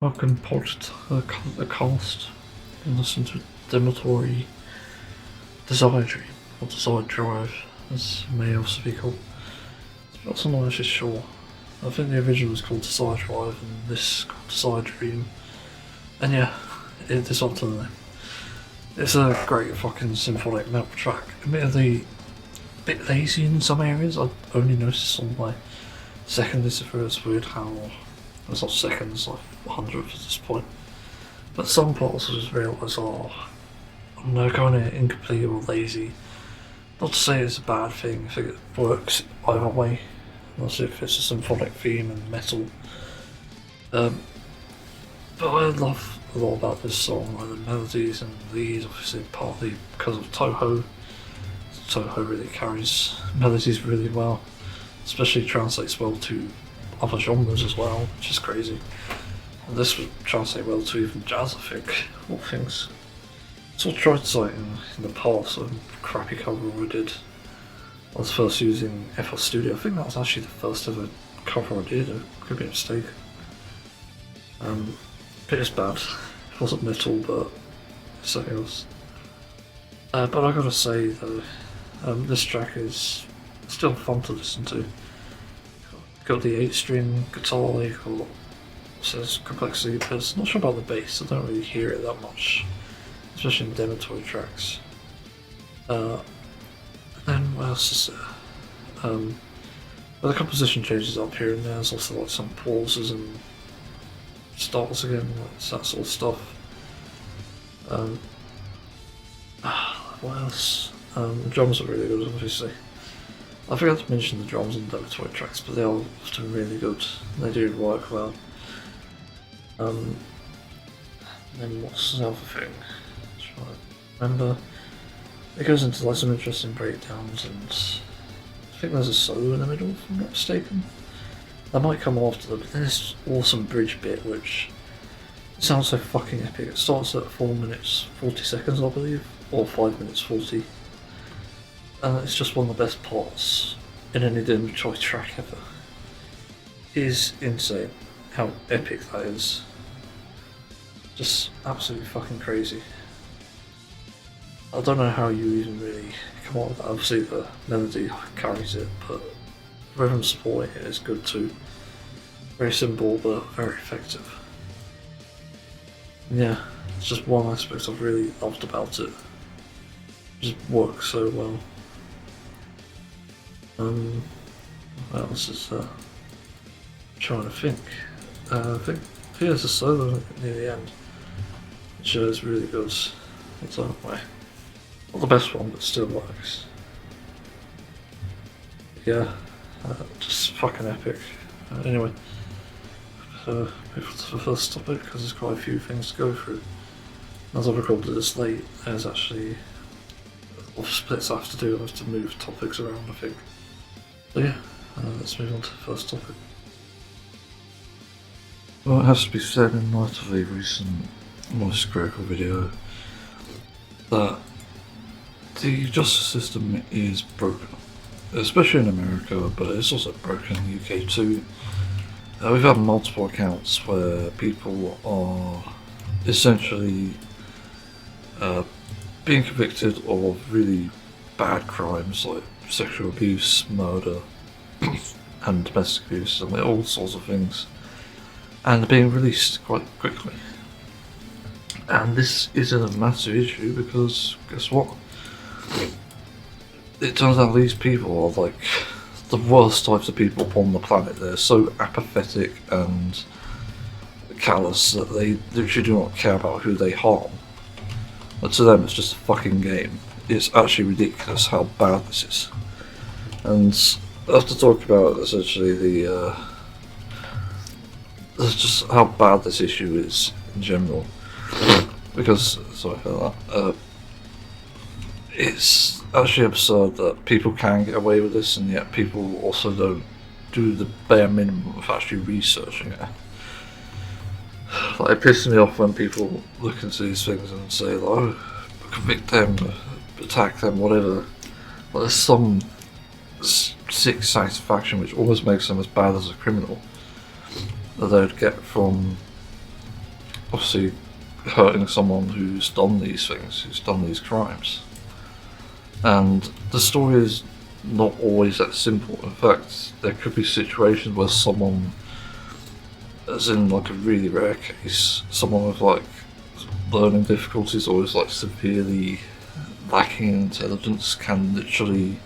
Welcome pod to the cast and listen to Demetori Desire Dream, or Desire Drive, as it may also be called. I'm not actually sure. I think the original was called Desire Drive and this is called Desire Dream. And yeah, it is up to the name. It's a great fucking symphonic metal track. Admittedly, a bit lazy in some areas. I only noticed on my second listen through. It's weird how it's not seconds, like 100th at this point. But some parts I just realised, I'm not going incomplete or lazy. Not to say it's a bad thing, I think it works either way. Not if it's a symphonic theme and metal. But I love a lot about this song, like the melodies and leads, obviously partly because of Toho. Toho really carries melodies really well, especially translates well to other genres as well, which is crazy. And this would translate well to even jazz, I think, all things. So I tried citing in the past a crappy cover I did. I was first using FL Studio. I think that was actually the first ever cover I did, I could be mistaken. But it's bad. It wasn't metal, but it's something else. But I gotta say though, this track is still fun to listen to. Got the 8-string guitar, you got says complexity, but I'm not sure about the bass. I don't really hear it that much, especially in Demetori tracks. Then what else is there? Well, the composition changes up here and there. There's also like some pauses and starts again, like that sort of stuff. What else? The drums are really good, obviously. I forgot to mention the drums in Demetori tracks, but they are often really good. They do work well. Then what's the other thing? Try to remember. It goes into like some interesting breakdowns, and I think there's a solo in the middle, if I'm not mistaken. That might come after them, but then this awesome bridge bit, which sounds so fucking epic. It starts at 4 minutes 40 seconds, I believe, or 5 minutes 40. And it's just one of the best parts in any Demetori track ever. It is insane how epic that is. Just absolutely fucking crazy. I don't know how you even really come up with that. Obviously the melody carries it, but rhythm supporting it is good too. Very simple but very effective. And yeah, it's just one aspect I've really loved about it. It just works so well. What else is there? I'm trying to think. I think there's a solo near the end, which is really good. It's on way. Not the best one, but still works. Yeah, just fucking epic. Anyway, move on to the first topic because there's quite a few things to go through. As I recorded this late, there's actually splits I have to do. I have to move topics around, I think. So yeah, let's move on to the first topic. Well, it has to be said in light of the recent most critical video that the justice system is broken, especially in America, but it's also broken in the UK too. We've had multiple accounts where people are essentially being convicted of really bad crimes like sexual abuse, murder, and domestic abuse, and all sorts of things, and being released quite quickly. And this is a massive issue because guess what? It turns out these people are like the worst types of people on the planet. They're so apathetic and callous that they literally do not care about who they harm. But to them it's just a fucking game. It's actually ridiculous how bad this is. And I have to talk about essentially just how bad this issue is in general. Because, sorry for that, it's actually absurd that people can get away with this and yet people also don't do the bare minimum of actually researching it. Like, it pisses me off when people look into these things and say, like, oh, convict them, attack them, whatever. But there's some sick satisfaction which almost makes them as bad as a criminal that they would get from obviously hurting someone who's done these things, who's done these crimes. And the story is not always that simple. In fact, there could be situations where someone, as in like a really rare case, someone with like learning difficulties or is like severely lacking in intelligence can literally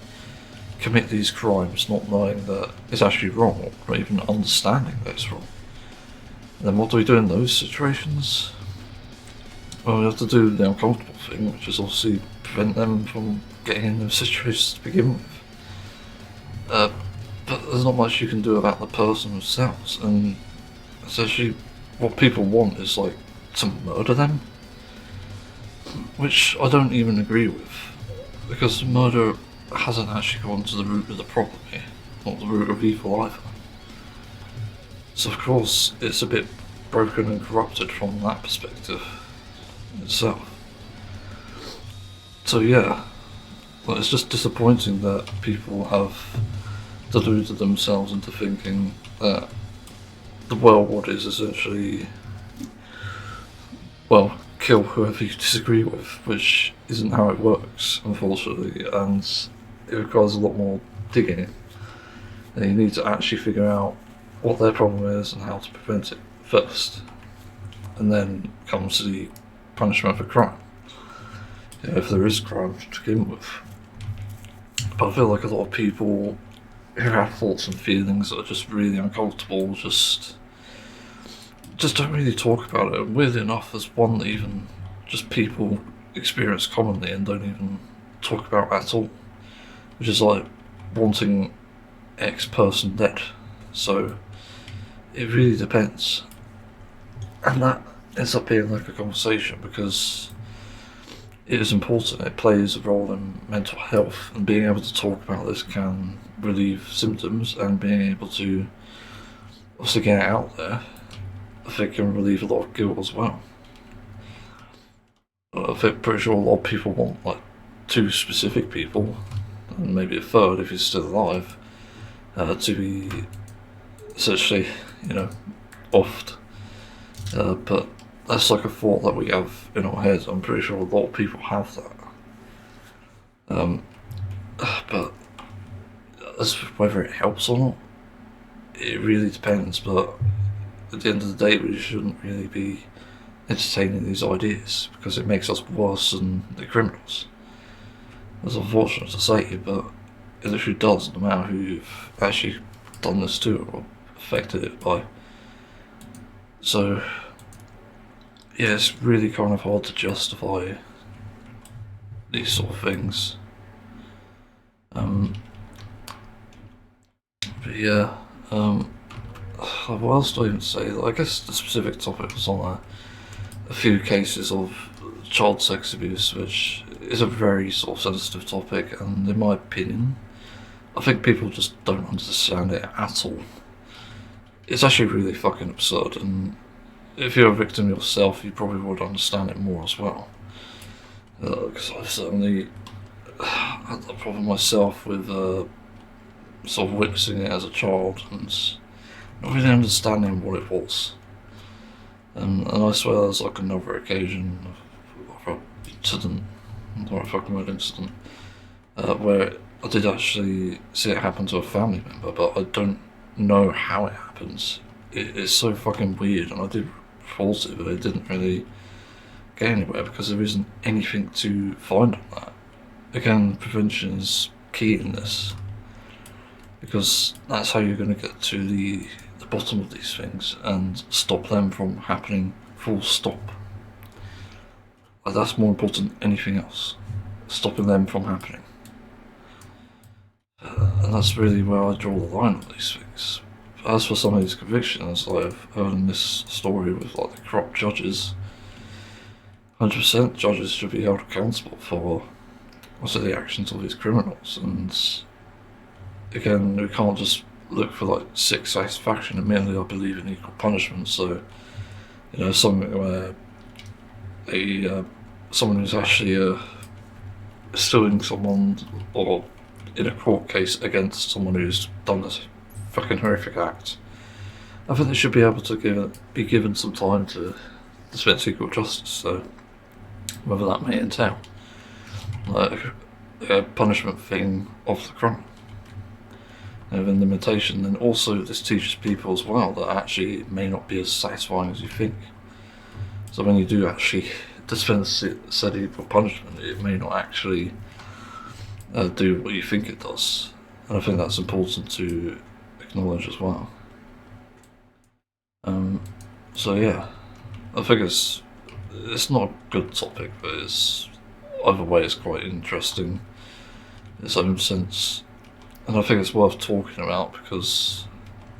commit these crimes not knowing that it's actually wrong or even understanding that it's wrong. And then what do we do in those situations? Well, we have to do the uncomfortable thing, which is obviously prevent them from getting in those situations to begin with. But there's not much you can do about the person themselves, and essentially what people want is like to murder them, which I don't even agree with, because murder hasn't actually gone to the root of the problem here, not the root of evil either. So of course it's a bit broken and corrupted from that perspective itself. So yeah, well, it's just disappointing that people have deluded themselves into thinking that the world is essentially, well, kill whoever you disagree with, which isn't how it works, unfortunately, and it requires a lot more digging. And you need to actually figure out what their problem is and how to prevent it first, and then comes the punishment for crime, if there is crime to begin with. But I feel like a lot of people who have thoughts and feelings that are just really uncomfortable just don't really talk about it. And weirdly enough, there's one that even just people experience commonly and don't even talk about at all, which is like wanting X person dead. So it really depends, and that ends up being like a conversation because it is important. It plays a role in mental health, and being able to talk about this can relieve symptoms, and being able to also get it out there, I think, can relieve a lot of guilt as well. I think pretty sure a lot of people want like 2 specific people, and maybe a third if he's still alive, to be essentially, offed. But that's like a thought that we have in our heads. I'm pretty sure a lot of people have that. But as for whether it helps or not, it really depends. But at the end of the day, we shouldn't really be entertaining these ideas because it makes us worse than the criminals. It's unfortunate to say, but it literally does, no matter who you've actually done this to or affected it by. So yeah, it's really kind of hard to justify these sort of things. But yeah, what else do I even say? I guess the specific topic was on a few cases of child sex abuse, which is a very sort of sensitive topic, and in my opinion, I think people just don't understand it at all. It's actually really fucking absurd, and if you're a victim yourself, you probably would understand it more as well. Because I've certainly had that problem myself with sort of witnessing it as a child and not really understanding what it was. And I swear there's like another occasion of an incident, or a fucking weird incident, where I did actually see it happen to a family member, but I don't know how it happens. It's so fucking weird, and I did report it, but it didn't really get anywhere because there isn't anything to find on that. Again, prevention is key in this, because that's how you're going to get to the bottom of these things and stop them from happening full stop. Like, that's more important than anything else, stopping them from happening. And that's really where I draw the line on these things. As for some of these convictions, I've heard in this story with like the corrupt judges, 100% judges should be held accountable for also the actions of these criminals. And again, we can't just look for like sick satisfaction. Admittedly, I believe in equal punishment, so something where someone who's actually suing someone or in a court case against someone who's done this fucking horrific act, I think they should be able to be given some time to dispense equal justice. So whether that may entail like a punishment thing of the crime of an limitation, then also this teaches people as well that actually it may not be as satisfying as you think. So when you do actually dispense said equal punishment, it may not actually do what you think it does, and I think that's important to acknowledge as well. So yeah, I think it's not a good topic, but it's either way it's quite interesting in its own sense, and I think it's worth talking about because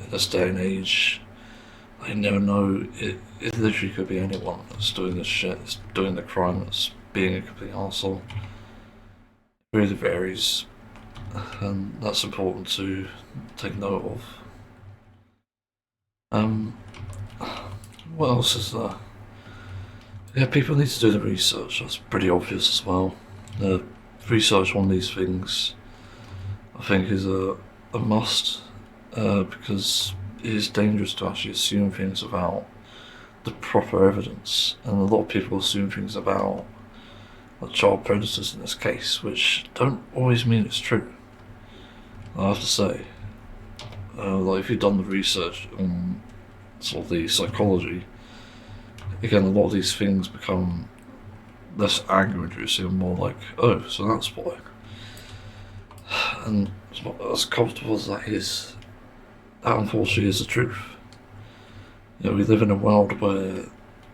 in this day and age, you never know. It literally could be anyone that's doing this shit, that's doing the crime, that's being a complete arsehole. It really varies, and that's important to take note of. What else is there? Yeah, people need to do the research. That's pretty obvious as well. The research on these things, I think, is a must because it is dangerous to actually assume things about the proper evidence, and a lot of people assume things about like child predators in this case, which don't always mean it's true. I have to say, like if you've done the research on sort of the psychology, again, a lot of these things become less anger inducing and more like, oh, so that's why. And as comfortable as that is, that unfortunately is the truth. You know, we live in a world where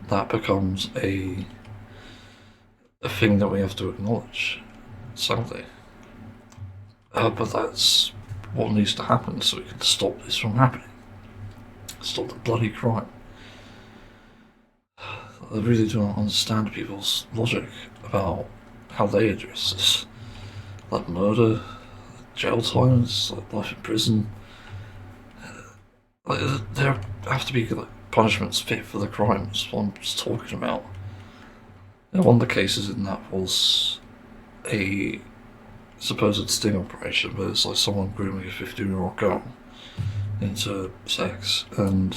that becomes a thing that we have to acknowledge, sadly. But that's what needs to happen so we can stop this from happening. Stop the bloody crime. I really don't understand people's logic about how they address this. Like murder, jail times, like life in prison. Like, there have to be like punishments fit for the crimes. What I'm just talking about. You know, one of the cases in that was a supposed sting operation, but it's like someone grooming a 15-year-old girl into sex, and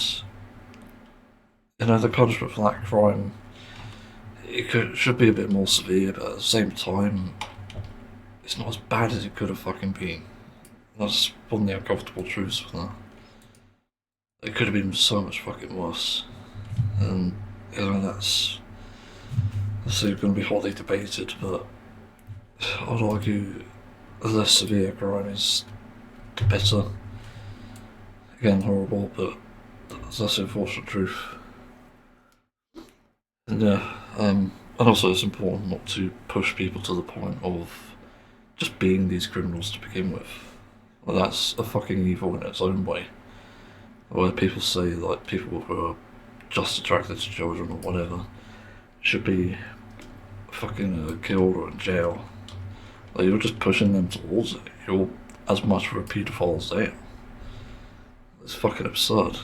you know the punishment for that crime should be a bit more severe, but at the same time, it's not as bad as it could have fucking been. That's one of the uncomfortable truths with that. It could have been so much fucking worse, and you know that's going to be hotly debated, but I'd argue a less severe crime is better. Again, horrible, but that's the unfortunate truth. And yeah, and also it's important not to push people to the point of just being these criminals to begin with. Well, that's a fucking evil in its own way. Where people say like people who are just attracted to children or whatever should be fucking killed or in jail. Like, you're just pushing them towards it. You're as much of a paedophile as they are. It's fucking absurd.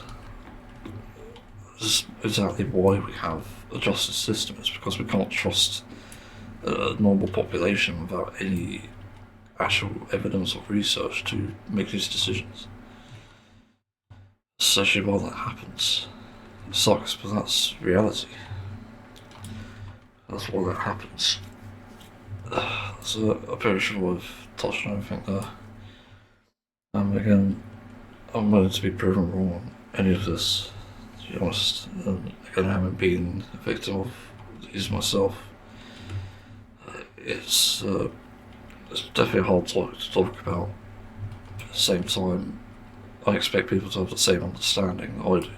This is exactly why we have a justice system. It's because we can't trust a normal population without any actual evidence or research to make these decisions. Especially while that happens. It sucks, but that's reality. That's why that happens. So I'm pretty sure I've touched on everything there. Again, I'm willing to be proven wrong on any of this, to be honest. Again, I haven't been a victim of these myself. It's definitely a hard topic to talk about. At the same time, I expect people to have the same understanding that I do.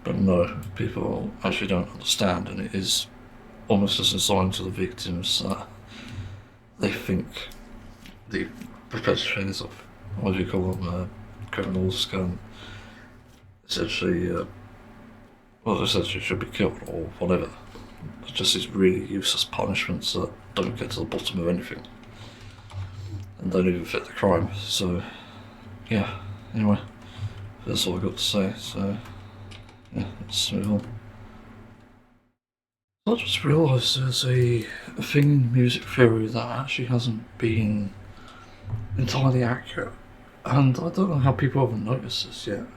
But no, people actually don't understand, and it is almost just a sign to the victims that they think the perpetrators of, what do you call them, criminals can essentially, essentially should be killed or whatever. It's just these really useless punishments that don't get to the bottom of anything and don't even fit the crime. So, yeah, anyway, that's all I've got to say, so yeah, let's move on. I just realised there's a thing in music theory that actually hasn't been entirely accurate, and I don't know how people haven't noticed this yet.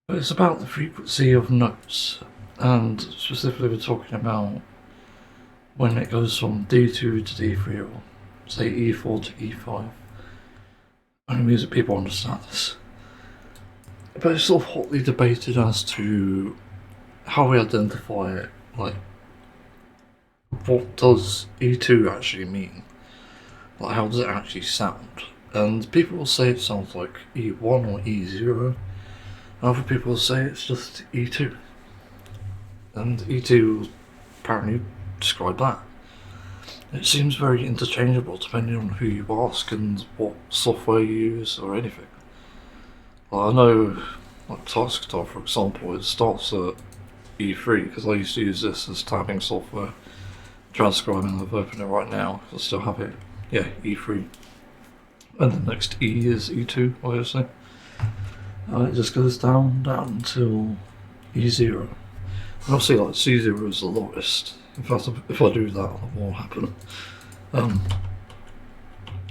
But it's about the frequency of notes And specifically we're talking about when it goes from D2 to D3 or say E4 to E5. Only music people understand this. But it's sort of hotly debated as to how we identify it, like what does E2 actually mean? Like how does it actually sound? And people will say it sounds like E1 or E0, and other people will say it's just E2. And E2 will apparently describe that. It seems very interchangeable depending on who you ask and what software you use or anything. Like I know, like Task Guitar for example, it starts at E3 because I used to use this as tapping software. Transcribing, I've opened it right now, I still have it. Yeah, E3. And the next E is E2, obviously. And it just goes down until E0. And obviously, like C0 is the lowest. In fact, if I do that, what will happen?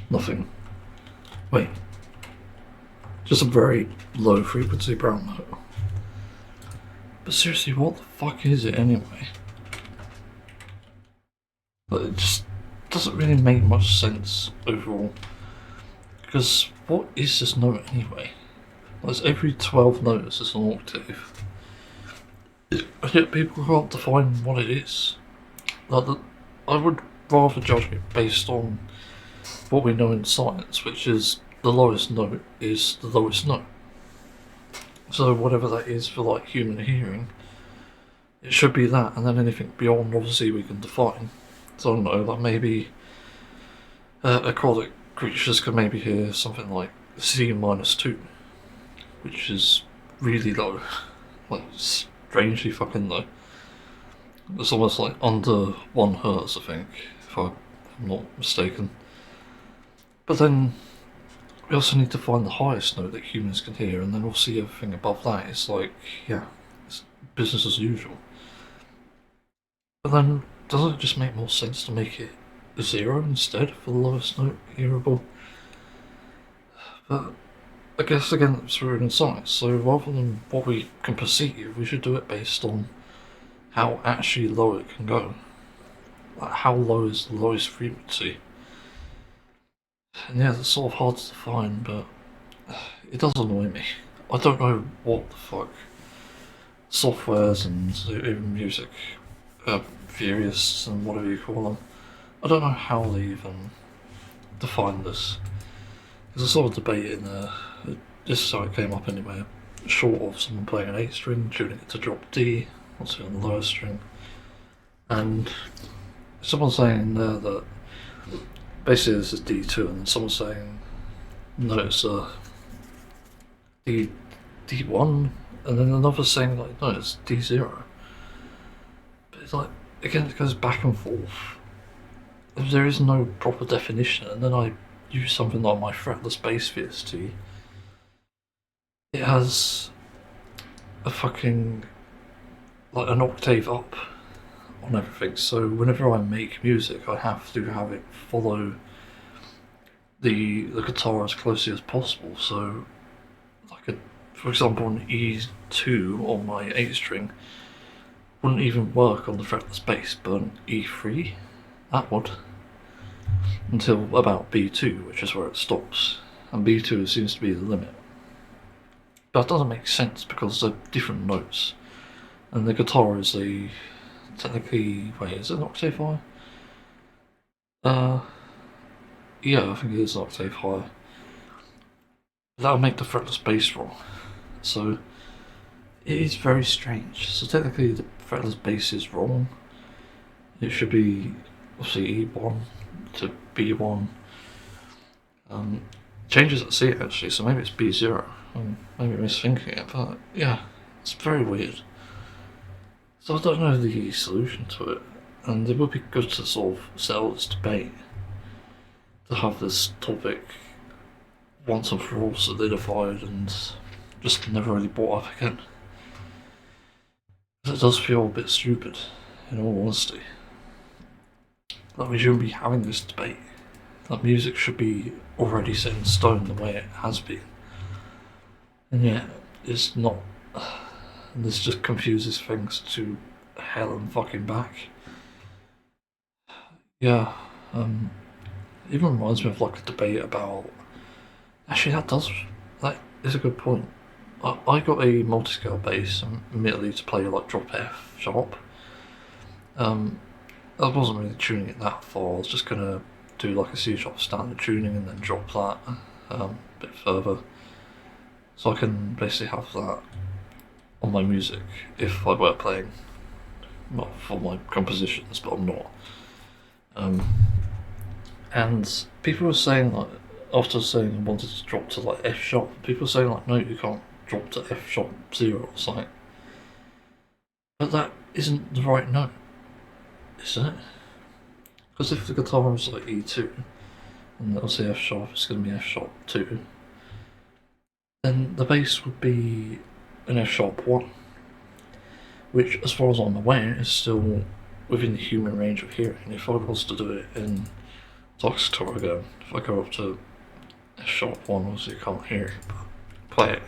Nothing. Wait. Just a very low frequency brown note. But seriously, what the fuck is it anyway? But it just doesn't really make much sense overall. Because what is this note anyway? Like every 12 notes is an octave. Yet people can't define what it is. Like I would rather judge it based on what we know in science, which is the lowest note is the lowest note. So whatever that is for like human hearing, it should be that, and then anything beyond obviously we can define. So I don't know, like maybe aquatic creatures can maybe hear something like C-2, which is really low, like strangely fucking low. It's almost like under 1 hertz, I think, if I'm not mistaken. But then we also need to find the highest note that humans can hear, and then we'll see everything above that. It's like, yeah, it's business as usual. But then, doesn't it just make more sense to make it 0 instead for the lowest note hearable? But I guess again, it's rooted in science, so rather than what we can perceive, we should do it based on how actually low it can go. Like how low is the lowest frequency? And yeah, that's sort of hard to define, but it does annoy me. I don't know what the fuck softwares and even music theorists and whatever you call them, I don't know how they even define this. There's a sort of debate in there, just so it came up anyway, short of someone playing an 8 string, tuning it to drop D, obviously on the lowest string, and someone saying there that basically this is D2, and then someone saying no, it's D1, and then another saying like no, it's D0. But it's like, again, it goes back and forth. There is no proper definition, and then I use something like my fretless bass VST. It has a fucking, like an octave up on everything, so whenever I make music I have to have it follow the guitar as closely as possible. So like for example an E2 on my 8 string wouldn't even work on the fretless bass, but an E3 that would, until about B2, which is where it stops, and B2 seems to be the limit. But that doesn't make sense because they're different notes, and the guitar is a technically, wait, is it an octave higher? Yeah, I think it is an octave higher. That'll make the fretless bass wrong. So it is very strange. So technically the fretless bass is wrong. It should be obviously E1 to B1. Changes at C actually, so maybe it's B0. I'm maybe misthinking it, but yeah, it's very weird. So I don't know the solution to it, and it would be good to sort of settle this debate, to have this topic once and for all solidified and just never really brought up again. It does feel a bit stupid, in all honesty. Like we shouldn't be having this debate. That music should be already set in stone the way it has been. And yet, it's not. and this just confuses things to hell and fucking back. Yeah, even reminds me of like a debate about. Actually, that is a good point. I got a multi-scale bass, admittedly to play like drop F sharp. I wasn't really tuning it that far. I was just gonna do like a C sharp standard tuning and then drop that a bit further, so I can basically have that on my music if I were playing, well, for my compositions, but I'm not. And people were saying like, after saying I wanted to drop to like F sharp, people were saying like, no, you can't drop to F sharp 0 or something. But that isn't the right note, is it? Because if the guitar is like E2, and it'll say F sharp, it's going to be F sharp 2, then the bass would be an F sharp 1, which, as far as I'm aware, is still within the human range of hearing. If I was to do it in DuckDuckGo, if I go up to F sharp 1, obviously you can't hear it, but play it.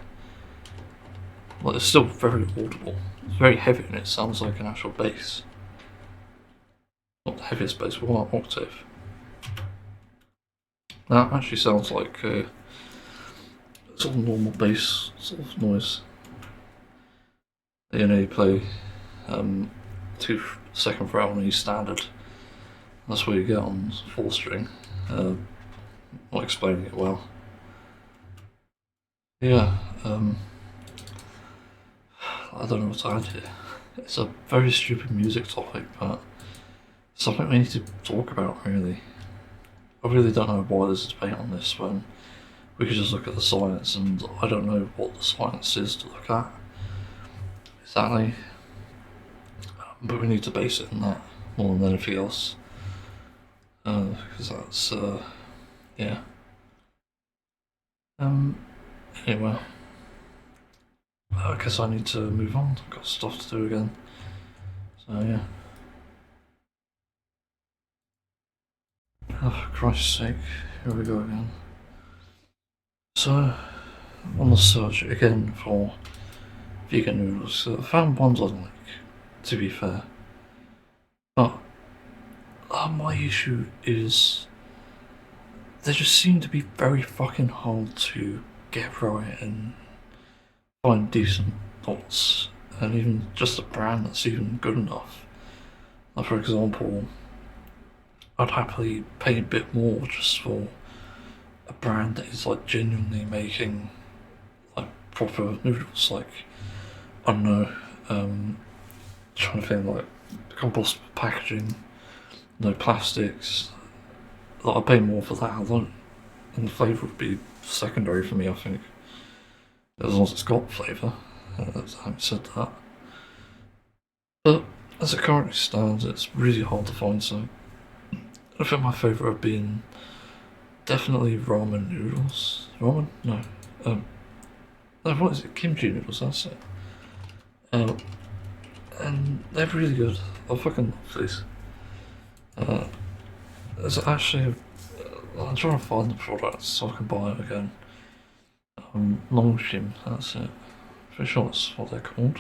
Well, it's still very audible. It's very heavy and it sounds like an actual bass. Not the heaviest bass, but 1 octave. That actually sounds like a sort of normal bass sort of noise. You play 2-second fret on E standard. That's what you get on 4 string. Not explaining it well. Yeah, I don't know what to add here. It's a very stupid music topic, but something we need to talk about, really. I really don't know why there's a debate on this when we could just look at the science, and I don't know what the science is to look at exactly, but we need to base it on that more than anything else, because that's, yeah. Anyway, I guess I need to move on. I've got stuff to do again, so yeah. Oh, for Christ's sake, here we go again. So, on the search again for vegan noodles, I found ones I like, to be fair. But my issue is they just seem to be very fucking hard to get right and find decent thoughts, and even just a brand that's even good enough. Like, for example, I'd happily pay a bit more just for a brand that is like genuinely making like proper noodles. Like, I don't know, trying to think, like compostable packaging, no plastics. Like, I'd pay more for that alone, and the flavour would be secondary for me, I think, as long as it's got flavour. Having said that, but as it currently stands, it's really hard to find. So I think my favourite have been definitely ramen noodles. Ramen? No. No, what is it? Kimchi noodles, that's it. And they're really good. I fucking love these. There's actually, I'm trying to find the product so I can buy it again. Longshim, that's it. Pretty sure that's what they're called.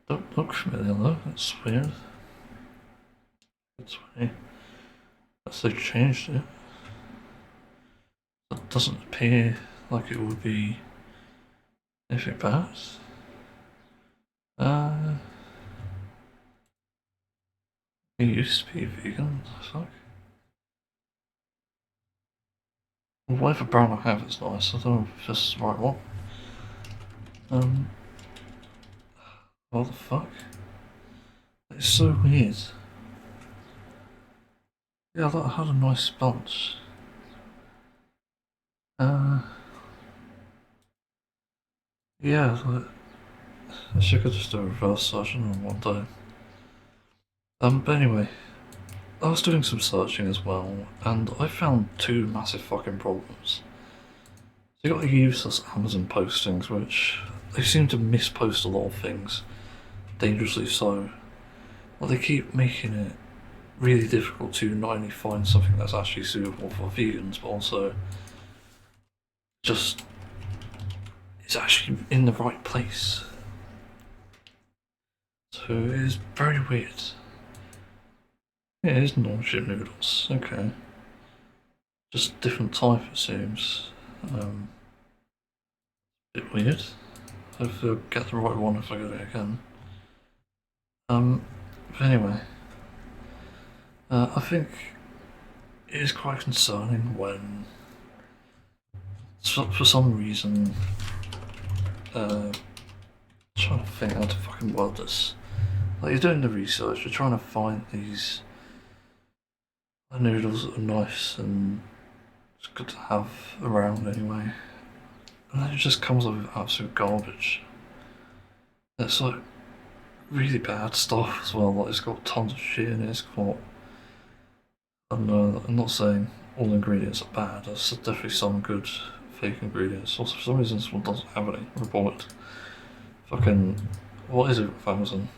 Don't look familiar though, that's weird. It's weird. Unless they've changed it. It doesn't appear like it would be anything bad. It used to be vegan, fuck. Well, whatever brand I have is nice, I don't know if this is the right one. What the fuck? It's so weird. Yeah, I thought I had a nice bunch. Yeah, like, actually I could just do a reverse search on one day. But anyway, I was doing some searching as well, and I found 2 massive fucking problems. So you got the useless Amazon postings, which they seem to mispost a lot of things, dangerously so. Well, they keep making it really difficult to not only find something that's actually suitable for vegans, but also just it's actually in the right place. So it is very weird. Yeah, it is non-chip noodles, okay. Just different type it seems. Bit weird. Hopefully I'll get the right one if I go there again. But anyway. I think it is quite concerning when, for some reason, I'm trying to think how to fucking word this. Like, you're doing the research, you're trying to find these noodles that are nice and it's good to have around anyway. And then it just comes up with absolute garbage. It's like really bad stuff as well, like it's got tons of shit in it, it's got, I don't know, I'm not saying all the ingredients are bad, there's definitely some good fake ingredients. Also, for some reason this one doesn't have any reported. Fucking, what is it with Amazon?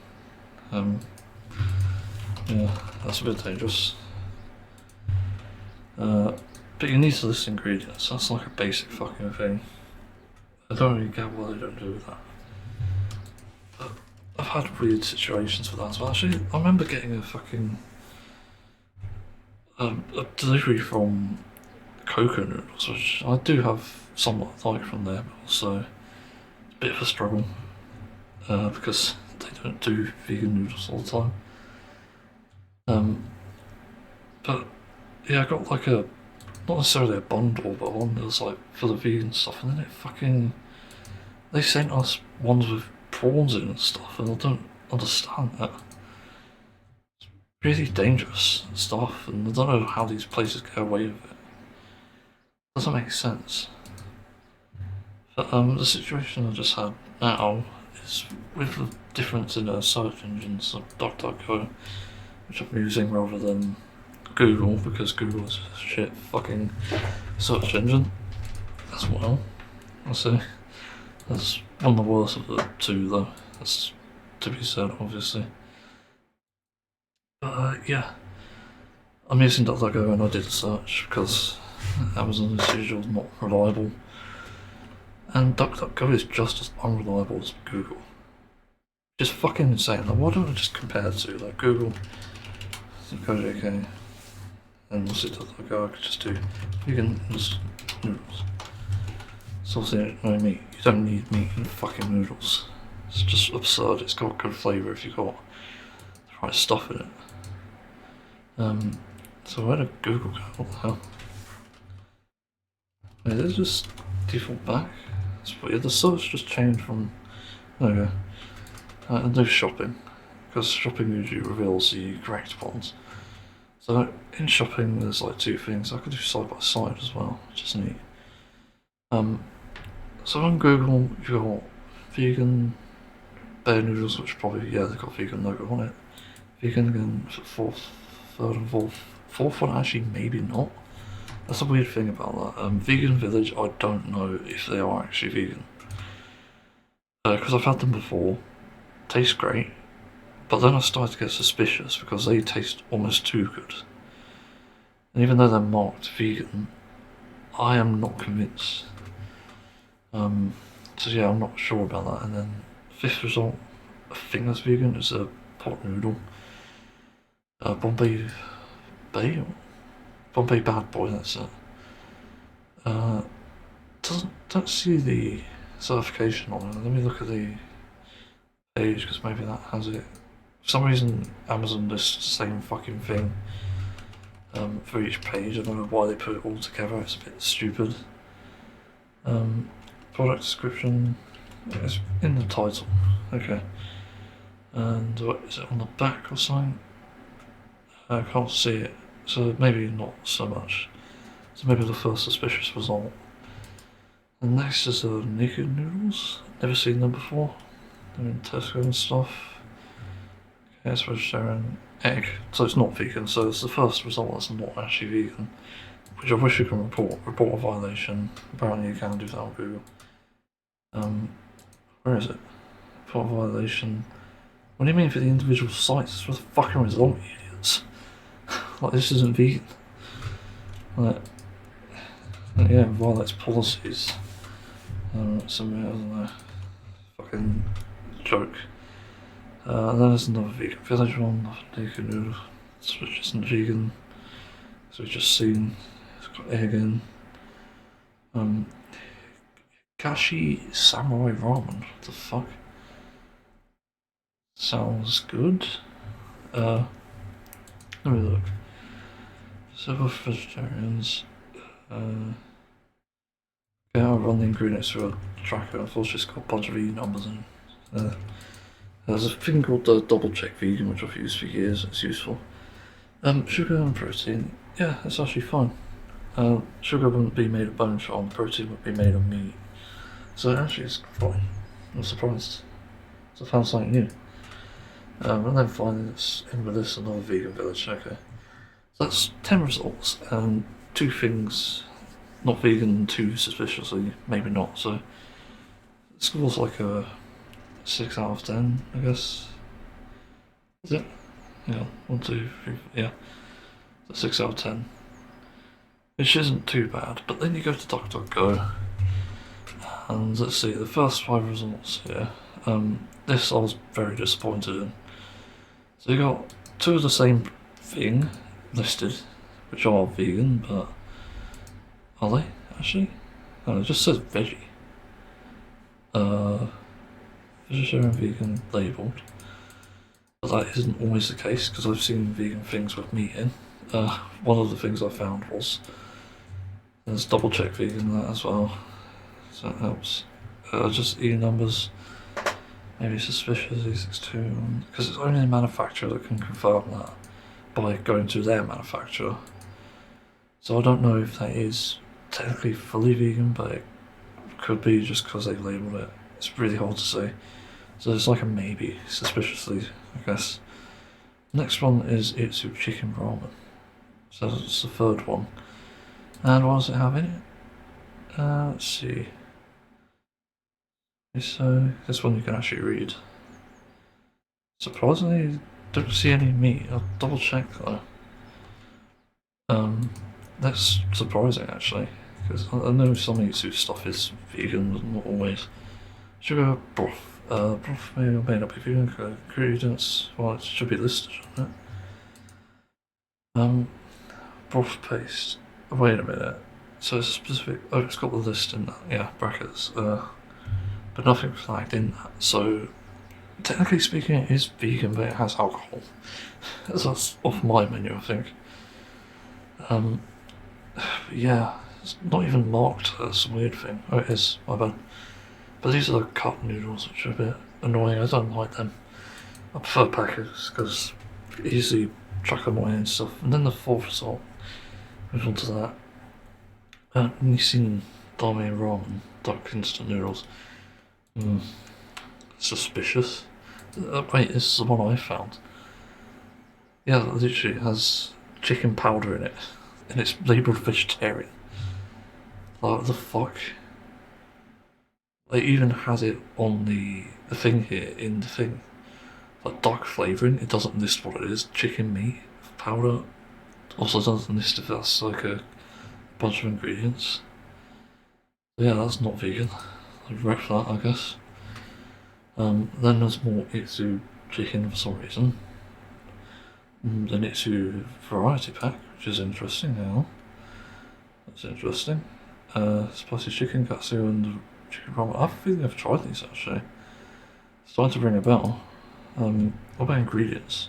Yeah, that's a bit dangerous. But you need to list ingredients, that's like a basic fucking thing. I don't really get why they don't do that. But I've had weird situations with that as well. Actually, I remember getting a fucking a delivery from Cocoa Noodles, which I do have somewhat like from there, but also it's a bit of a struggle because they don't do vegan noodles all the time. But yeah, I got like a, not necessarily a bundle, but one that was like for the vegan stuff, and then it fucking, they sent us ones with prawns in and stuff, and I don't understand that. It's really dangerous stuff, and I don't know how these places get away with it. Doesn't make sense. But the situation I just had now is with the difference in search engines of DuckDuckGo, which I'm using rather than Google, because Google is a shit fucking search engine as well. I'll say that's one of the worst of the two, though. That's to be said, obviously. But yeah, I'm using DuckDuckGo and I did a search because Amazon as usual is not reliable, and DuckDuckGo is just as unreliable as Google. Just fucking insane. Like, why don't I just compare the two? Like Google, go JK, and we'll see DuckDuckGo. I could just do vegan noodles. So obviously no meat. You don't need meat in fucking noodles. It's just absurd. It's got good flavour if you've got the right stuff in it. So where did Google go? What the hell? Wait, did it just default back? It's weird. The search just changed from. There we go. I'll do shopping, because shopping usually reveals the correct ones. So in shopping there's like two things. I could do side by side as well, which is neat. So on Google you've got vegan bear noodles, which probably, yeah, they've got vegan logo on it. Vegan again for fourth, third and fourth one actually maybe not. That's a weird thing about that. Vegan Village, I don't know if they are actually vegan. Because I've had them before, taste great, but then I started to get suspicious because they taste almost too good. And even though they're marked vegan, I am not convinced. So yeah, I'm not sure about that. And then fifth result, I think that's vegan, is a pot noodle. Bombay Bay? Bombay Bad Boy, that's it. Don't see the certification on it. Let me look at the page, because maybe that has it. For some reason Amazon lists the same fucking thing for each page. I don't know why they put it all together, it's a bit stupid. Product description, it's in the title, okay. And what is it on the back or something? I can't see it, so maybe not so much. So maybe the first suspicious result. And next is naked noodles. Never seen them before. They're in Tesco and stuff. Okay, it's vegetarian egg, so it's not vegan. So it's the first result that's not actually vegan, which I wish you can report. Report a violation. Apparently you can do that on Google. Where is it? Report a violation. What do you mean for the individual sites? It's for the fucking result, you idiots. Like, this isn't vegan. Like, yeah, it violates policies. Somewhere, I don't know. Fucking joke. And then there's another vegan village one, naked noodle, which isn't vegan. So we've just seen it's got egg in. Kashi Samurai Ramen. What the fuck? Sounds good. Let me look. Several vegetarians. Yeah, I'll run the ingredients through a tracker. Unfortunately, it's got a bunch of E numbers in. There's a thing called the double check vegan, which I've used for years. It's useful. Sugar and protein. Yeah, it's actually fine. Sugar wouldn't be made of bone and protein would be made of meat. So actually, it's fine. I'm surprised. So I found something new. And then finally, let's end with this, another vegan village. Okay. So that's 10 results, and 2 things not vegan, 2 suspiciously, maybe not. So it scores like a 6 out of 10, I guess. Is it? Yeah, 1, 2, 3, yeah. So 6 out of 10. Which isn't too bad, but then you go to DuckDuckGo, and let's see, the first 5 results here. This I was very disappointed in. So you got 2 of the same thing listed, which are vegan, but are they actually? No, it just says veggie. Vegetarian, vegan labelled. But that isn't always the case, because I've seen vegan things with meat in. One of the things I found was there's double check vegan in that as well, so that helps. Just E numbers, maybe suspicious E62, because it's only the manufacturer that can confirm that by going to their manufacturer. So I don't know if that is technically fully vegan, but it could be just because they've labelled it. It's really hard to say. So it's like a maybe, suspiciously, I guess. Next one is Itsu Chicken Ramen. So it's the 3rd one. And what does it have in it? Let's see. So this one you can actually read. Surprisingly, don't see any meat. I'll double check though. That's surprising actually, because I know some Itsu stuff is vegan, but not always. Sugar, broth. Broth may or may not be vegan. Ingredients, well, it should be listed, shouldn't it? Broth paste. Wait a minute. So it's a specific. Oh, it's got the list in that. Yeah, brackets. But nothing flagged in that. So technically speaking, it is vegan, but it has alcohol. So that's off my menu, I think. Yeah, it's not even marked as a weird thing. Oh, it is. My bad. But these are the cup noodles, which are a bit annoying. I don't like them. I prefer packets because easily track them away and stuff. And then the 4th result, move on to that. Nissin Dame Ramen, duck instant noodles. Suspicious. Wait, this is the one I found. Yeah, it literally has chicken powder in it, and it's labelled vegetarian. Like, what the fuck? It even has it on the thing here, in the thing. Like duck flavouring, it doesn't list what it is. Chicken meat powder also doesn't list if that's like a bunch of ingredients. Yeah, that's not vegan. I'd wreck that, I guess. Then there's more Itsu chicken for some reason. The Itsu variety pack, which is interesting now. That's interesting. Spicy chicken, katsu, and chicken ramen. I think I've tried these actually. It's starting to ring a bell. What about ingredients?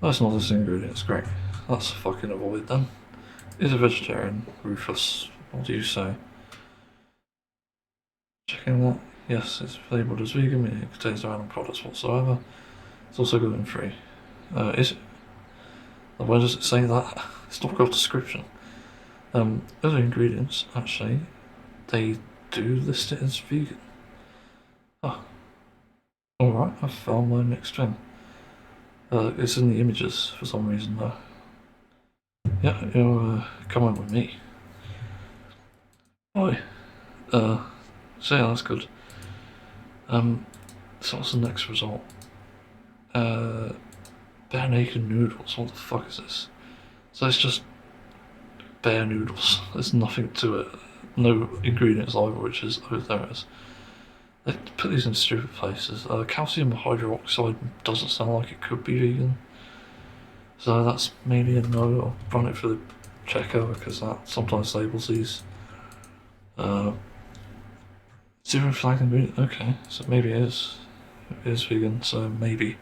Oh, it's not listed ingredients, great. That's a fucking avoid then. Is a vegetarian, Rufus. What do you say? Checking that. Yes, it's labelled as vegan, meaning it contains no animal products whatsoever. It's also gluten free. Is it? Why does it say that? It's not got a description. Other ingredients, actually, they do list it as vegan. Oh. Alright, I've found my next thing. It's in the images for some reason though. Yeah, you're coming with me. Bye. So yeah, that's good. So what's the next result? Bare naked noodles, what the fuck is this? So it's just bare noodles, there's nothing to it. No ingredients either, which is, oh there it is. They put these in stupid places. Calcium hydroxide doesn't sound like it could be vegan. So that's maybe a no. I'll run it through the checker because that sometimes labels these. Zero flag ingredient. Okay, so maybe it is vegan. So maybe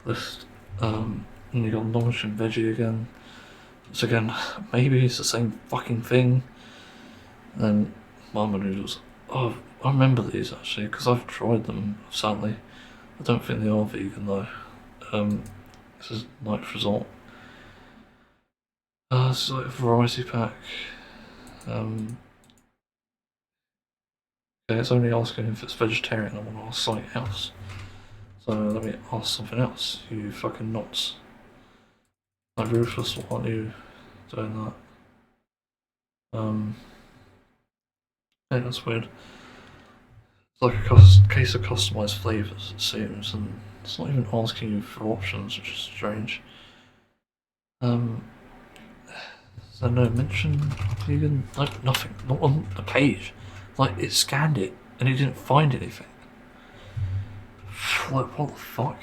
list. And you got nourishing veggie again. So again, maybe it's the same fucking thing. And then mama noodles. Oh, I remember these actually because I've tried them. Sadly, I don't think they are vegan though. This is ninth result. It's like a variety pack. Okay, it's only asking if it's vegetarian. I want to ask something else. So let me ask something else. You fucking nuts. Like Rufus, why aren't you doing that? Yeah, that's weird. It's like a case of customized flavors, it seems, and it's not even asking you for options, which is strange. Is there no mention vegan? Like nothing, not on the page. Like it scanned it and it didn't find anything. Like what the fuck?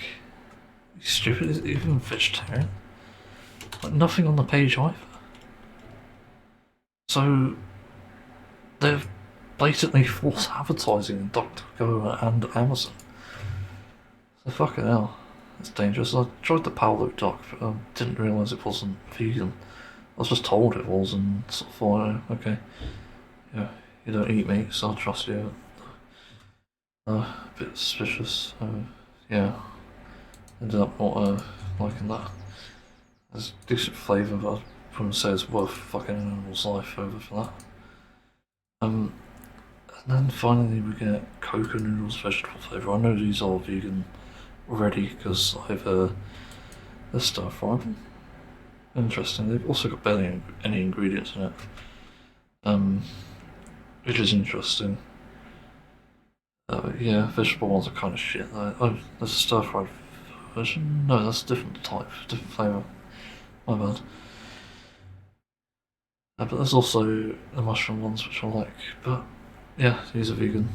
You stupid? Is it even vegetarian? Like nothing on the page either. So they've blatantly false advertising in DuckDuckGo and Amazon. So fucking hell, it's dangerous. I tried the Paolo duck, but I didn't realise it wasn't vegan. I was just told it was, and sort of thought, oh, okay, yeah, you don't eat meat, so I'll trust you. A bit suspicious. Yeah, ended up not liking that. There's decent flavour, but I wouldn't say it's worth fucking an animal's life over for that. And then finally we get cocoa noodles vegetable flavour. I know these are vegan already because I've they're stir fried. Interesting. They've also got barely any ingredients in it, which is interesting. Yeah, vegetable ones are kind of shit though. Oh, there's a stir fried version. No, that's a different type, different flavour. My bad. But there's also the mushroom ones which I like. But yeah, these are vegan.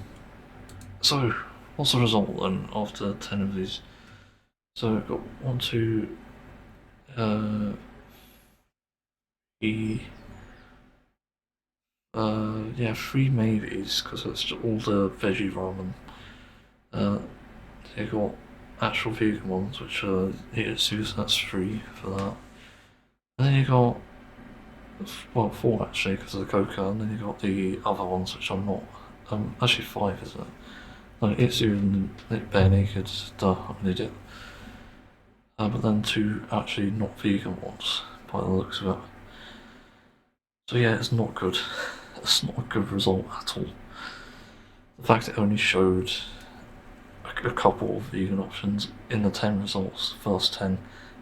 So, what's the result then after 10 of these? So I've got 1, 2, E, yeah, 3 maybes because it's all the veggie ramen. You got actual vegan ones which are Itsu, so that's 3 for that. And then you got, well, 4 actually because of the coca, and then you got the other ones which I'm not. Actually 5, isn't it? No, Itsu and Bare Naked, duh, I'm an idiot. But then 2 actually not vegan ones by the looks of it. So yeah, it's not good. It's not a good result at all. The fact it only showed a couple of vegan options in the 10 results, first 10,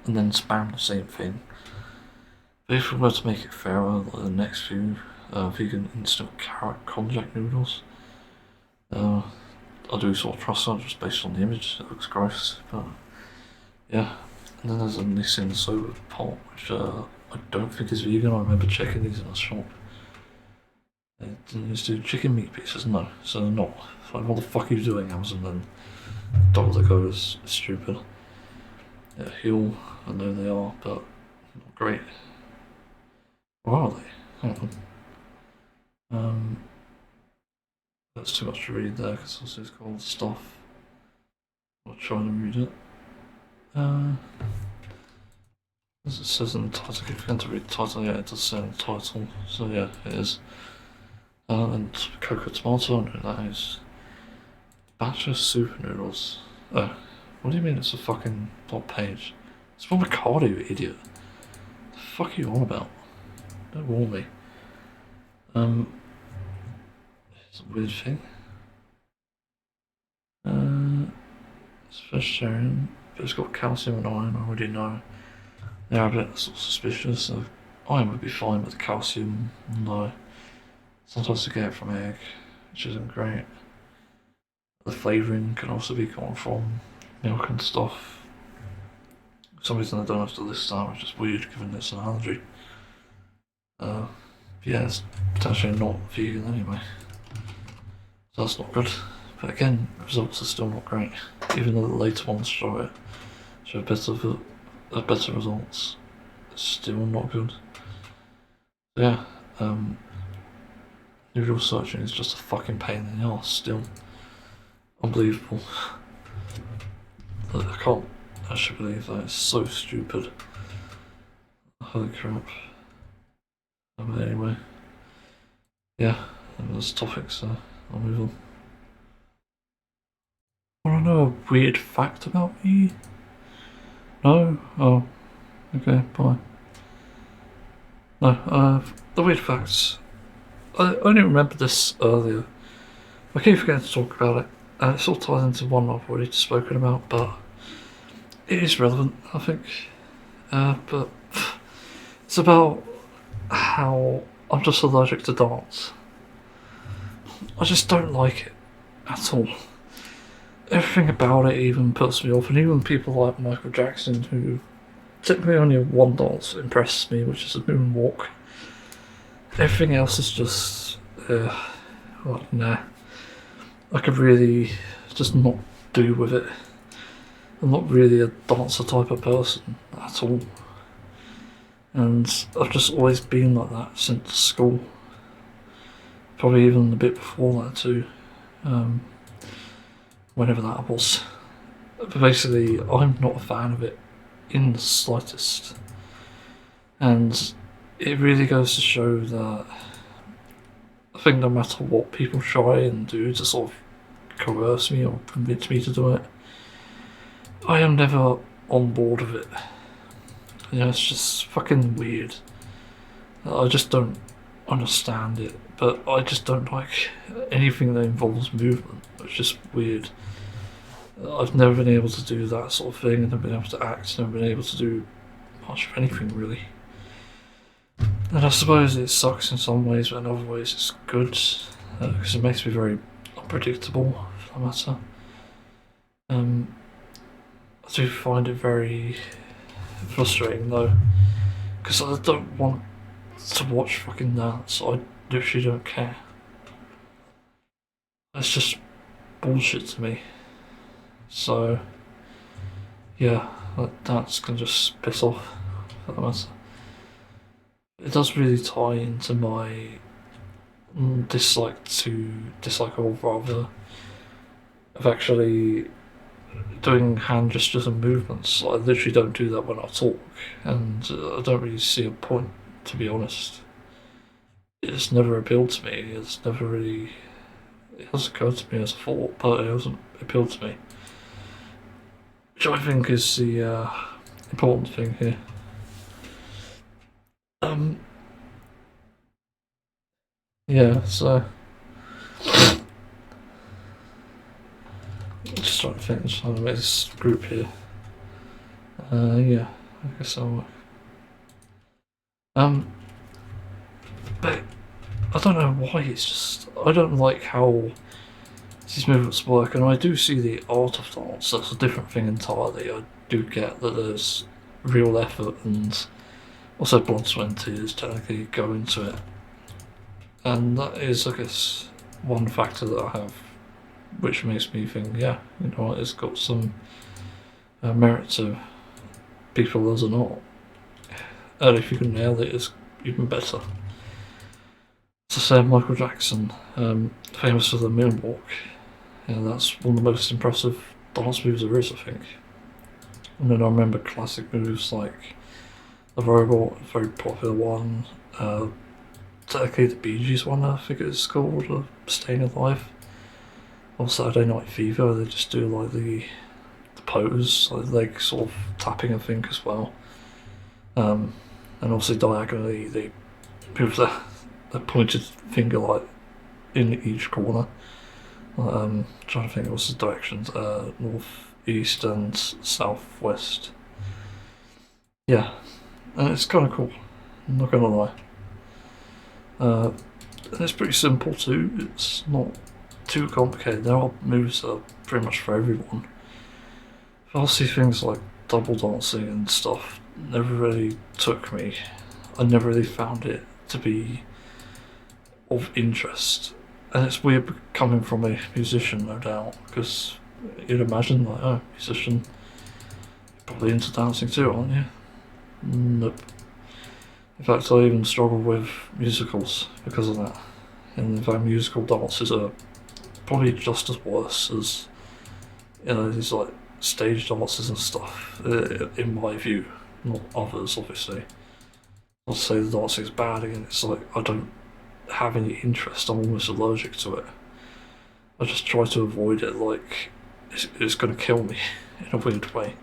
and then spam the same thing. But if we were to make it fairer, like the next few vegan instant carrot konjac noodles, I do sort of trust that just based on the image. It looks gross, but yeah. And then there's a Nissin soba pot, which I don't think is vegan. I remember checking these in a shop. They didn't used to do chicken meat pieces, no, so they're not. Like, what the fuck are you doing, Amazon? Then DuckDuckGo is stupid. Yeah, Huel, I know they are, but not great. Or are they? Hang on. That's too much to read there because also it's called stuff. I'm trying to read it. As it says in the title, if you forget to read the title, yeah, it does say in the title, so yeah, it is. And cocoa tomato, I know that is. Batch of super noodles. Oh, what do you mean it's a fucking blog page? It's from Ricardo, you idiot. The fuck are you on about? Don't warn me. It's a weird thing. It's vegetarian, but it's got calcium and iron, I already know. They're a bit sort of suspicious, so iron would be fine, but the calcium, no. Sometimes you get it from egg, which isn't great. The flavouring can also be coming from milk and stuff. For some reason I don't have to list that, which is weird given it's an allergy. Yeah, it's potentially not vegan anyway. So that's not good. But again, results are still not great, even though the later ones show better results. It's still not good. So yeah, Noodle searching is just a fucking pain in the arse still. Unbelievable. I can't actually believe that. It's so stupid. Holy crap. But anyway, yeah, there's topics, so I'll move on. Want to know a weird fact about me? No? Oh, okay, bye. No, the weird facts. I only remembered this earlier. I keep forgetting to talk about it, and it sort of ties into one I've already spoken about, but it is relevant, I think. But it's about how I'm just allergic to dance. I just don't like it at all. Everything about it even puts me off, and even people like Michael Jackson, who typically only have one dance that impresses me, which is a moonwalk. Everything else is just, like, nah. I could really just not do with it. I'm not really a dancer type of person at all. And I've just always been like that since school. Probably even a bit before that too. Whenever that was. But basically, I'm not a fan of it in the slightest. And it really goes to show that I think no matter what people try and do to sort of coerce me or convince me to do it, I am never on board with it. You know, it's just fucking weird. I just don't understand it, but I just don't like anything that involves movement. It's just weird. I've never been able to do that sort of thing, I've never been able to act, never been able to do much of anything really. And I suppose it sucks in some ways, but in other ways it's good, because it makes me very unpredictable, for that matter. I do find it very frustrating though, because I don't want to watch fucking dance. I literally don't care. It's just bullshit to me. So yeah, like dance can just piss off, for that matter. It does really tie into my dislike, or rather, of actually doing hand gestures and movements. I literally don't do that when I talk, and I don't really see a point, to be honest. It's never appealed to me. It hasn't occurred to me as a thought, but it hasn't appealed to me. Which I think is the important thing here. Yeah, so just trying to think, just trying to make this group here. Yeah, I guess I'll work. But I don't know why, it's just, I don't like how these movements work, and I do see the art of dance, that's a different thing entirely. I do get that there's real effort and also blood, sweat and tears technically go into it. And that is, I guess, one factor that I have, which makes me think, yeah, you know what, it's got some merit to people as an art. And if you can nail it, it's even better. As I said, Michael Jackson, famous for the moonwalk. Yeah, that's one of the most impressive dance moves there is, I think. And then I remember classic moves like the robot, a very popular one. Technically the Bee Gees one, I think it's called, Staying Alive. On Saturday Night Fever, they just do like the pose, like leg sort of tapping, I think, as well. And also diagonally, they move the pointed finger like in each corner. Trying to think what's the directions, north, east and southwest. Yeah, and it's kind of cool, I'm not gonna lie. And it's pretty simple too, it's not too complicated. There are moves that are pretty much for everyone. But obviously things like double dancing and stuff never really took me. I never really found it to be of interest. And it's weird coming from a musician, no doubt, because you'd imagine, like, oh, musician, you're probably into dancing too, aren't you? Nope. In fact, I even struggle with musicals because of that. And in fact, musical dances are probably just as worse as, you know, these like stage dances and stuff, in my view, not others, obviously. Not to say the dancing is bad, again, it's like I don't have any interest, I'm almost allergic to it. I just try to avoid it like it's going to kill me in a weird way.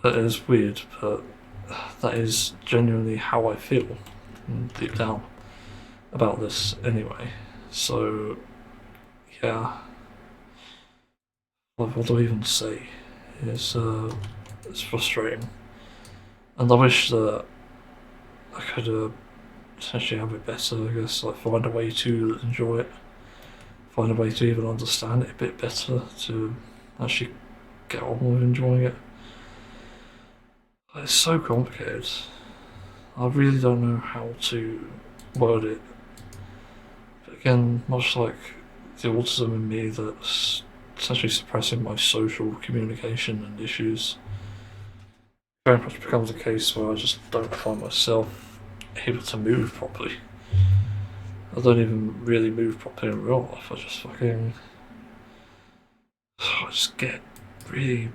That is weird, but that is genuinely how I feel deep down about this anyway. So, yeah. What do I even say? It's frustrating. And I wish that I could essentially have it better, I guess, like find a way to enjoy it. Find a way to even understand it a bit better, to actually get on with enjoying it. It's so complicated. I really don't know how to word it. But again, much like the autism in me that's essentially suppressing my social communication and issues, very much becomes a case where I just don't find myself able to move properly. I don't even really move properly in real life. I just get really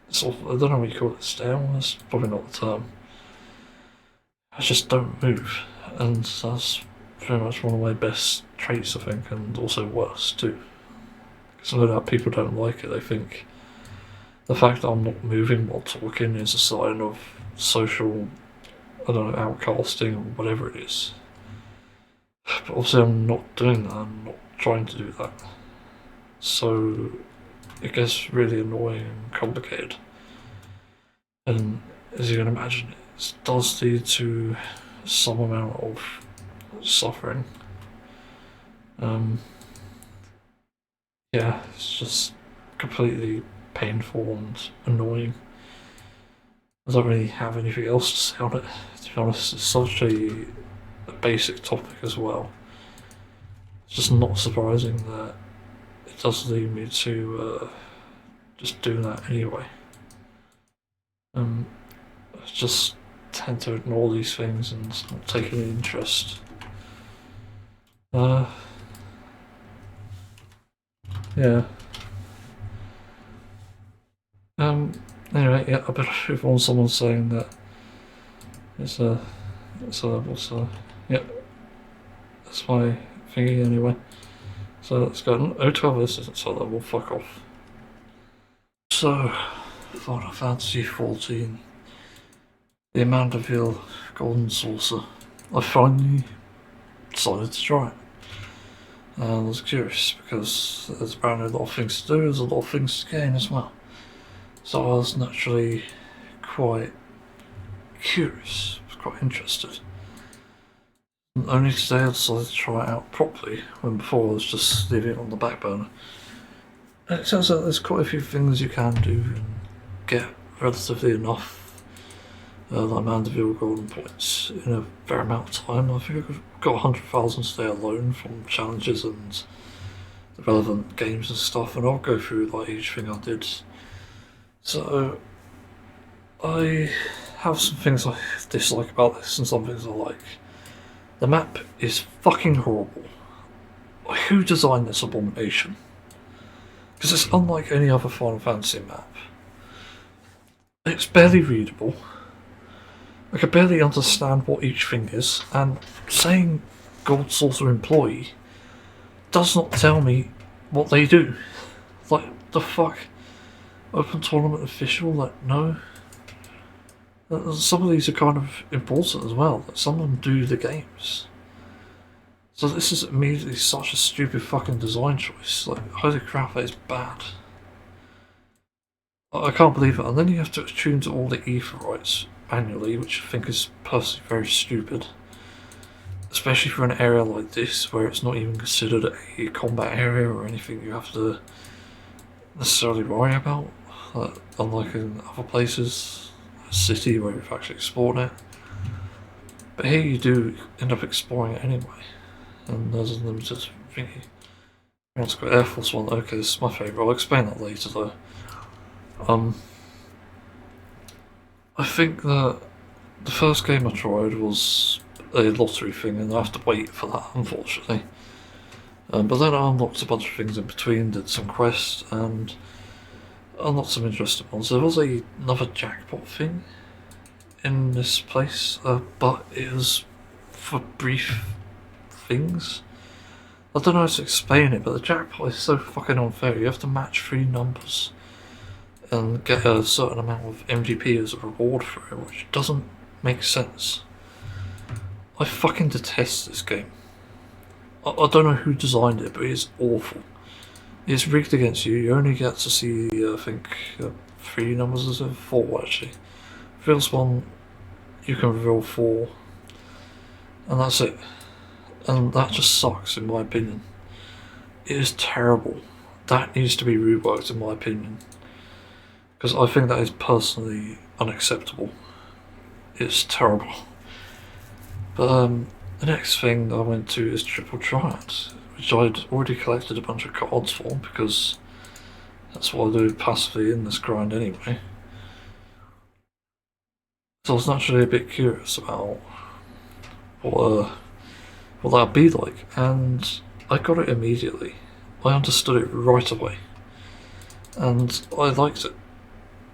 sort of, I don't know what you call it, stale. That's probably not the term. I just don't move, and that's very much one of my best traits, I think, and also worst too. Because no doubt people don't like it. They think the fact that I'm not moving while talking is a sign of social, I don't know, outcasting or whatever it is. But obviously I'm not doing that, I'm not trying to do that. So it gets really annoying and complicated. And as you can imagine, it does lead to some amount of suffering. Yeah, it's just completely painful and annoying. I don't really have anything else to say on it, to be honest. It's such a basic topic as well. It's just not surprising that it does lead me to just do that anyway. I just tend to ignore these things and not take any interest. Yeah. Anyway, yeah, I better move on. Someone's saying that yeah, that's my thingy anyway. So let's go. Oh, 12 this isn't so that will fuck off. So, Final Fantasy XIV. The Amandaville Golden Saucer. I finally decided to try it. I was curious because there's apparently a lot of things to do, there's a lot of things to gain as well. So I was naturally quite curious, quite interested. And only today I decided to try it out properly, when before I was just leaving it on the back burner. And it turns out there's quite a few things you can do and get relatively enough like Mandeville golden points in a fair amount of time. I think I've got 100,000 today alone from challenges and the relevant games and stuff, and I'll go through like each thing I did. So I have some things I dislike about this and some things I like. The map is fucking horrible. Who designed this abomination? Because it's unlike any other Final Fantasy map. It's barely readable. I can barely understand what each thing is, and saying Gold Saucer employee does not tell me what they do. Like, the fuck? Open tournament official? Like, no. Some of these are kind of important as well, that some of them do the games. So this is immediately such a stupid fucking design choice. Like, holy crap, that is bad. I can't believe it. And then you have to attune to all the ether rights manually, which I think is personally very stupid. Especially for an area like this, where it's not even considered a combat area or anything you have to necessarily worry about. Unlike in other places, a city where you've actually explored it. But here you do end up exploring it anyway. and there's a limited thingy. Let's go Air Force One. Okay, this is my favourite. I'll explain that later though. I think that the first game I tried was a lottery thing, and I have to wait for that, unfortunately. But then I unlocked a bunch of things in between, did some quests, and unlocked some interesting ones. There was another jackpot thing in this place, but it was for brief things. I don't know how to explain it, but the jackpot is so fucking unfair. You have to match 3 numbers and get a certain amount of MVP as a reward for it, which doesn't make sense. I fucking detest this game. I don't know who designed it, but it's awful. It's rigged against you. You only get to see, I think, 3 numbers, is it? 4 actually. First one, you can reveal 4, and that's it. And that just sucks, in my opinion. It is terrible. That needs to be reworked, in my opinion. Because I think that is personally unacceptable. It's terrible. But the next thing I went to is Triple Triad, which I'd already collected a bunch of cards for, because that's what I do passively in this grind anyway. So I was naturally a bit curious about what that'd be like, and I got it immediately. I understood it right away, and I liked it.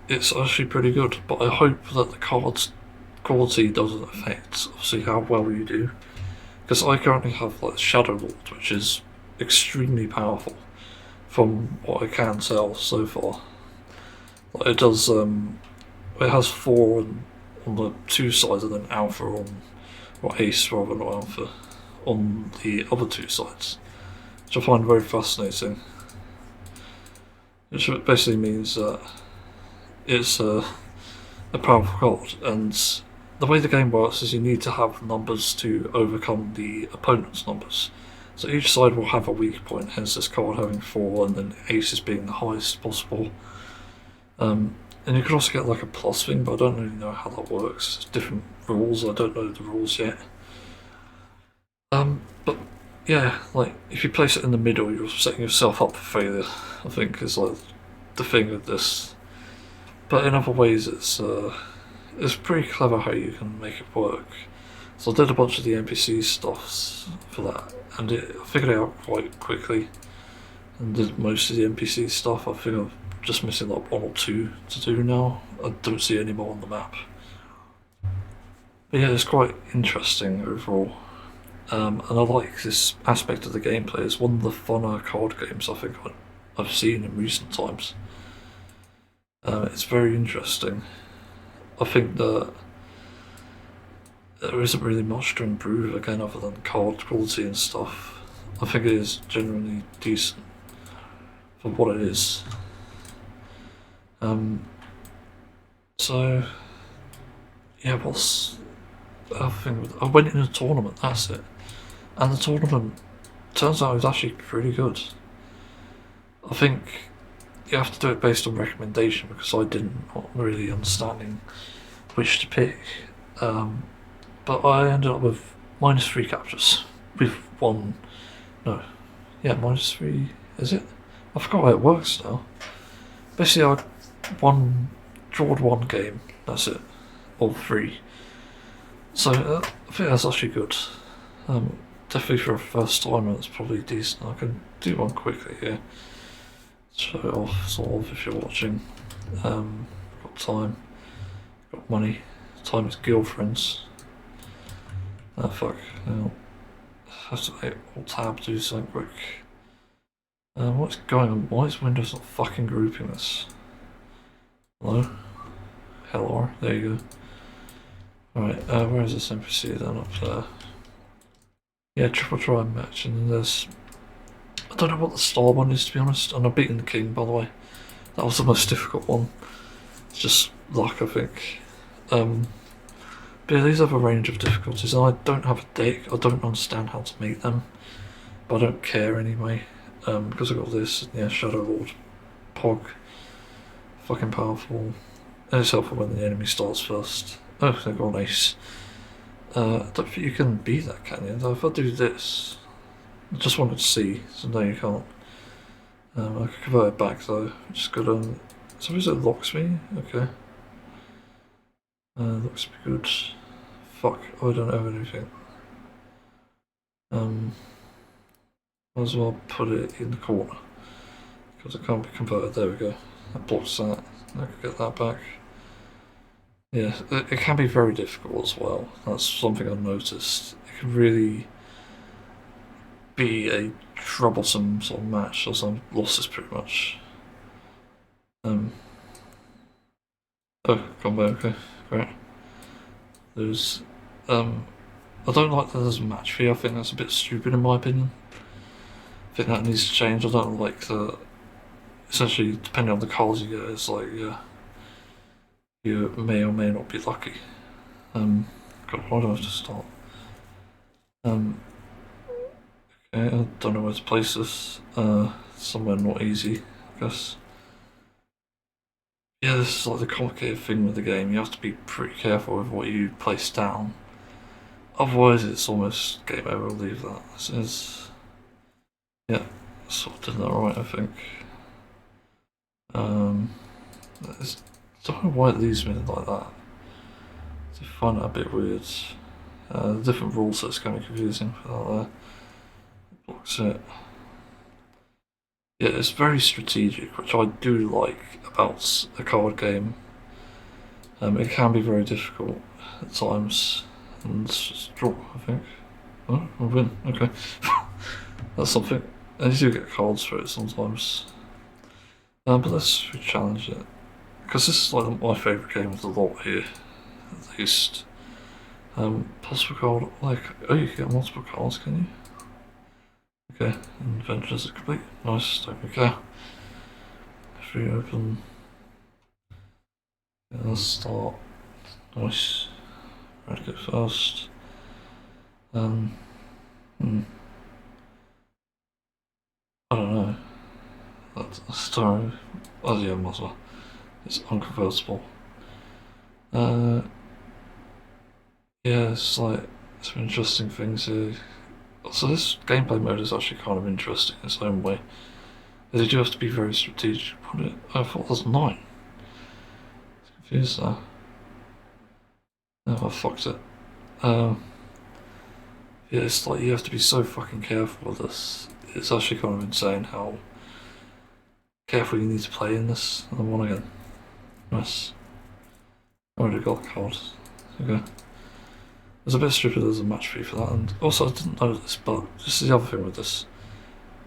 It's actually pretty good, but I hope that the card's quality doesn't affect, obviously, how well you do. Because I currently have like Shadow Lord, which is extremely powerful, from what I can tell so far. Like it does, it has 4 on the 2 sides, and then Alpha or Ace rather than Alpha on the other 2 sides, which I find very fascinating. Which basically means that it's a powerful card, and the way the game works is you need to have numbers to overcome the opponent's numbers. So each side will have a weak point, hence this card having 4, and then aces being the highest possible. And you can also get like a plus thing, but I don't really know how that works. It's different rules, I don't know the rules yet. But yeah, like if you place it in the middle, you're setting yourself up for failure, I think is like the thing with this. But in other ways, it's pretty clever how you can make it work. So I did a bunch of the NPC stuffs for that, and I figured it out quite quickly, and did most of the NPC stuff. I think I'm just missing like 1 or 2 to do now. I don't see any more on the map. But yeah, it's quite interesting overall. And I like this aspect of the gameplay. It's one of the funner card games I think I've seen in recent times. It's very interesting. I think that there isn't really much to improve again other than card quality and stuff. I think it is generally decent for what it is. So yeah, what's the other thing? I went in a tournament, that's it. And the tournament turns out it was actually pretty good. I think you have to do it based on recommendation, because I didn't, not really understanding which to pick. But I ended up with -3 captures with 1. No, yeah, -3. Is it? I forgot how it works now. Basically, I drawed 1 game. That's it, or 3. So I think that's actually good. Definitely for a first timer, it's probably decent. I can do one quickly here. Show it off, sort of, if you're watching. Got time, got money. Time is girlfriends. Oh fuck. I have to hit Alt-Tab to do something quick. What's going on? Why is Windows not fucking grouping this? Hello? Hello? There you go. Alright, where is this NPC then? Up there. Yeah, Triple Triad match, and then there's... I don't know what the star one is, to be honest, and I've beaten the king, by the way. That was the most difficult one. It's just luck, I think. But yeah, these have a range of difficulties, and I don't have a deck. I don't understand how to make them, but I don't care anyway, because I've got this, yeah, Shadow Lord, Pog, fucking powerful, and it's helpful when the enemy starts first. Oh, they've got an ace. I don't think you can beat that, can you? Though if I do this, I just wanted to see, so no you can't. I can convert it back though, just go down. So is it locks me? Okay. Looks good. Fuck, I don't have anything. Might as well put it in the corner. Because it can't be converted, there we go. That blocks that, I can get that back. Yeah, it can be very difficult as well. That's something I've noticed. It can really be a troublesome sort of match, or some losses pretty much. Oh, combo, okay, great. There's, I don't like that there's a match fee. I think that's a bit stupid in my opinion. I think that needs to change. I don't like the, essentially, depending on the cards you get, it's like, you may or may not be lucky. God, why do I have to start? Okay, I don't know where to place this. Somewhere not easy, I guess. Yeah, this is like the complicated thing with the game. You have to be pretty careful with what you place down. Otherwise, it's almost game over. I'll leave that. This is, yeah, sort of did that right, I think. I don't know why it leaves me like that. I find that a bit weird. The different rule sets can be confusing for that there. Blocks it. Yeah, it's very strategic, which I do like about a card game. It can be very difficult at times, and just draw, I think. Oh, I win, okay. That's something. And you do get cards for it sometimes. But let's re-challenge it. Because this is like my favourite game of the lot here, at least. Possible card, like, oh, you can get multiple cards, can you? Okay, and adventures are complete. Nice, there we go. Free open. Yeah, let's start. Nice. Red go first. I don't know. That's a story. Oh yeah, might as well. It's unconvertible. Yeah, it's like some interesting things here. So this gameplay mode is actually kind of interesting in its own way. You do have to be very strategic about it. I thought it was 9. I was confused there. Oh, I fucked it. Yeah, it's like you have to be so fucking careful with this. It's actually kind of insane how careful you need to play in this. And I won again. Nice. I already got the card. Okay. It's a bit stupid there's a match fee for that, and also I didn't know this, but this is the other thing with this.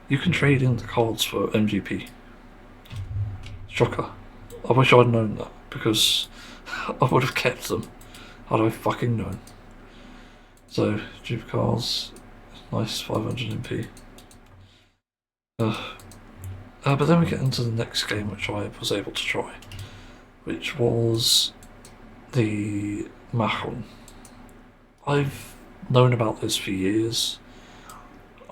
You can trade in the cards for MGP. Shocker. I wish I'd known that, because I would have kept them had I fucking known. So, dupe cards, nice 500 MP. But then we get into the next game which I was able to try, which was the Mahon. I've known about this for years.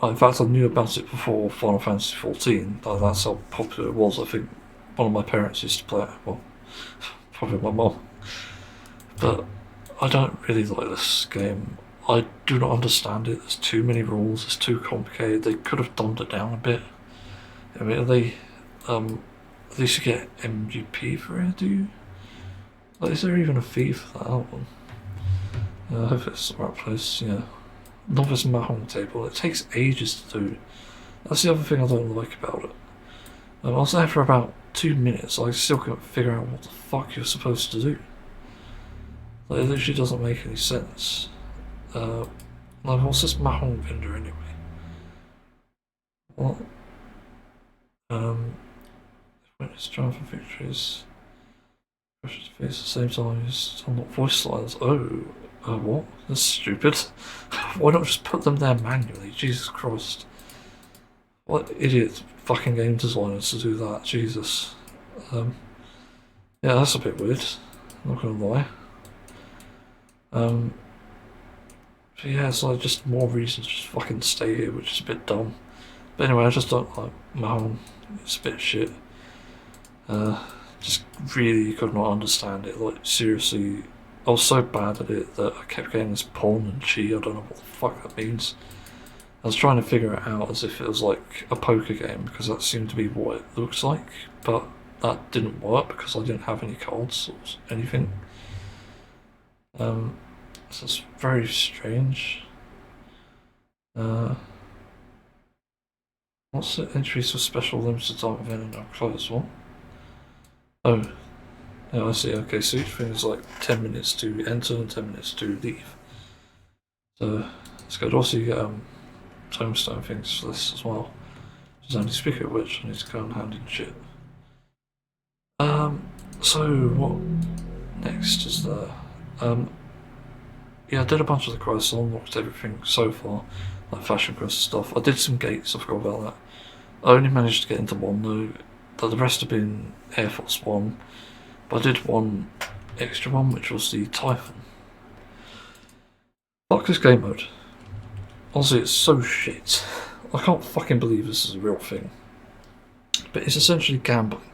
In fact, I knew about it before Final Fantasy XIV. That's how popular it was. I think one of my parents used to play it. Well, probably my mum. But I don't really like this game. I do not understand it. There's too many rules. It's too complicated. They could have dumbed it down a bit. I mean, at least you get MGP for it, do you? Like, is there even a fee for that album? I hope it's the right place, yeah. Novice Mahon table, it takes ages to do. That's the other thing I don't like about it. I was there for about 2 minutes, I still couldn't figure out what the fuck you're supposed to do. Like, it literally doesn't make any sense. Like, what's this Mahon vendor anyway? What? Witness triumphant victories. Pressure to face at the same time as unlock voice lines. Oh. What? That's stupid. Why not just put them there manually? Jesus Christ. What idiot fucking game designers to do that? Jesus. Yeah, that's a bit weird. I'm not gonna lie. But yeah, it's like just more reason to just fucking stay here, which is a bit dumb. But anyway, I just don't like Mahon. It's a bit shit. Just really could not understand it. Like, seriously. I was so bad at it that I kept getting this pawn and chi. I don't know what the fuck that means. I was trying to figure it out as if it was like a poker game, because that seemed to be what it looks like, but that didn't work because I didn't have any cards or anything. So it's very strange. What's the entries for special limited time event and now close one? Oh, yeah, I see. Okay, so each thing is like 10 minutes to enter and 10 minutes to leave. So it's good. Also, you get tombstone things for this as well. There's only speaking of which, I need to go and hand in shit. So what next is there? Yeah, I did a bunch of the quests, I unlocked everything so far, like fashion quest stuff. I did some gates, I forgot about that. I only managed to get into one though, the rest have been Air Force One, but I did one extra one, which was the Typhon. Fuck this game mode. Honestly, it's so shit. I can't fucking believe this is a real thing. But it's essentially gambling.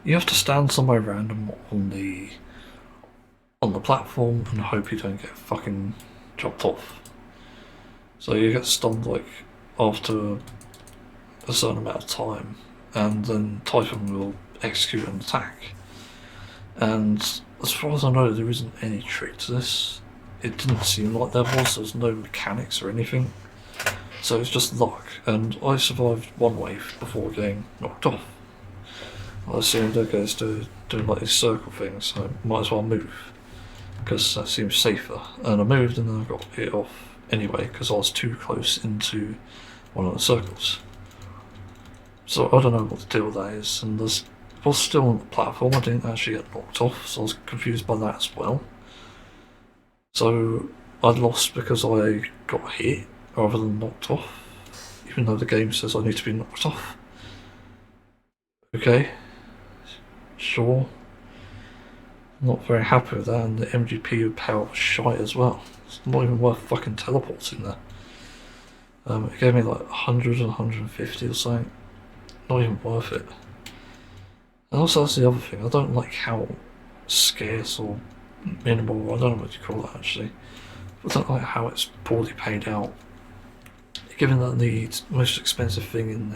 You have to stand somewhere random on the platform and hope you don't get fucking dropped off. So you get stunned like after a certain amount of time, and then Typhon will execute an attack. And as far as I know, there isn't any trick to this. It didn't seem like there was. There's no mechanics or anything. So it's just luck, and I survived one wave before getting knocked off. I assumed that goes to doing like these circle things, so I might as well move, because that seems safer. And I moved and then I got hit off anyway, because I was too close into one of the circles. So I don't know what the deal with that is, and I was still on the platform, I didn't actually get knocked off, so I was confused by that as well. So I lost because I got hit rather than knocked off, even though the game says I need to be knocked off. Okay, sure. I'm not very happy with that, and the MGP power was shite as well. It's not even worth fucking teleporting there. It gave me like 100 or 150 or something. Not even worth it. And also that's the other thing, I don't like how scarce or minimal, I don't know what you call that actually, but I don't like how it's poorly paid out. Given that the most expensive thing in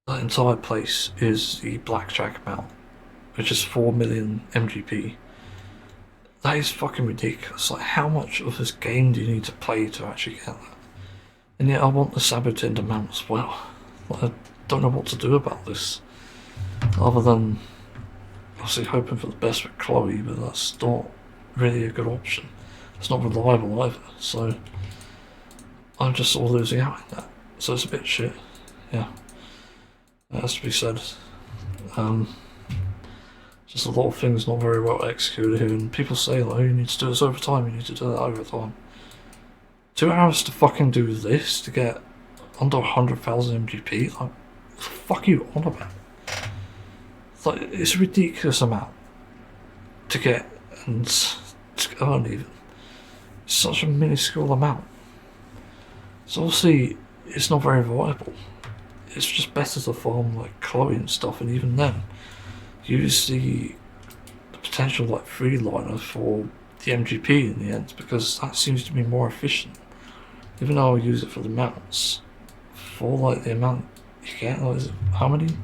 that entire place is the blackjack amount, which is 4 million MGP. That is fucking ridiculous. Like, how much of this game do you need to play to actually get that? And yet I want the Saboteur amount as well. Like, I don't know what to do about this, other than obviously hoping for the best with Chloe, but that's not really a good option. It's not reliable either, so I'm just sort of losing out in that. So it's a bit shit, yeah. That has to be said. Just a lot of things not very well executed here, and people say like, oh, you need to do this over time, you need to do that over time. 2 hours to fucking do this to get under 100,000 MGP? Like, what the fuck are you on about? Like, it's a ridiculous amount to get and to earn even. It's such a minuscule amount. So obviously, it's not very viable. It's just better to farm like Chloe and stuff, and even then, use the potential like freeliner for the MGP in the end, because that seems to be more efficient. Even though I'll use it for the mounts, for like the amount you get, like, how many?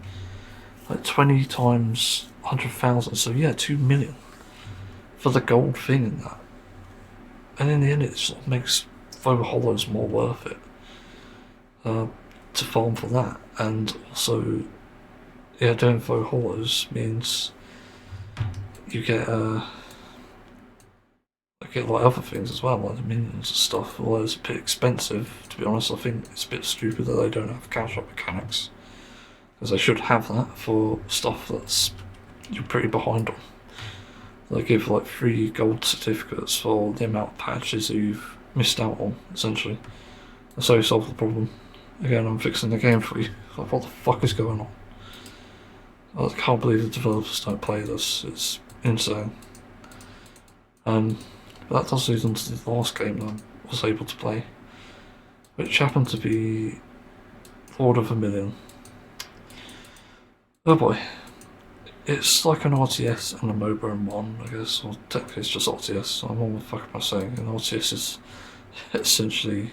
Like 20 times 100,000, so yeah, 2 million for the gold thing in that. And in the end, it sort of makes faux hollows more worth it to farm for that. And also, yeah, doing faux hollows means you get like other things as well, like the minions and stuff. Although it's a bit expensive, to be honest. I think it's a bit stupid that they don't have cash up mechanics, because they should have that for stuff that's you're pretty behind on. They give like 3 gold certificates for the amount of patches that you've missed out on, essentially. That's how you solve the problem. Again, I'm fixing the game for you. Like, what the fuck is going on? I can't believe the developers don't play this. It's insane. But that does lead on to the last game that I was able to play, which happened to be Lord of a Million. Oh boy. It's like an RTS and a MOBA in one, I guess, or technically it's just RTS. What the fuck am I saying? An RTS is essentially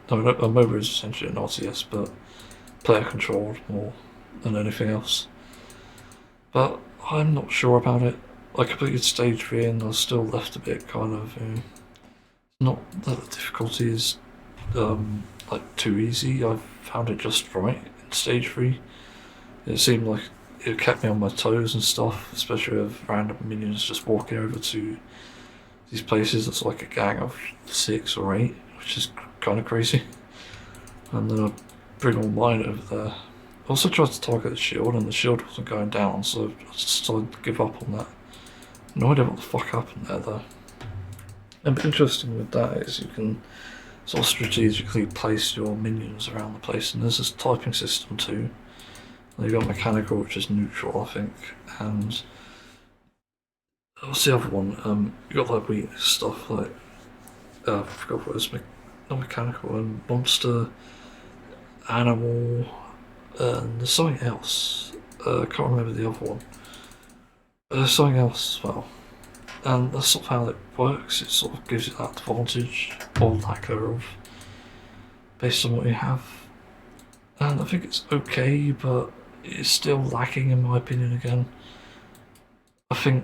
a MOBA is essentially an RTS, but player controlled more than anything else. But I'm not sure about it. I completed stage 3 and I was still left a bit kind of not that the difficulty is like too easy. I found it just right in stage 3. It seemed like it kept me on my toes and stuff, especially with random minions just walking over to these places that's like a gang of 6 or 8, which is kind of crazy. And then I'd bring all mine over there. I also tried to target the shield and the shield wasn't going down, so I decided to give up on that. No idea what the fuck happened there though. And interesting with that is you can sort of strategically place your minions around the place, and there's this typing system too. You've got mechanical, which is neutral, I think, and what's the other one? You got like weakness stuff like I forgot what it was. Not mechanical, and monster, animal, and there's something else. I can't remember the other one. There's something else as well, and that's sort of how it works. It sort of gives you that advantage or lack thereof based on what you have, and I think it's okay, but it's still lacking in my opinion again. I think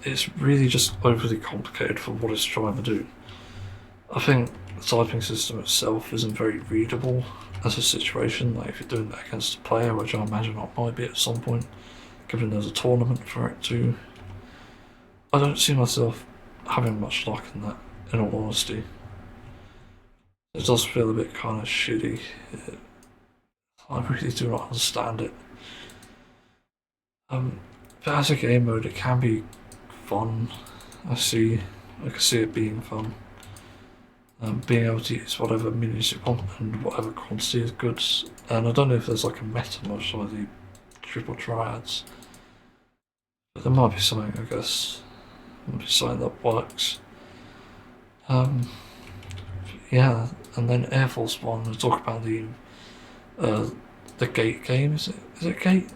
it's really just overly complicated for what it's trying to do. I think the typing system itself isn't very readable as a situation, like if you're doing that against a player, which I imagine I might be at some point, given there's a tournament for it too. I don't see myself having much luck in that, in all honesty. It does feel a bit kind of shitty. I really do not understand it. But as a game mode, it can be fun. I can see it being fun. Being able to use whatever minions you want and whatever quantity is good. And I don't know if there's like a meta much like the triple triads, but there might be something, I guess. There might be something that works. Yeah, and then Air Force One. We talk about the Gate game. Is it Gate?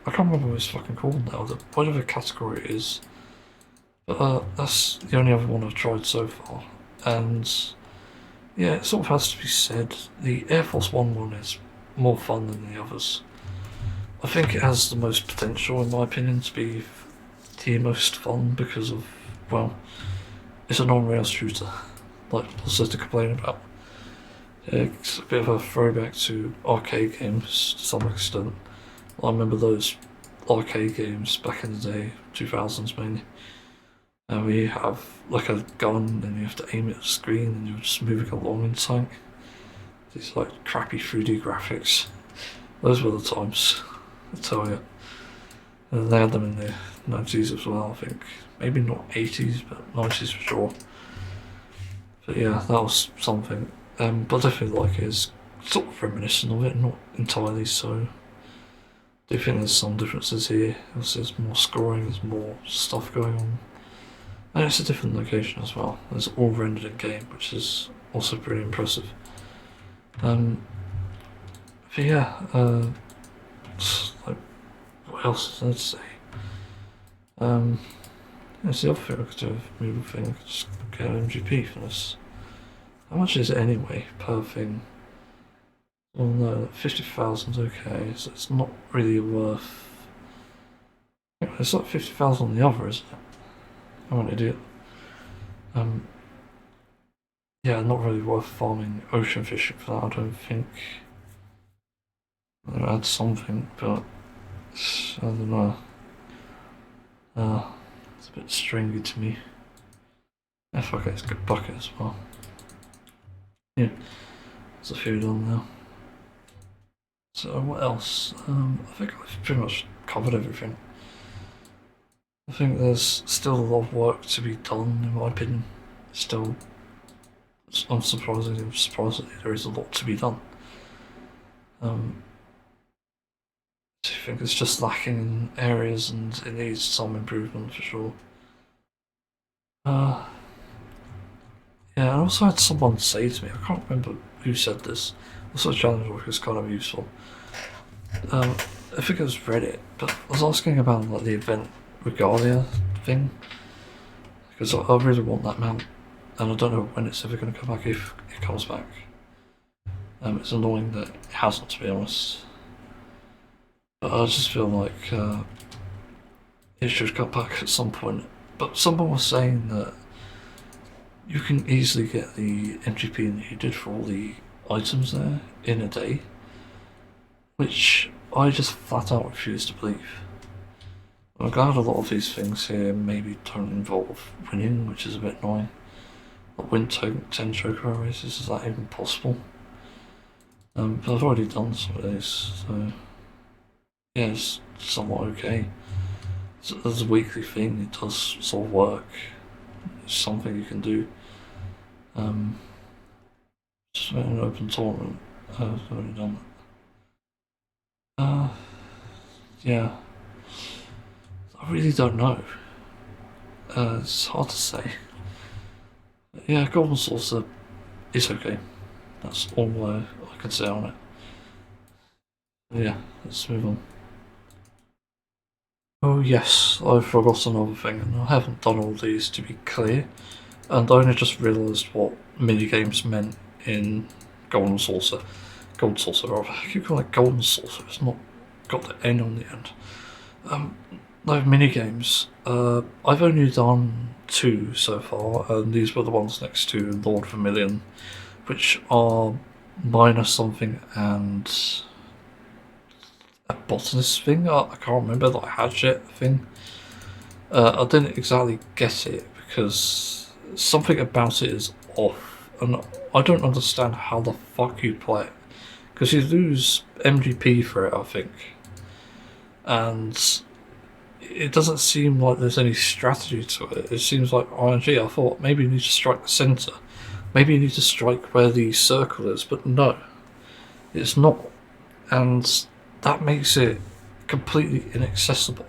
I can't remember what it's fucking called now. Whatever category it is. But that's the only other one I've tried so far. And yeah, it sort of has to be said, the Air Force one is more fun than the others. I think it has the most potential, in my opinion, to be the most fun because of, well, it's a non-rail shooter. Like, what's there to complain about? It's a bit of a throwback to arcade games to some extent. I remember those arcade games back in the day, 2000s mainly. And we have like a gun and you have to aim at the screen and you're just moving along in sync. These like crappy 3D graphics. Those were the times, I tell you. And they had them in the 90s as well, I think. Maybe not 80s, but 90s for sure. But yeah, that was something. But I definitely like it. It's sort of reminiscent of it, not entirely so. I do think there's some differences here. Obviously there's more scoring, there's more stuff going on. And it's a different location as well. It's all rendered in game, which is also pretty impressive. But yeah, like, what else is there to say? That's the other thing I could do with Noodle thing. I could just get an MGP for this. How much is it anyway per thing? Well, no, 50,000's okay, so it's not really worth. It's like 50,000 on the other, isn't it? I'm an idiot. Yeah, not really worth farming ocean fishing for that, I don't think. I'll add something, but I don't know. It's a bit stringy to me. FFXIV it's a good bucket as well. Yeah, there's a few done now. So what else? I think I've pretty much covered everything. I think there's still a lot of work to be done, in my opinion. Still, unsurprisingly, there is a lot to be done. I think it's just lacking in areas and it needs some improvement for sure. Yeah, I also had someone say to me, I can't remember who said this, also challenge work is kind of useful. I think it was Reddit, but I was asking about like the event Regalia thing, because I really want that mount, and I don't know when it's ever going to come back, if it comes back. It's annoying that it hasn't, to be honest. But I just feel like it should come back at some point. But someone was saying that you can easily get the MGP needed for all the items there in a day, which I just flat out refuse to believe. I'm glad a lot of these things here maybe don't involve winning, which is a bit annoying. Like win 10 choker races, is that even possible? But I've already done some of these, so yeah, it's somewhat okay. There's a weekly thing, it does sort of work. It's something you can do. Just an open tournament, I've already done that. Yeah. I really don't know. It's hard to say. Yeah, Golden Saucer is okay. That's all I can say on it. Yeah, let's move on. Oh yes, I forgot another thing, and I haven't done all these to be clear, and I only just realised what minigames meant in Golden Saucer. Gold Saucer, rather. I keep calling it Golden Saucer, it's not got the N on the end. No minigames. I've only done 2 so far, and these were the ones next to Lord Vermilion, which are minus something and a botanist thing. I can't remember, like Hadget thing. I didn't exactly get it because something about it is off, and I don't understand how the fuck you play it, because you lose MGP for it, I think, and it doesn't seem like there's any strategy to it. It seems like RNG. I thought maybe you need to strike the centre, maybe you need to strike where the circle is, but no, it's not, and that makes it completely inaccessible.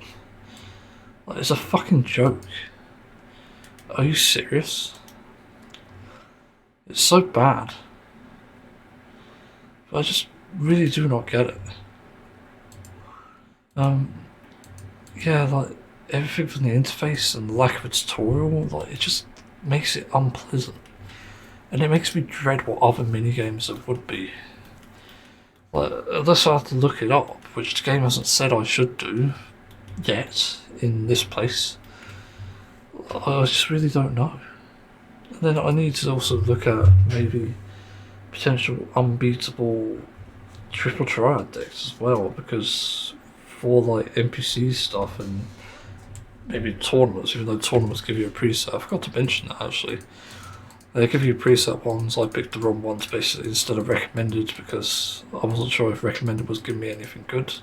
Like, it's a fucking joke. Are you serious? It's so bad. But I just really do not get it. Yeah, like everything from the interface and the lack of a tutorial, like it just makes it unpleasant. And it makes me dread what other minigames there would be. Like, unless I have to look it up, which the game hasn't said I should do yet in this place, I just really don't know. And then I need to also look at maybe potential unbeatable triple triad decks as well, because for like NPC stuff and maybe tournaments, even though tournaments give you a preset, I forgot to mention that actually. They give you preset ones. I picked the wrong ones basically instead of recommended because I wasn't sure if recommended was giving me anything good.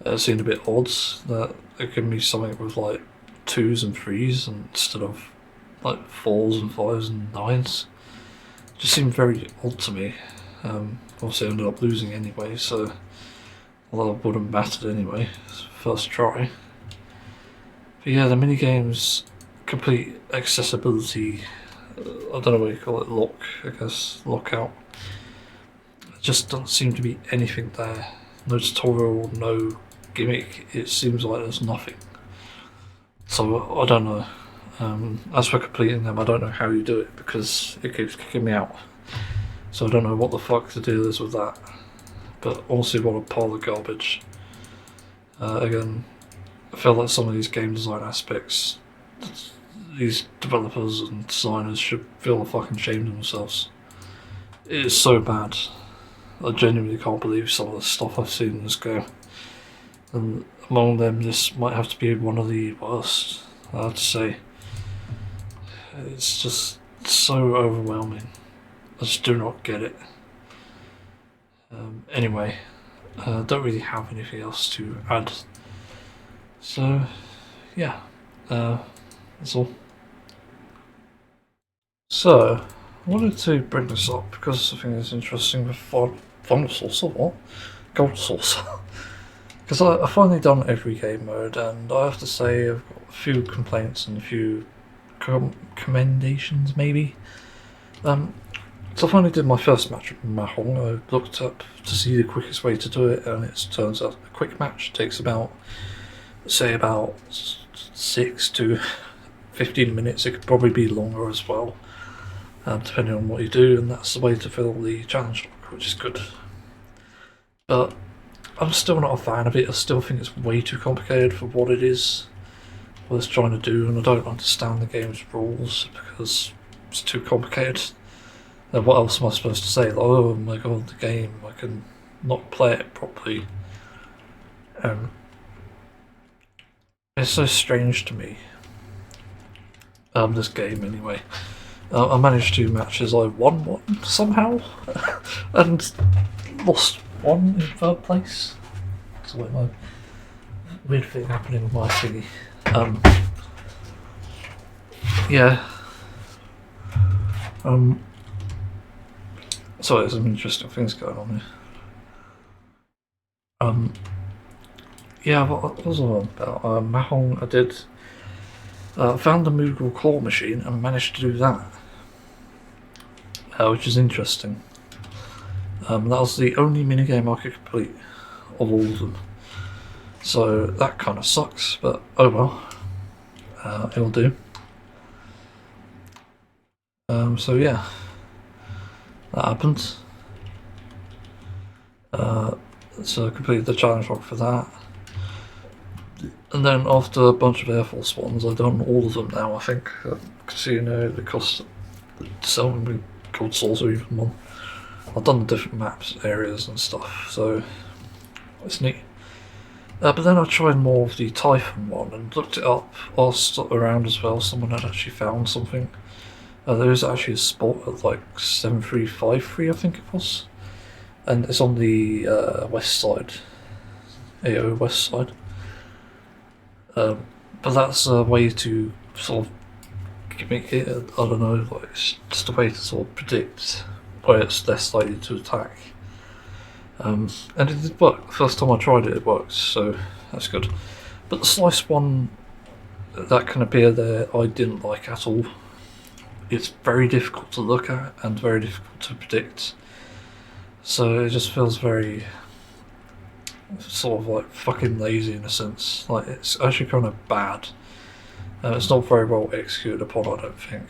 It seemed a bit odd that it gave me something with like 2s and 3s instead of like 4s and 5s and 9s. It just seemed very odd to me. Obviously I ended up losing anyway, so although it wouldn't mattered anyway, first try. But yeah, the minigames, complete accessibility, I don't know what you call it, lock, I guess, lockout. It just doesn't seem to be anything there. No tutorial, no gimmick, it seems like there's nothing. So I don't know. As for completing them, I don't know how you do it because it keeps kicking me out. So I don't know what the fuck the deal is with that. But honestly, what a pile of garbage. Again, I feel like some of these game design aspects, these developers and designers should feel fucking ashamed of themselves. It is so bad. I genuinely can't believe some of the stuff I've seen in this game. And among them, this might have to be one of the worst, I have to say. It's just so overwhelming. I just do not get it. Anyway, I don't really have anything else to add. So, yeah, that's all. So, I wanted to bring this up because I think it's interesting with Final Saucer, what? Gold Saucer. Because I've finally done every game mode, and I have to say I've got a few complaints and a few commendations, maybe. So I finally did my first match with Mahong. I looked up to see the quickest way to do it, and it turns out a quick match takes about 6 to 15 minutes. It could probably be longer as well, depending on what you do, and that's the way to fill the challenge log. which is good. But I'm still not a fan of it. I still think it's way too complicated for what it is, what it's trying to do, and I don't understand the game's rules because it's too complicated. What else am I supposed to say? Like, oh my god, the game, I can not play it properly. It's so strange to me. This game anyway. I managed 2 matches. I won one somehow, and lost one in 3rd place. It's like my weird thing happening with my thingy. Yeah. So there's some interesting things going on here. Yeah, what was it about? Mahong, I did. Found the Moogle claw machine and managed to do that, which is interesting. That was the only minigame I could complete of all of them. So that kind of sucks, but oh well. It'll do. So yeah, that happened. So I completed the challenge log for that. And then after a bunch of Air Force ones, I've done all of them now, I think. Because you know, the cost of selling gold swords or even one. I've done the different maps, areas and stuff, so it's neat. But then I tried more of the Typhon one and looked it up, asked around as well, someone had actually found something. There is actually a spot at like 7353, I think it was. And it's on the west side, AO west side. But that's a way to sort of make it, I don't know, like it's just a way to sort of predict where it's less likely to attack. And it did work. The first time I tried it, it worked, so that's good. But the slice one that can appear there, I didn't like at all. It's very difficult to look at and very difficult to predict. So it just feels very sort of like fucking lazy in a sense. Like it's actually kind of bad. It's not very well executed upon, I don't think.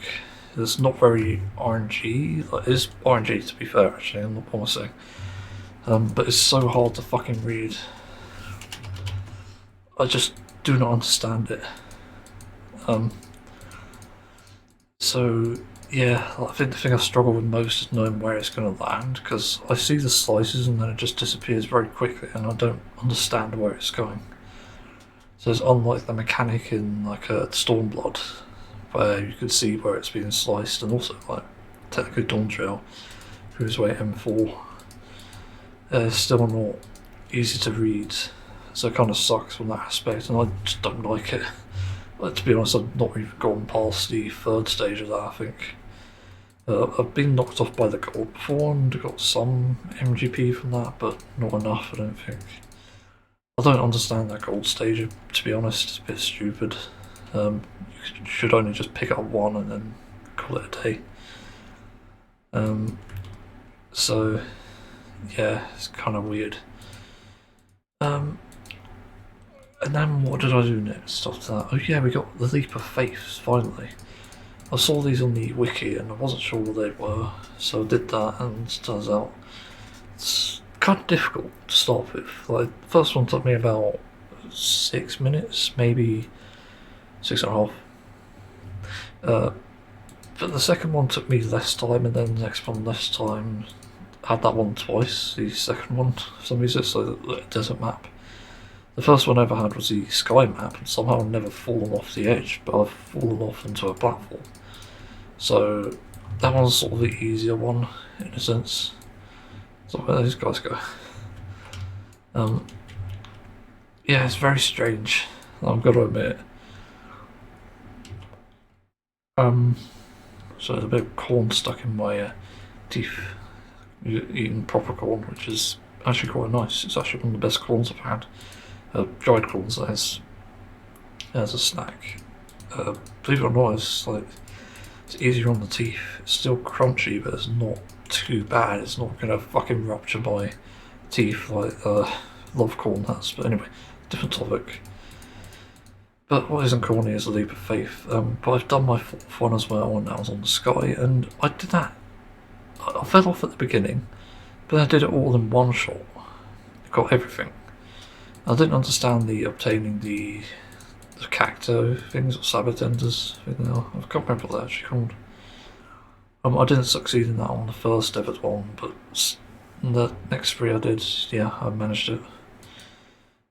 It's not very RNG. Like, it is RNG to be fair, actually, I'm not promising. But it's so hard to fucking read. I just do not understand it. So yeah, I think the thing I struggle with most is knowing where it's going to land, because I see the slices and then it just disappears very quickly and I don't understand where it's going. So it's unlike the mechanic in like a Stormblood, where you could see where it's being sliced, and also like technically Dawn Trail, whose way M4 is still not easy to read, so it kind of sucks from that aspect, and I just don't like it. Like, to be honest, I've not even gone past the 3rd stage of that, I think. I've been knocked off by the gold before and got some MGP from that, but not enough, I don't think. I don't understand that gold stage, to be honest, it's a bit stupid. You should only just pick up one and then call it a day. So, yeah, it's kind of weird. And then what did I do next after that? Oh yeah, we got the Leap of Faith, finally. I saw these on the wiki and I wasn't sure what they were, so I did that, and it turns out it's kind of difficult to start with. Like, the first one took me about 6 minutes, maybe 6.5. But the second one took me less time, and then the next one less time. I had that one twice, the second one, for some reason, so the desert map. The first one I ever had was the sky map, and somehow I've never fallen off the edge, but I've fallen off into a platform. So that one's sort of the easier one, in a sense. So where those guys go. Yeah, it's very strange, I've got to admit. So there's a bit of corn stuck in my teeth, eating proper corn, which is actually quite nice. It's actually one of the best corns I've had. Dried corns, that is, as a snack. Believe it or not, it's easier on the teeth. It's still crunchy, but it's not too bad. It's not gonna fucking rupture my teeth like love corn has. But anyway, different topic. But what isn't corny is the Leap of Faith. But I've done my 4th one as well, and that was on the sky, and I did that. I fell off at the beginning, But I did it all in one shot. I got everything. I didn't understand the obtaining the cacto things or sabatenders thing now. I can't remember what they're actually called. I didn't succeed in that on the first ever one, but the next three I did, yeah, I managed it.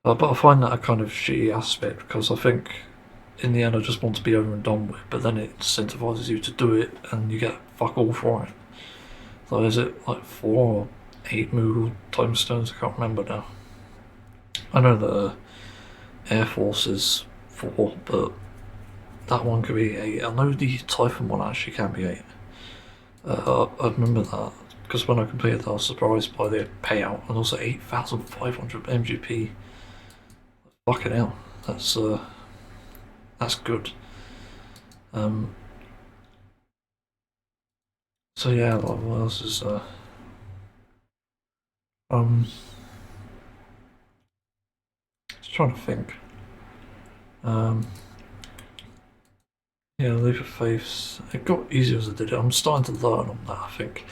But I find that a kind of shitty aspect because I think in the end I just want to be over and done with, but then it incentivizes you to do it and you get fuck all for it. So is it like 4 or 8 Moogle time stones? I can't remember now. I know the Air Force is 4, but that one could be 8. I know the Typhon one actually can be 8. I remember that because when I completed that I was surprised by the payout, and also 8,500 MGP. Fucking hell, that's good. So yeah, like what else is just trying to think. Yeah, Leap of Faith. It got easier as I did it. I'm starting to learn on that, I think.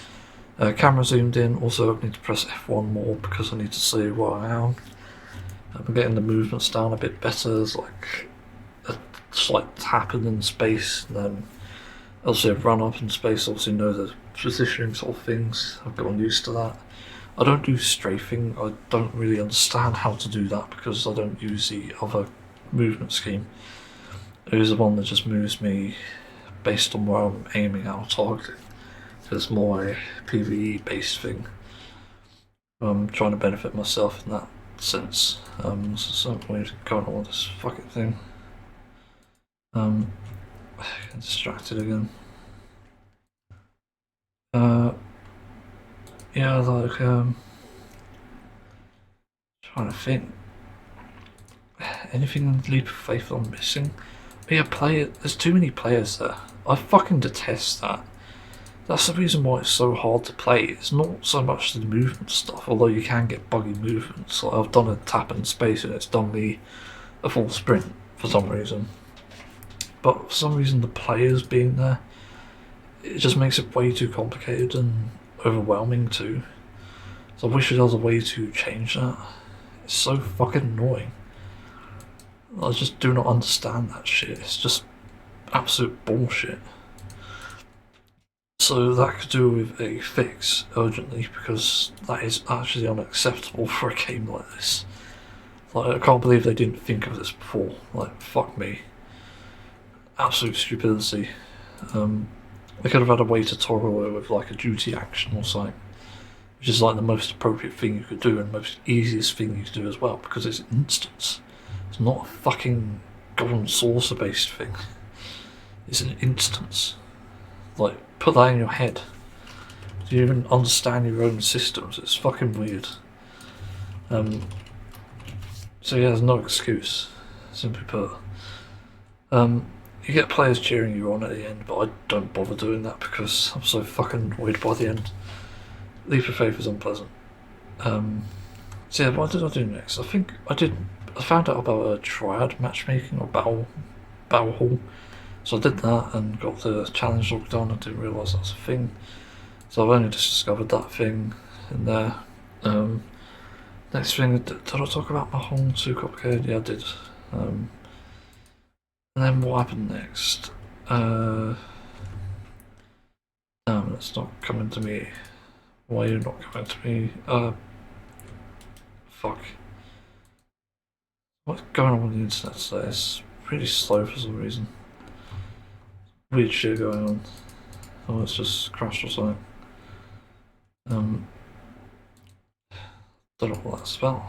Camera zoomed in. Also, I need to press F1 more because I need to see where I am. I'm getting the movements down a bit better. There's like a slight tapping in space, and then also run up in space. Obviously, know the positioning sort of things. I've gotten used to that. I don't do strafing. I don't really understand how to do that because I don't use the other movement scheme. It is the one that just moves me based on where I'm aiming at or targeting. So it's more a PvE based thing. I'm trying to benefit myself in that sense. So some point going on with this fucking thing. Get distracted again. Yeah, like trying to think. Anything in Leap of Faith I'm missing? But yeah, there's too many players there. I fucking detest that. That's the reason why it's so hard to play. It's not so much the movement stuff, although you can get buggy movements. Like I've done a tap in space and it's done me a full sprint for some reason. But for some reason the players being there, it just makes it way too complicated and overwhelming too. So I wish there was a way to change that. It's so fucking annoying. I just do not understand that shit. It's just absolute bullshit. So that could do with a fix urgently because that is actually unacceptable for a game like this. Like I can't believe they didn't think of this before. Like fuck me. Absolute stupidity. They could have had a way to toggle it with like a duty action or something. Which is like the most appropriate thing you could do and most easiest thing you could do as well because it's instance. It's not a fucking golden saucer based thing. It's an instance. Like, put that in your head. Do you even understand your own systems? It's fucking weird. So yeah, there's no excuse, simply put. You get players cheering you on at the end, but I don't bother doing that because I'm so fucking annoyed by the end. Leap of Faith is unpleasant. So yeah, what did I do next? I think I found out about a triad matchmaking or battle hall. So I did that and got the challenge log done. I didn't realise that's a thing. So I've only just discovered that thing in there. Next thing, did I talk about my home too complicated? Yeah, I did. And then what happened next? Damn, it's not coming to me. Why are you not coming to me? Fuck. What's going on with the internet today? It's pretty slow for some reason. Weird shit going on. Oh, it's just crashed or something. Don't know what that's about.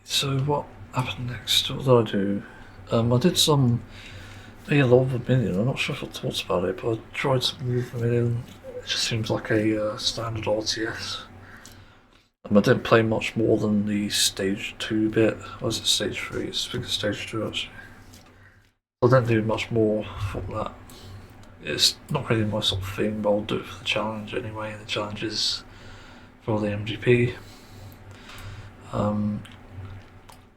So what happened next? What did I do? I did some Love Vermilion. I'm not sure if I talked about it, but I tried some Move Vermilion. It just seems like a standard RTS. I didn't play much more than the stage 2 bit. Was it stage 3? I think it's stage 2 actually. I didn't do much more from that. It's not really my sort of thing, but I'll do it for the challenge anyway. The challenge is for the MGP.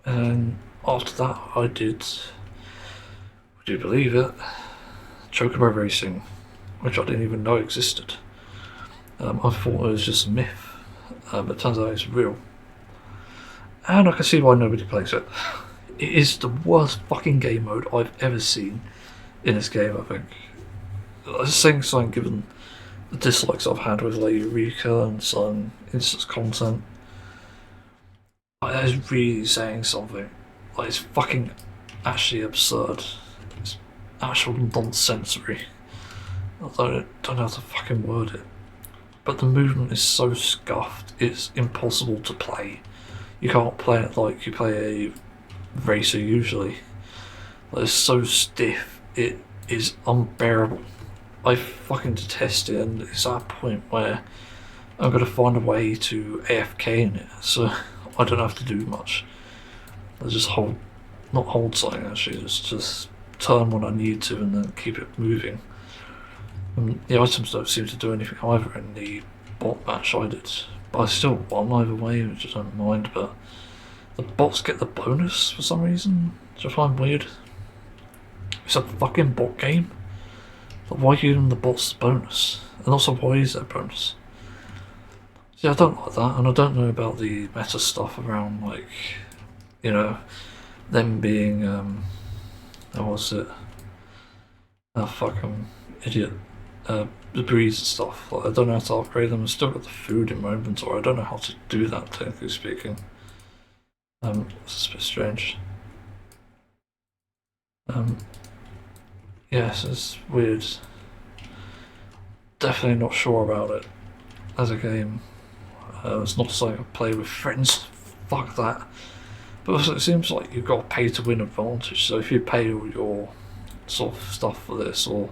And after that I did, would you believe it, Chocobo Racing, which I didn't even know existed. I thought it was just a myth, but it turns out it's real. And I can see why nobody plays it. It is the worst fucking game mode I've ever seen in this game, I think. I was saying something given the dislikes I've had with like Eureka and some instance content. That is really saying something. Like, it's fucking actually absurd. It's actual nonsensory. I don't know how to fucking word it. But the movement is so scuffed, it's impossible to play. You can't play it like you play a racer usually. Like, it's so stiff, it is unbearable. I fucking detest it, and it's at a point where I'm going to find a way to AFK in it, so I don't have to do much. I just not hold something actually, just turn when I need to and then keep it moving. And the items don't seem to do anything either in the bot match I did, but I still won either way, which I don't mind, but the bots get the bonus for some reason, which I find weird. It's a fucking bot game. But why give them the bots the bonus? And also, why is there a bonus? See, I don't like that, and I don't know about the meta stuff around, like, you know, them being, what was it? Oh, fuck, I'm idiot. The breeds and stuff. Like, I don't know how to upgrade them. I've still got the food in my inventory. I don't know how to do that, technically speaking. It's a bit strange. Yes, it's weird. Definitely not sure about it as a game. It's not something I play with friends. Fuck that. But also, it seems like you've got to pay to win advantage. So if you pay all your sort of stuff for this, or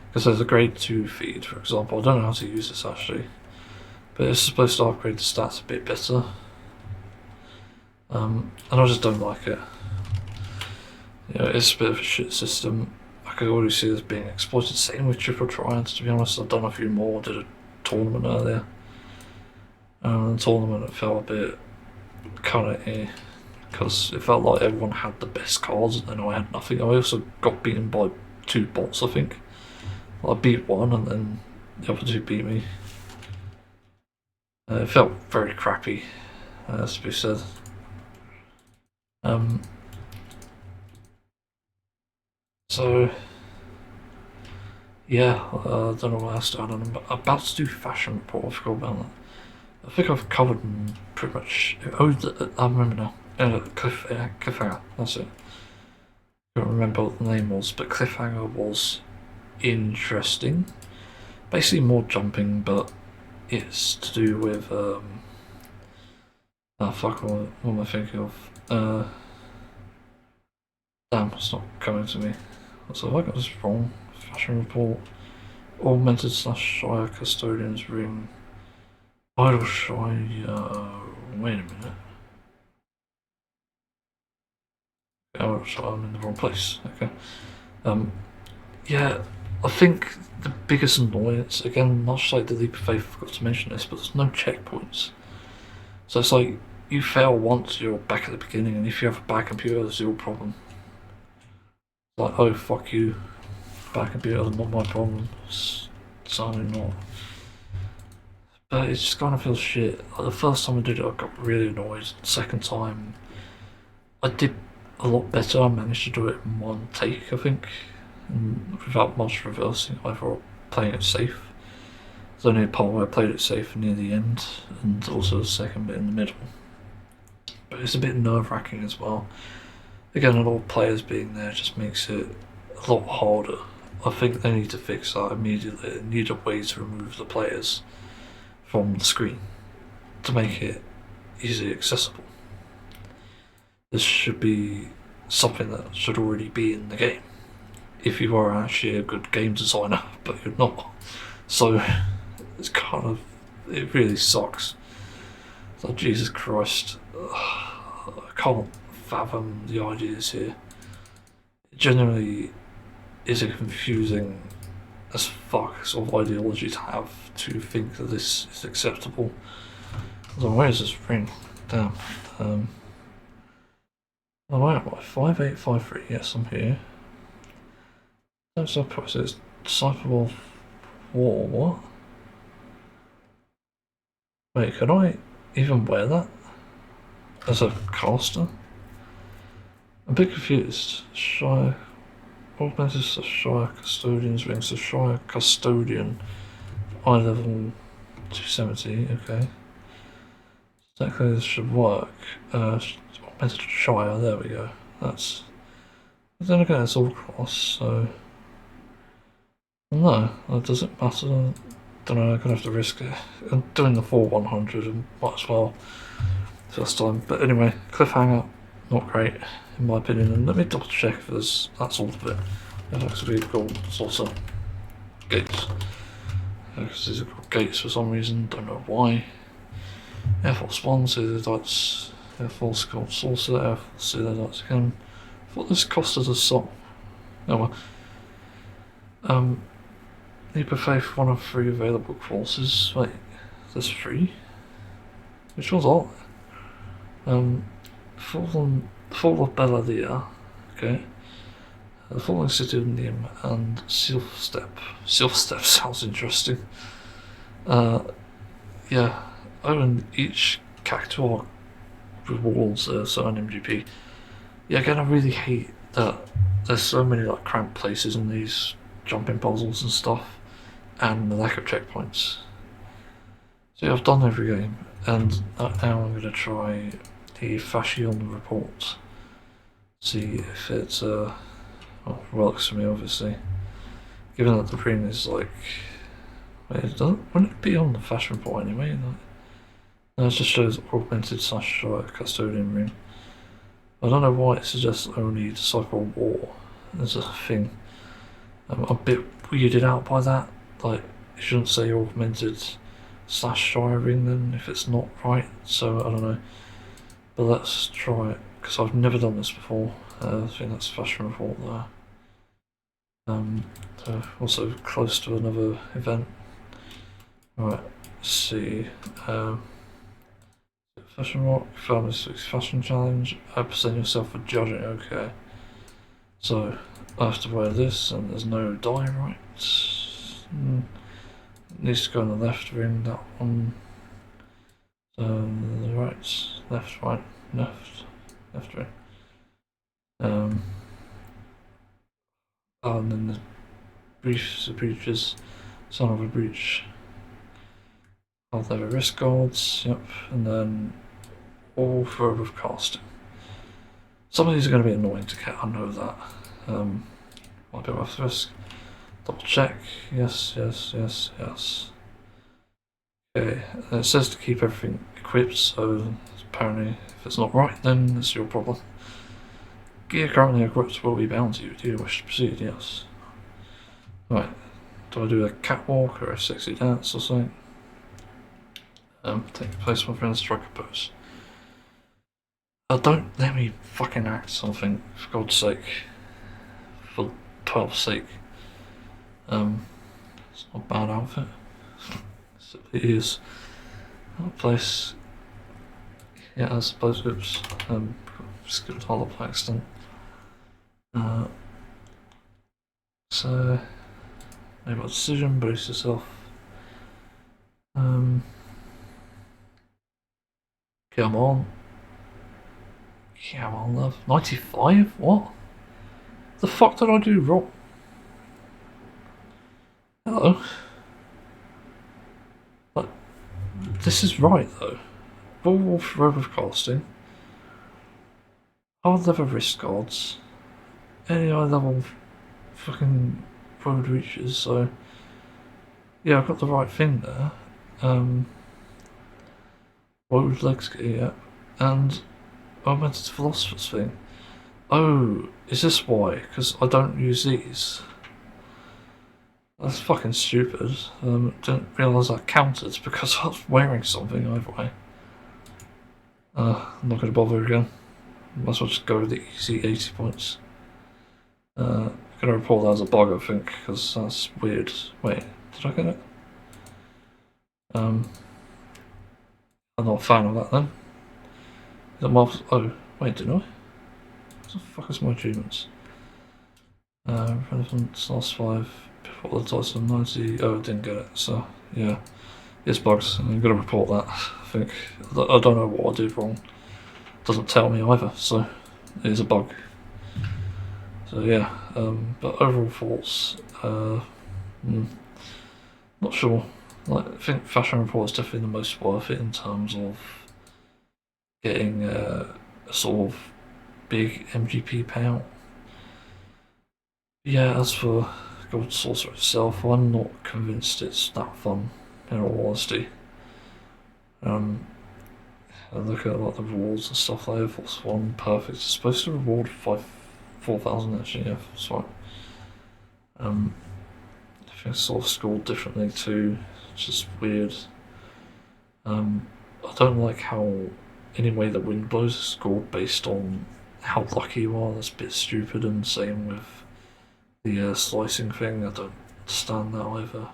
because there's a grade 2 feed, for example. I don't know how to use this actually, but it's supposed to upgrade the stats a bit better. And I just don't like it. You know, it's a bit of a shit system. I could already see this being exploited. Same with Triple Triads, to be honest. I've done a few more, did a tournament earlier. The tournament, it felt a bit kind of because it felt like everyone had the best cards and then I had nothing. I also got beaten by 2 bots, I think. I beat one and then the other 2 beat me. It felt very crappy, as to be said. So, yeah, I don't know what else to add on. I'm about to do fashion report, I forgot about that. I think I've covered pretty much. Oh, I remember now. Cliffhanger, that's it. I don't remember what the name was, but Cliffhanger was interesting. Basically more jumping, but it's to do with, oh fuck, what am I thinking of? Damn, it's not coming to me. So I got this wrong. Fashion report. Augmented / Shire Custodian's Ring. Idle Shire. Wait a minute. Oh, so I'm in the wrong place. Okay. Yeah, I think the biggest annoyance, again, much like the Leap of Faith, I forgot to mention this, but there's no checkpoints. So it's like, you fail once, you're back at the beginning, and if you have a bad computer, there's your problem. It's like, oh, fuck you. Bad computer, not my problem. It's certainly not. But it just kind of feels shit. Like, the first time I did it, I got really annoyed. The second time, I did a lot better. I managed to do it in one take, I think, and without much reversing, either playing it safe. There's only a part where I played it safe near the end, and also the second bit in the middle. But it's a bit nerve-wracking as well. Again, a lot of players being there just makes it a lot harder. I think they need to fix that immediately. They need a way to remove the players from the screen to make it easily accessible. This should be something that should already be in the game if you are actually a good game designer, but you're not. So it's kind of, it really sucks. It's like, Jesus Christ, I can't fathom the ideas here. It genuinely is a confusing as fuck sort of ideology to have, to think that this is acceptable. So where is this ring? Damn. Oh, where am I? 5853, yes, I'm here. That's our process. Decipherable Whoa, what? Wait, can I even wear that as a caster? I'm a bit confused. Shire augmented to Shire Custodian's wings, the Shire Custodian, eye level 270, okay. Technically this should work. Augmented to Shire, there we go. That's. But then again, it's all cross, so. No, does it matter? Don't know, I'm gonna have to risk it. I'm doing the full 100 and might as well first time. But anyway, cliffhanger, not great in my opinion. And let me double check if there's that's all of it. FFXIV called saucer gates. Because these are called gates for some reason, don't know why. Air Force One, see the dots. Air Force called saucer, Air Force, see the dots again. I thought this cost us a song. Oh well. Leap of Faith, one of 3 available courses. Wait, there's 3? Which one's all? Fall of Belladea, okay. The Falling City of Nim and Sylph Step. Sylph Step sounds interesting. Yeah. Oh, and each Cactuar rewards a certain MGP. Yeah, again, I really hate that there's so many like cramped places in these jumping puzzles and stuff, and the lack of checkpoints. So yeah, I've done every game, and now I'm going to try the Fashion Report. See if it works for me, obviously. Given that the premium is like, wouldn't it be on the Fashion Report anyway? Like, no, it just shows augmented / custodian room. I don't know why it suggests only Disciple War as a thing. I'm a bit weirded out by that. Like, it shouldn't say augmented / shiring then if it's not right. So I don't know. But let's try it because I've never done this before. I think that's Fashion Report there. Also close to another event. Right, let's see. Fashion Rock, Famous Fashion Challenge. Present yourself for judging. Okay. So I have to wear this, and there's no die, right? Needs to go on the left ring. That one. The right, left, right, left ring. And then the briefs, the breaches, son of a breach. I'll have a wrist guards, yep, and then all throw of casting. Some of these are going to be annoying to get, I know that. Might be worth the risk. Double check, yes. Okay, and it says to keep everything equipped, so apparently if it's not right, then it's your problem. Gear currently equipped will be bound to you. Do you wish to proceed? Yes. Right, do I do a catwalk or a sexy dance or something? Take place with my friend's striker pose. Don't let me fucking act something, for God's sake. For 12's sake. It's not a bad outfit. It is. Place. Yeah, I suppose, oops. Skipped all up by accident. So, make a decision, brace yourself. Come on. Come on, love. 95? What? The fuck did I do wrong? Hello? But this is right though. Wolf rope of casting. Hard leather wrist guards. Any eye level fucking road reaches, so yeah, I've got the right thing there. Road legs gear, yeah. And augmented philosopher's thing. Oh, is this why? Because I don't use these. That's fucking stupid. Didn't realise that counted because I was wearing something either way. I'm not going to bother again. Might as well just go with the easy 80 points. I'm going to report that as a bug, I think, because that's weird. Wait, did I get it? I'm not a fan of that then. Is it marvelous? Oh, wait, didn't I? What the fuck is my achievements? Relevant, last 5, before the 2090. Oh, I didn't get it. So yeah, it's bugs. I'm gonna report that. I think I don't know what I did wrong. Doesn't tell me either. So it is a bug. So yeah, but overall thoughts. Not sure. Like, I think Fashion Report is definitely the most worth it in terms of getting a sort of big MGP payout. Yeah, as for Gold Saucer itself, I'm not convinced it's that fun, in all honesty. I look at like the rewards and stuff like that. What's one perfect? It's supposed to reward 4,000 actually. Yeah, sorry. I think it's sort of scored differently too. It's just weird. I don't like how any way the wind blows is scored based on how lucky you are. That's a bit stupid, and same with the slicing thing. I don't understand that either.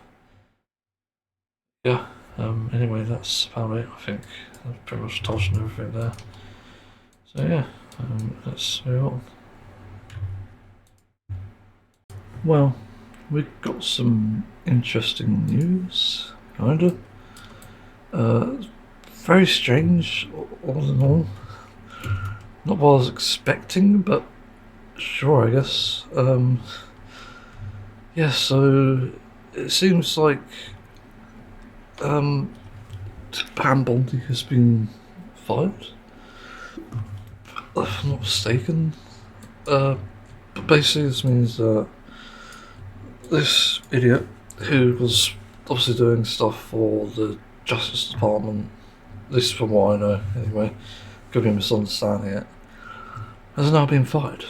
Yeah. Anyway, that's about it. I think I've pretty much touched on everything there. So yeah, let's move on. Well, we've got some interesting news, kinda. Very strange, all in all. Not what I was expecting, but sure, I guess. Yeah, so it seems like Bondi has been fired, if I'm not mistaken. But basically this means that this idiot, who was obviously doing stuff for the Justice Department, at least from what I know anyway, could be misunderstanding it, has now been fired.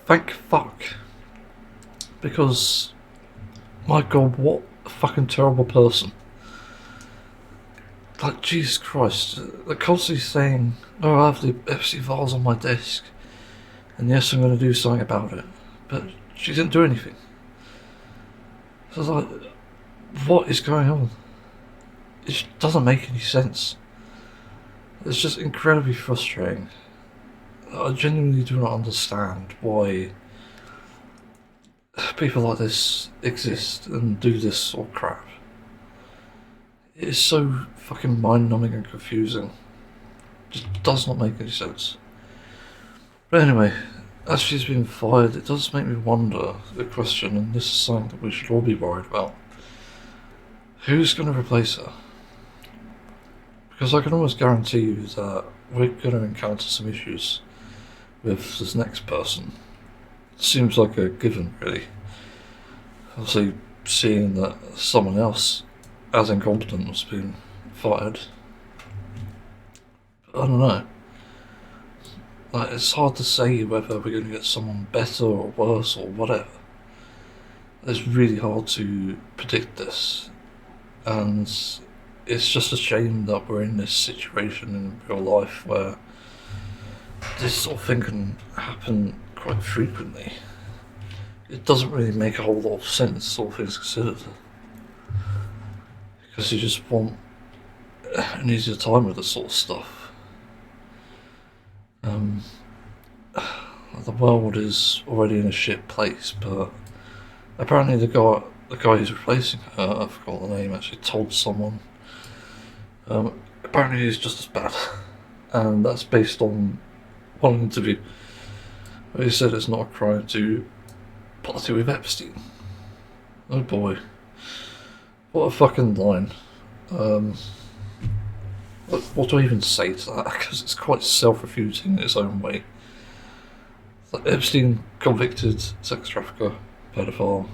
Thank fuck. Because, my god, what a fucking terrible person. Like, Jesus Christ, the constantly saying, oh, I have the FC files on my desk, and yes, I'm going to do something about it. But she didn't do anything. So I was like, what is going on? It just doesn't make any sense. It's just incredibly frustrating. I genuinely do not understand why people like this exist and do this sort of crap. It is so fucking mind-numbing and confusing. Just does not make any sense. But anyway, as she's been fired, it does make me wonder the question, and this is something that we should all be worried about. Who's going to replace her? Because I can almost guarantee you that we're going to encounter some issues with this next person. It seems like a given, really. Obviously, seeing that someone else as incompetent has been fired. But I don't know. Like, it's hard to say whether we're going to get someone better or worse or whatever. It's really hard to predict this. And it's just a shame that we're in this situation in real life where this sort of thing can happen quite frequently. It doesn't really make a whole lot of sense, all things considered. Because you just want an easier time with this sort of stuff. The world is already in a shit place, but apparently the guy who's replacing her, I forgot the name, actually told someone. Apparently he's just as bad, and that's based on one interview where he said it's not a crime to party with Epstein. Oh boy, what a fucking line. What do I even say to that? Because it's quite self-refuting in its own way. Like Epstein, convicted sex trafficker, pedophile,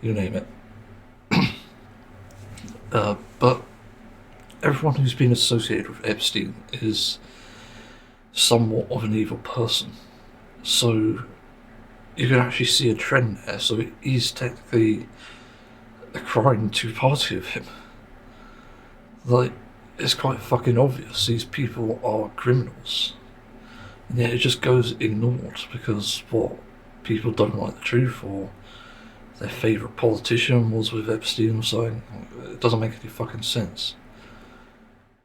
you name it. But everyone who's been associated with Epstein is somewhat of an evil person. So you can actually see a trend there. So it is technically a crime to party with him. Like, it's quite fucking obvious these people are criminals. And yet it just goes ignored because what, people don't like the truth, or their favourite politician was with Epstein or something. It doesn't make any fucking sense.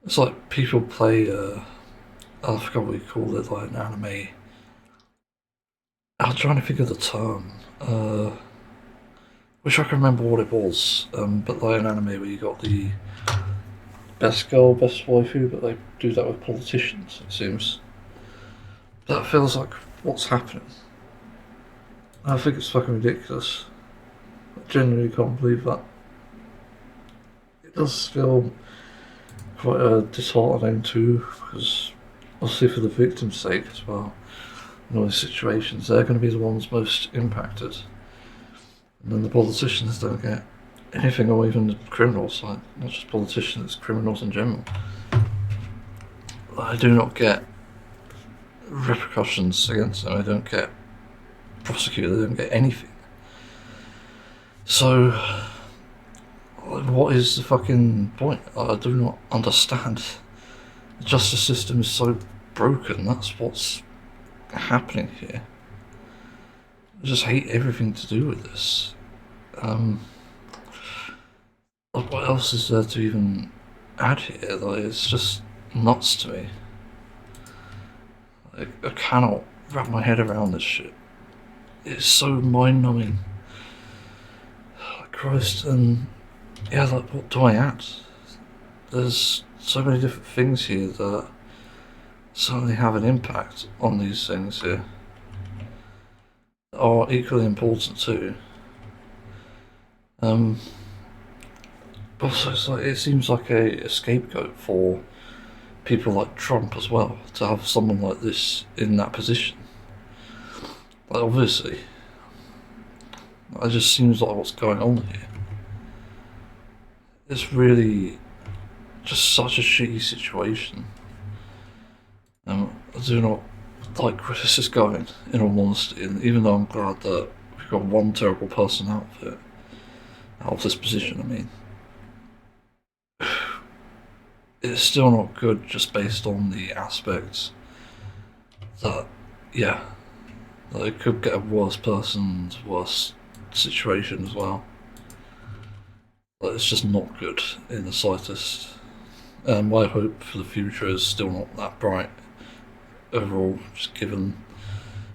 It's like people play, I forgot what you call it, like an anime. I'm trying to think of the term. wish I could remember what it was, but like an anime where you got the best girl, best waifu, but they do that with politicians, it seems. That feels like what's happening. I think it's fucking ridiculous. I genuinely can't believe that. It does feel quite disheartening too, because obviously for the victim's sake as well, in all these situations, they're going to be the ones most impacted. And then the politicians don't get anything, or even the criminals, like not just politicians, criminals in general. I do not get repercussions against them, I don't get prosecuted, they don't get anything. So, what is the fucking point? I do not understand. The justice system is so broken, that's what's happening here. I just hate everything to do with this. What else is there to even add here? Like, it's just nuts to me. Like, I cannot wrap my head around this shit. It's so mind-numbing. Christ, and yeah, like, what do I add? There's so many different things here that certainly have an impact on these things here. Are equally important too. Also, it's like, it seems like a scapegoat for people like Trump as well, to have someone like this in that position. Like, obviously, it just seems like what's going on here. It's really just such a shitty situation. I do not like where this is going, in all honesty, and even though I'm glad that we've got one terrible person out of it, out of this position, I mean, it's still not good just based on the aspects that, yeah, that it could get a worse person's worse situation as well. But it's just not good in the slightest. And my hope for the future is still not that bright overall, just given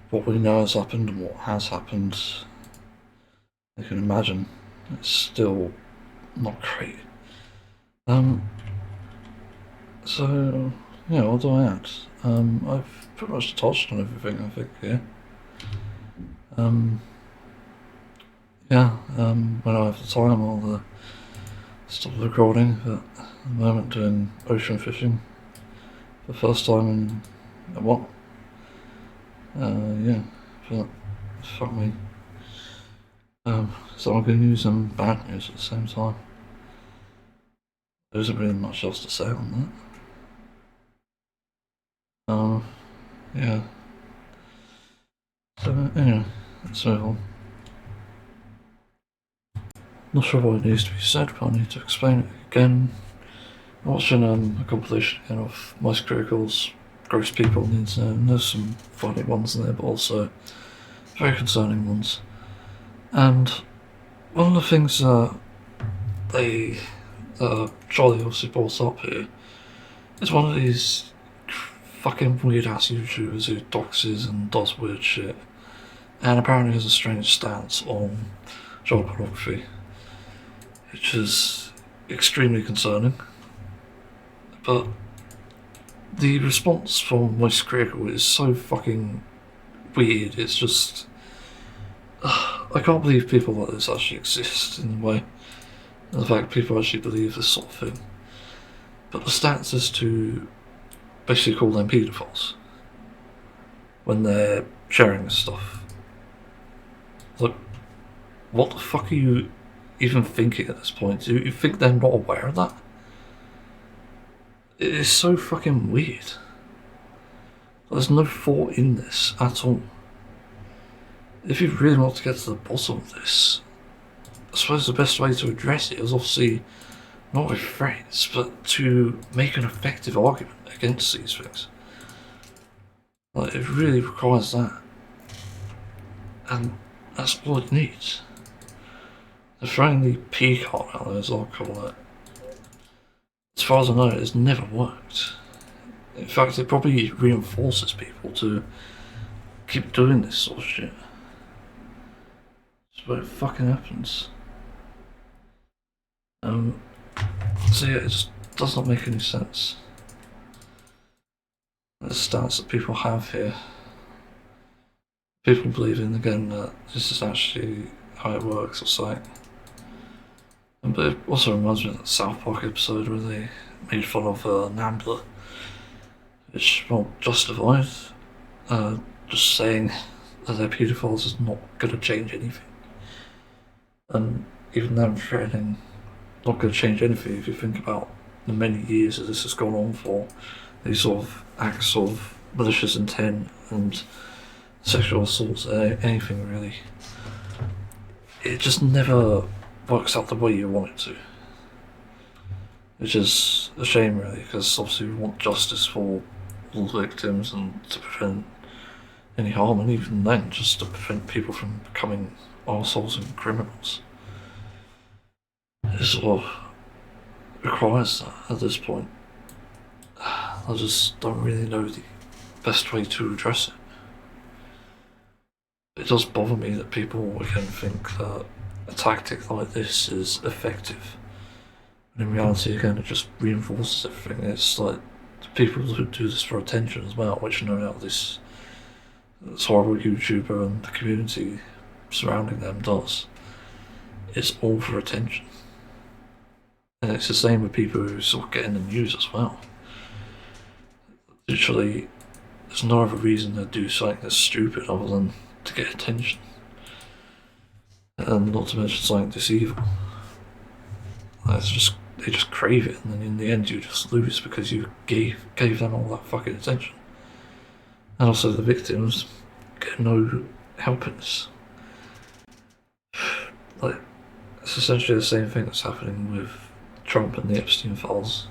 what we know has happened and what has happened. You can imagine it's still not great. So, yeah, what do I add? I've pretty much touched on everything, I think, here. When I have the time, I'll stop the recording, but at the moment doing ocean fishing for the first time in a while. But fuck me. So I'm going to use some bad news at the same time. There isn't really much else to say on that. Yeah. So anyway, let's move on. Not sure what needs to be said, but I need to explain it again. I'm watching a compilation again of most criticals, gross people on the internet, and there's some funny ones in there, but also very concerning ones. And one of the things Charlie obviously brought up here is one of these fucking weird ass YouTubers who doxes and does weird shit, and apparently has a strange stance on child pornography, which is extremely concerning. But the response from Moist Critical is so fucking weird. It's just, I can't believe people like this actually exist in a way. And the fact people actually believe this sort of thing. But the stance is to basically call them paedophiles when they're sharing this stuff. Like, what the fuck are you even thinking at this point? Do you think they're not aware of that? It is so fucking weird. There's no thought in this at all. If you really want to get to the bottom of this, I suppose the best way to address it is obviously not with threats, but to make an effective argument against these things. Like, it really requires that. And that's all it needs. The throwing the P card out there, as I'll call it, as far as I know, it's never worked. In fact, it probably reinforces people to keep doing this sort of shit. That's what fucking happens. So yeah, it just does not make any sense. The stance that people have here. People believe in again that this is actually how it works or something. But it also reminds me of that South Park episode where they made fun of Nambler, which, well, justified. Just saying that they're paedophiles is not going to change anything. And even them threatening not going to change anything if you think about the many years that this has gone on for, these sort of acts of malicious intent and sexual assaults, anything really. It just never works out the way you want it to. Which is a shame really, because obviously we want justice for all the victims and to prevent any harm, and even then just to prevent people from becoming arseholes and criminals. It sort of requires that at this point. I just don't really know the best way to address it. It does bother me that people again think that a tactic like this is effective. And in reality, again, it just reinforces everything. It's like the people who do this for attention as well, which no doubt this horrible YouTuber and the community surrounding them does. It's all for attention. And it's the same with people who sort of get in the news as well. Literally, there's no other reason to do something that's stupid other than to get attention. And not to mention something this evil. They just crave it, and then in the end you just lose because you gave them all that fucking attention. And also the victims get no help in this. Like, it's essentially the same thing that's happening with Trump and the Epstein files.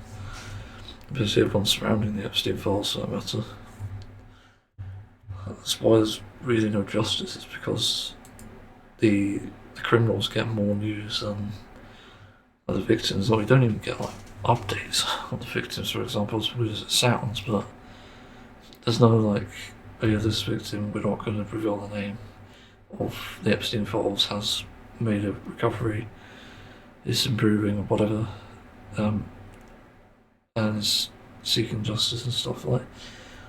Because everyone surrounding the Epstein files, for that matter. That's why there's really no justice. It's because the criminals get more news than the victims. Like, we don't even get like updates on the victims, for example, as weird as it sounds, but there's no like, oh yeah, this victim, we're not going to reveal the name of the Epstein files, has made a recovery, is improving or whatever, and is seeking justice and stuff. Like,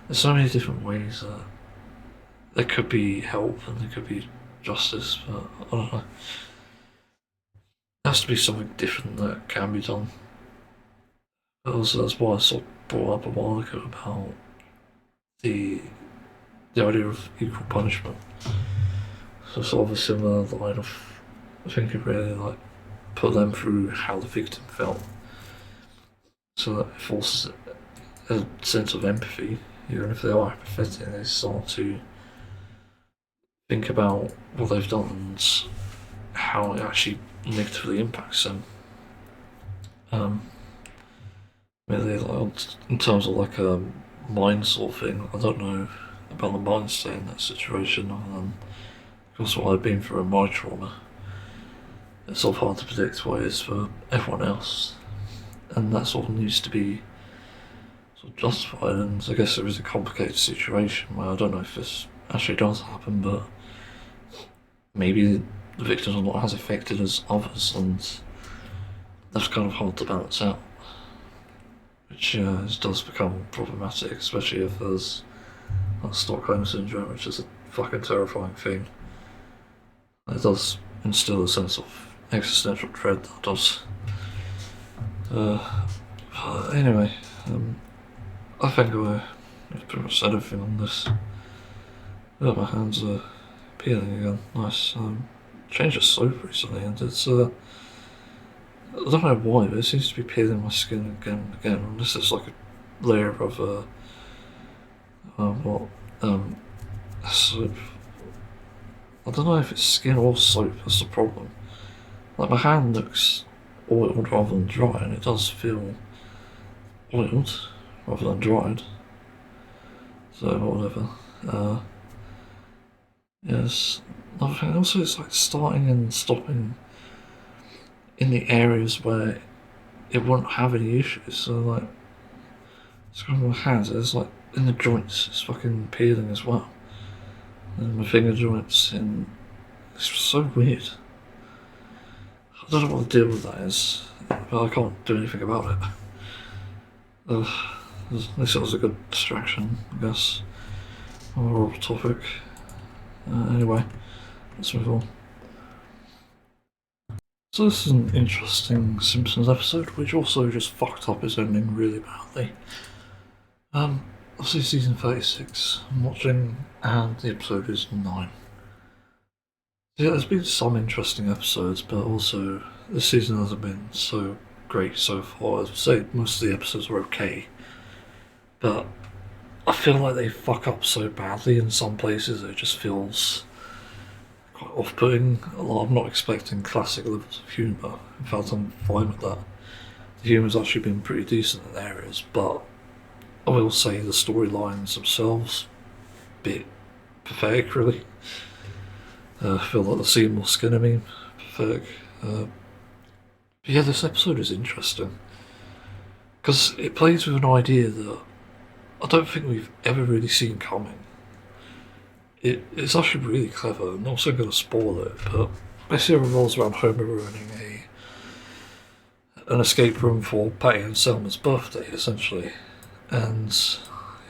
there's so many different ways that there could be help and there could be justice, but I don't know. There has to be something different that can be done. But also that's why I sort of brought up a while ago about the idea of equal punishment. So sort of a similar line of thinking, really, like put them through how the victim felt. So that it forces a sense of empathy, even if they are apathetic, they start to think about what they've done and how it actually negatively impacts them. Really, like, in terms of like a mind sort of thing, I don't know about the mind state in that situation, other than because what I've been through in my trauma. It's sort of hard to predict what it is for everyone else, and that sort of needs to be sort of justified. And I guess there is a complicated situation where I don't know if this actually does happen, but maybe the victims are not as affected as others, and that's kind of hard to balance out, which does become problematic, especially if there's like Stockholm syndrome, which is a fucking terrifying thing. It does instill a sense of existential dread, that does. But anyway, I think I've pretty much said everything on this. Yeah, my hands are peeling again. Nice. Changed the soap recently, and it's I don't know why, but it seems to be peeling my skin again and again. Unless it's like a layer of soap. I don't know if it's skin or soap. That's the problem. Like, my hand looks oiled rather than dry, and it does feel oiled rather than dried. So whatever. Yes. Another thing. Also, it's like starting and stopping in the areas where it won't have any issues. So like, it's got my hands. It's like in the joints. It's fucking peeling as well. And my finger joints, and it's so weird. I don't know what the deal with that is. but I can't do anything about it. This was a good distraction, I guess. Or a topic. Anyway, let's move on. So this is an interesting Simpsons episode, which also just fucked up its ending really badly. Obviously season 36 I'm watching, and the episode is 9. Yeah, there's been some interesting episodes, but also this season hasn't been so great so far. I'd say most of the episodes were okay, but I feel like they fuck up so badly in some places it just feels quite off-putting. I'm not expecting classic levels of humour. In fact, I'm fine with that. The humour's actually been pretty decent in areas, but I will say the storylines themselves a bit pathetic, really. I feel like the Seymour Skinner meme, pathetic. But yeah, this episode is interesting because it plays with an idea that I don't think we've ever really seen coming. It's actually really clever. I'm also going to spoil it, but basically it revolves around Homer ruining an escape room for Patty and Selma's birthday, essentially. And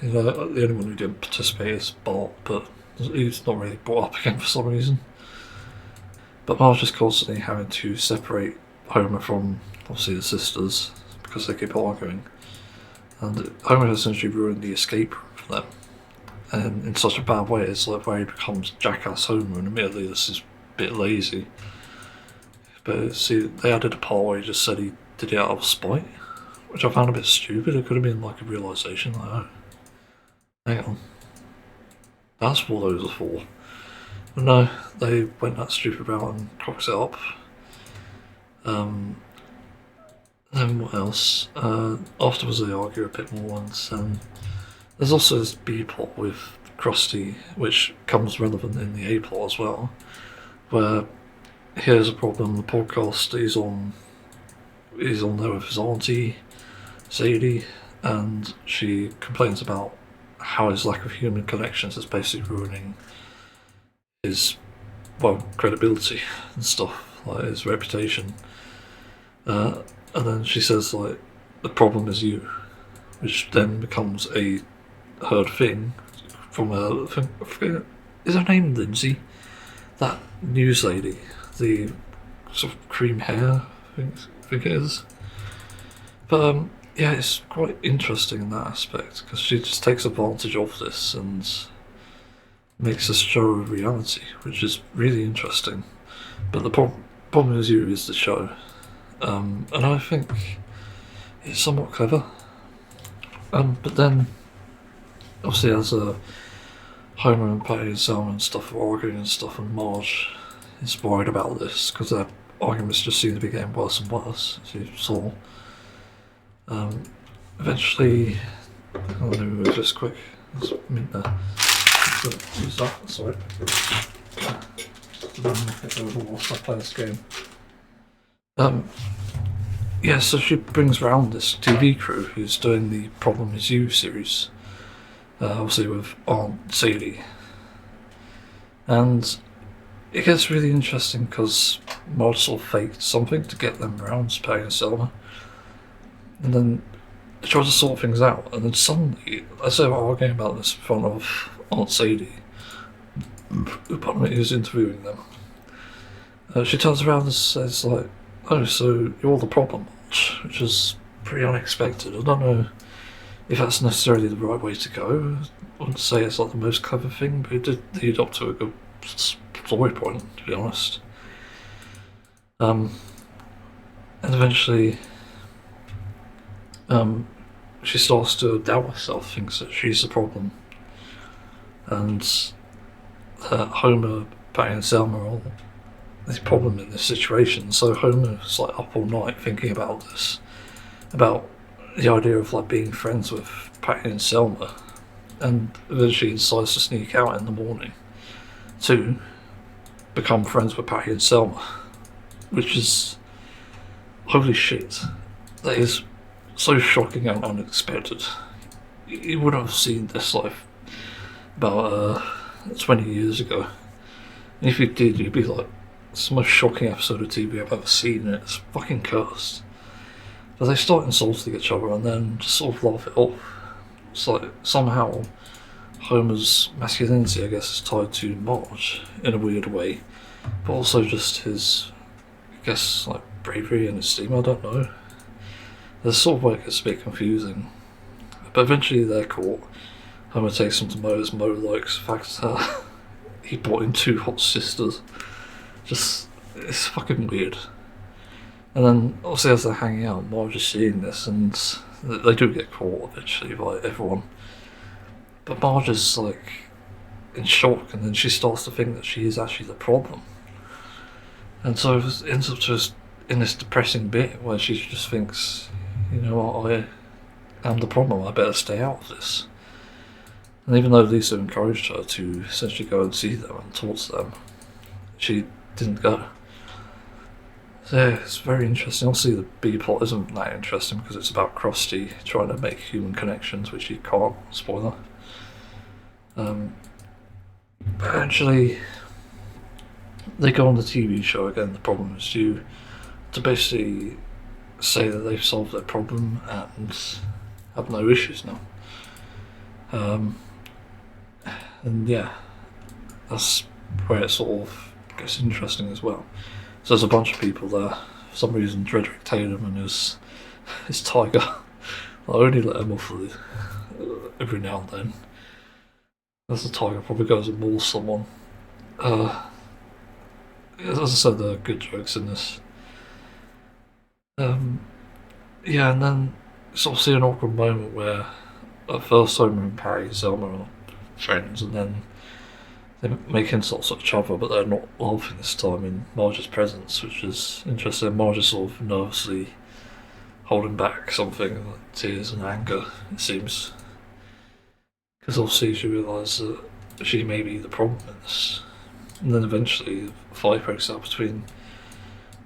the only one who didn't participate is Bart, but he's not really brought up again for some reason. But Marge is constantly having to separate Homer from, obviously, the sisters because they keep arguing. And Homer has essentially ruined the escape room for them. And in such a bad way, it's like where he becomes Jackass Homer, and admittedly this is a bit lazy. But see, they added a part where he just said he did it out of spite, which I found a bit stupid. It could have been like a realisation, like, oh, hang on, that's what those are for. But no, they went that stupid route and cocks it up. Then what else? Afterwards they argue a bit more once, and there's also this B plot with Krusty, which comes relevant in the A plot as well, where here's a problem. The podcast he's on there with his auntie Sadie, and she complains about how his lack of human connections is basically ruining his, well, credibility and stuff, like his reputation. And then she says, like, the problem is you, which then becomes a heard thing from is her name Lindsay? That news lady, the sort of cream hair, I think it is. But yeah, it's quite interesting in that aspect because she just takes advantage of this and makes this show a reality, which is really interesting. But the problem is you is the show, and I think it's somewhat clever. But then, obviously, as Homer and Patty and Selma and stuff are arguing and stuff, and Marge is worried about this because their arguments just seem to be getting worse and worse, as you saw. Eventually, let me move this quick. There's a mint there. Who's that? Sorry. Whilst I play this game. Yeah, so she brings around this TV crew who's doing the Problem Is You series, obviously with Aunt Sadie. And it gets really interesting because Marge sort of faked something to get them around, Patty and Selma. And then they try to sort things out, and then suddenly, as they were arguing about this in front of Aunt Sadie, who's interviewing them, she turns around and says, like, oh, so you're the problem, which is pretty unexpected. I don't know if that's necessarily the right way to go. I wouldn't say it's like the most clever thing, but it did lead up to a good story point, to be honest. And eventually, she starts to doubt herself, thinks that she's the problem. And Homer, Patty and Selma are all the problem in this situation. So Homer's like up all night thinking about this, about the idea of like being friends with Patty and Selma, and eventually decides to sneak out in the morning to become friends with Patty and Selma, which is, holy shit, that is so shocking and unexpected. You wouldn't have seen this like about 20 years ago. And if you did, you'd be like, it's the most shocking episode of TV I've ever seen, and it's fucking cursed. But they start insulting each other and then just sort of laugh it off. It's like somehow Homer's masculinity, I guess, is tied to Marge in a weird way, but also just his, I guess, like bravery and esteem. I don't know. There's sort of like it's a bit confusing, but eventually they're caught. Homer takes them to Moe's. Moe likes the fact that he brought in 2 hot sisters. Just, it's fucking weird. And then obviously as they're hanging out, Marge is seeing this, and they do get caught eventually by everyone. But Marge is like in shock, and then she starts to think that she is actually the problem. And so it ends up just in this depressing bit where she just thinks, you know what, I am the problem, I better stay out of this. And even though Lisa encouraged her to essentially go and see them and talk to them, she didn't go. So yeah, it's very interesting. Obviously the B plot isn't that interesting because it's about Krusty trying to make human connections, which he can't, spoiler. But actually, they go on the TV show again. The problem is due to basically say that they've solved their problem and have no issues now. And yeah, that's where it sort of gets interesting as well. So there's a bunch of people there. For some reason, Dredrick Tatum and his tiger, I'll only let him off every now and then. As the tiger probably goes and mauls someone. As I said, there are good jokes in this. Yeah, and then sort of see an awkward moment where at first Homer and Patty and Selma are friends, and then they make insults at each other, but they're not laughing this time in Marge's presence, which is interesting. Marge is sort of nervously holding back something, like tears and anger, it seems. Because obviously she realises that she may be the problem in this. And then eventually a fight breaks out between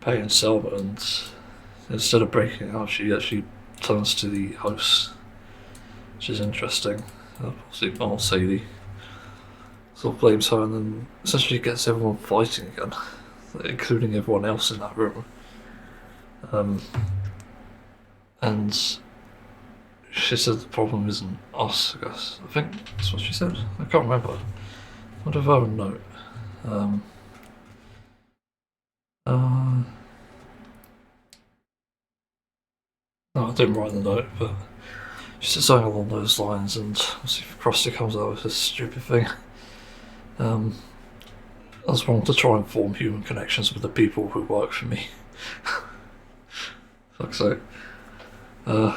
Patty and Selma, and instead of breaking out, she actually turns to the host, which is interesting. Obviously Aunt Sadie sort of blames her, and then essentially gets everyone fighting again, including everyone else in that room. And she said the problem isn't us, I guess. I think that's what she said. I can't remember. What if I have a note? No, I didn't write the note, but she said something along those lines, and obviously Krusty comes out with this stupid thing. I was wanting to try and form human connections with the people who work for me. Fuck's sake. But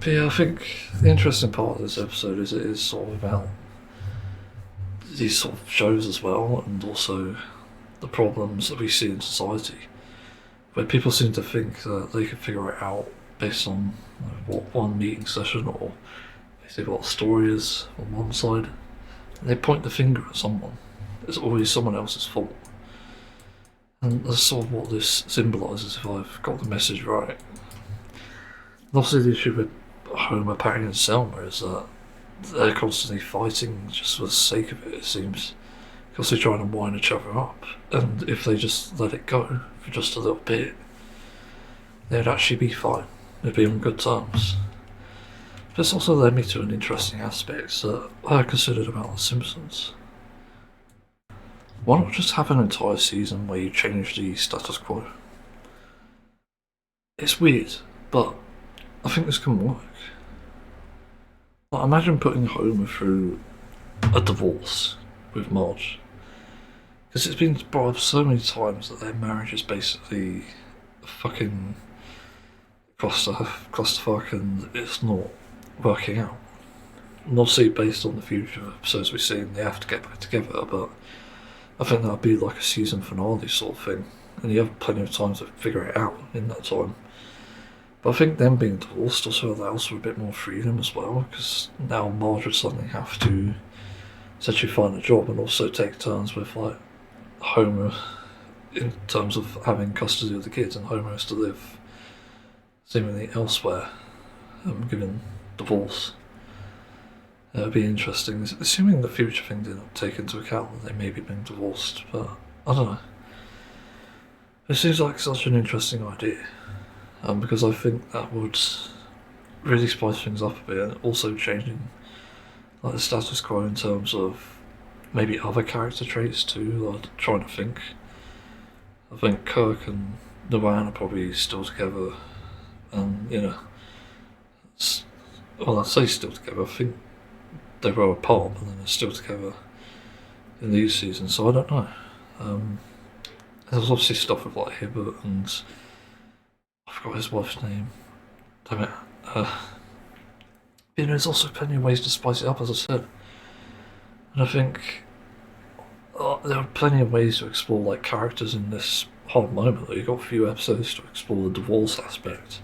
yeah, I think the interesting part of this episode is it is sort of about these sort of shows as well, and also the problems that we see in society, where people seem to think that they can figure it out based on what one meeting session or basically what the story is on one side, and they point the finger at someone. It's always someone else's fault. And that's sort of what this symbolises, if I've got the message right. And obviously the issue with Homer, Patty and Selma is that they're constantly fighting just for the sake of it, it seems. Because they're trying to wind each other up. And if they just let it go for just a little bit, they'd actually be fine. They'd be on good terms. But it's also led me to an interesting aspect that I considered about The Simpsons. Why not just have an entire season where you change the status quo? It's weird, but I think this can work. Like, imagine putting Homer through a divorce with Marge. Because it's been brought up so many times that their marriage is basically a fucking clusterfuck, and it's not working out. And obviously based on the future episodes we've seen, they have to get back together, but I think that'd be like a season finale sort of thing, and you have plenty of time to figure it out in that time. But I think them being divorced also allows for a bit more freedom as well, because now Marge would suddenly have to essentially find a job and also take turns with like Homer in terms of having custody of the kids, and Homer has to live seemingly elsewhere, given divorce. It'd be interesting, assuming the future thing didn't take into account that they may be being divorced, but I don't know. It seems like such an interesting idea. because I think that would really spice things up a bit, and also changing like the status quo in terms of maybe other character traits too. Like trying to think. I think Kirk and Luann are probably still together, and well, I say still together. I think they were apart, but then they're still together in these seasons. So I don't know. There's obviously stuff with like Hibbert and I forgot his wife's name. Damn it. There's also plenty of ways to spice it up, as I said. And I think there are plenty of ways to explore like characters in this whole moment. You've got a few episodes to explore the divorce aspect.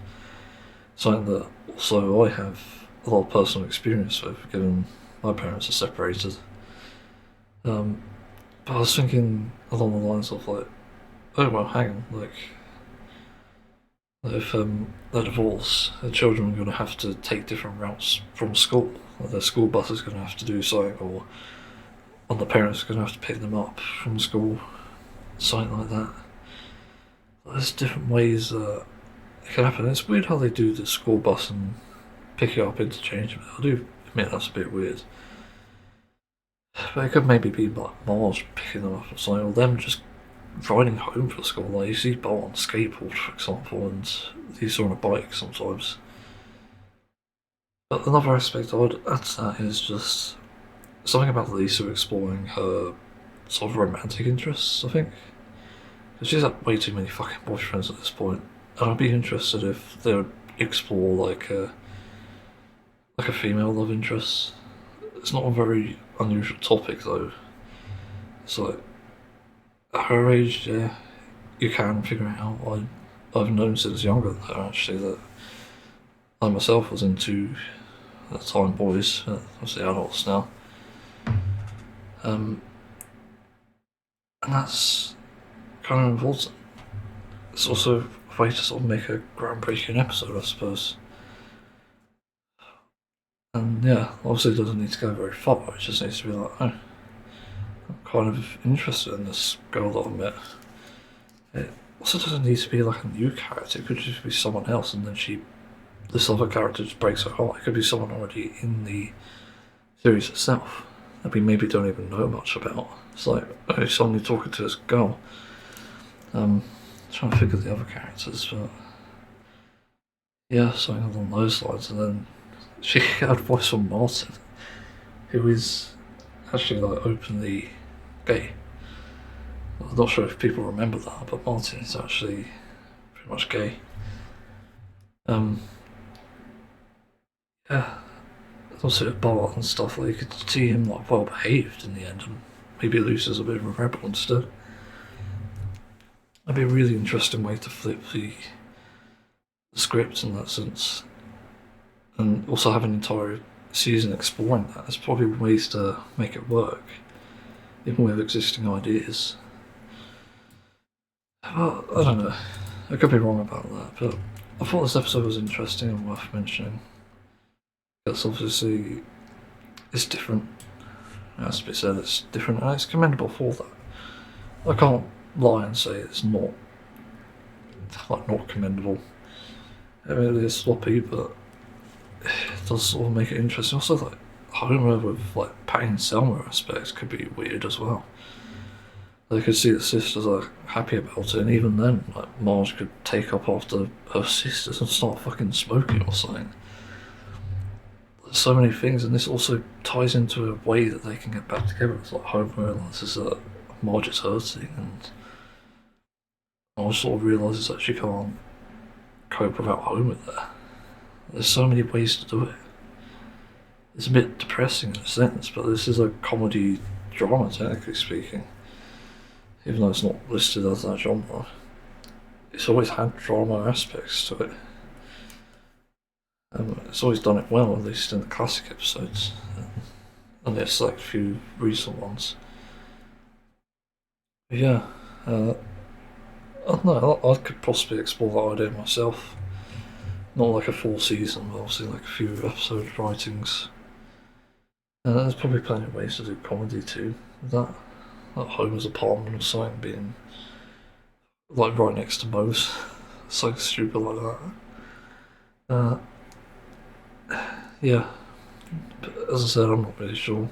Something that also I have a lot of personal experience with, given my parents are separated. But I was thinking along the lines of like, oh well, hang on, like if they're divorced, their children are going to have to take different routes from school. Like their school bus is going to have to do something, or the parents are going to have to pick them up from school, something like that. There's different ways that it can happen. It's weird how they do the school bus and pick it up interchangeably. I do admit that's a bit weird. But it could maybe be like Mars picking them up or something, or them just riding home from school. Like you see Bart on a skateboard, for example, and he's on a bike sometimes. But another aspect I would add to that is just something about Lisa exploring her sort of romantic interests, I think. Because she's had way too many fucking boyfriends at this point. And I'd be interested if they would explore like a female love interest. It's not a very unusual topic though. It's like at her age, yeah, you can figure it out. I've known since younger than her actually that I myself was into at the time boys, obviously adults now. And that's kind of important. It's also a way to sort of make a groundbreaking episode, I suppose. And yeah, obviously it doesn't need to go very far, it just needs to be like, oh, I'm kind of interested in this girl that I met. It also doesn't need to be like a new character, it could just be someone else and then this other character just breaks her heart. It could be someone already in the series itself that we maybe don't even know much about. It's like, oh, suddenly talking to this girl. Trying to figure the other characters, but yeah, something along those lines. And then she had voice from Martin, who is actually like openly gay. I'm not sure if people remember that, but Martin is actually pretty much gay. Yeah, also with Bart and stuff, like you could see him like well behaved in the end, and maybe loses a bit of a rebel instead. That'd be a really interesting way to flip the script in that sense, and also have an entire season exploring that. There's probably ways to make it work, even with existing ideas. Well, I don't know. I could be wrong about that, but I thought this episode was interesting and worth mentioning. It's obviously it's different. It has to be said, it's different, and it's commendable for that. I can't lie and say it's not commendable. It really is sloppy, but it does sort of make it interesting. Also, like Homer with like Patty and Selma aspects could be weird as well. They could see the sisters are happy about it, and even then, like Marge could take up after her sisters and start fucking smoking or something. There's so many things, and this also ties into a way that they can get back together. It's like Homer realizes that Marge is hurting, and Marge sort of realizes that she can't cope without Homer there. There's so many ways to do it. It's a bit depressing in a sense, but this is a comedy drama, technically speaking. Even though it's not listed as that genre, it's always had drama aspects to it. It's always done it well, at least in the classic episodes, and there's like a few recent ones. But yeah, I don't know, I could possibly explore that idea myself. Not like a full season, but obviously like a few episode writings. And there's probably plenty of ways to do comedy too. That Homer's apartment or something being like right next to Moe's. so stupid like that. Yeah, but as I said, I'm not really sure.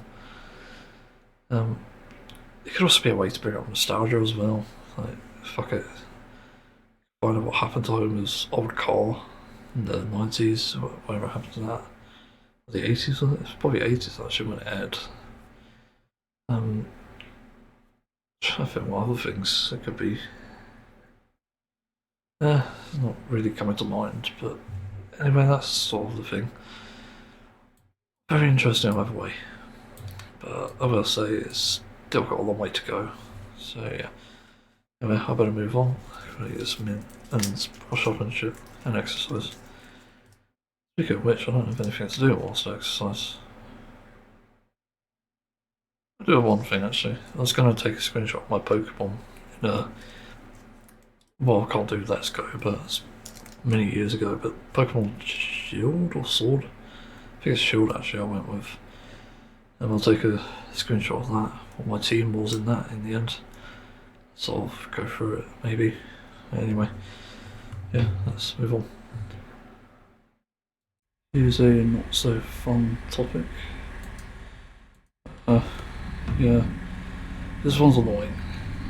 It could also be a way to bring up nostalgia as well. Like, fuck it, find out what happened to him, his old car in the 90s, whatever happened to that. The 80s, was it? It's probably 80s actually when it aired. I think what other things it could be. It's not really coming to mind, but anyway, that's sort of the thing. Very interesting either way. But I will say it's still got a long way to go. So yeah. Anyway, I better move on. I gotta get some mint and wash up and shit and exercise. Speaking of which, I don't have anything to do whilst I exercise. I do have one thing actually. I was gonna take a screenshot of my Pokemon in a. Well, I can't do Let's Go, but it's many years ago. But Pokemon Shield or Sword? I think it's Shield actually I went with. And I'll take a screenshot of that, what my team was in that in the end. Sort of go through it, maybe. Anyway, yeah, let's move on. Here's a not so fun topic. Yeah, this one's annoying,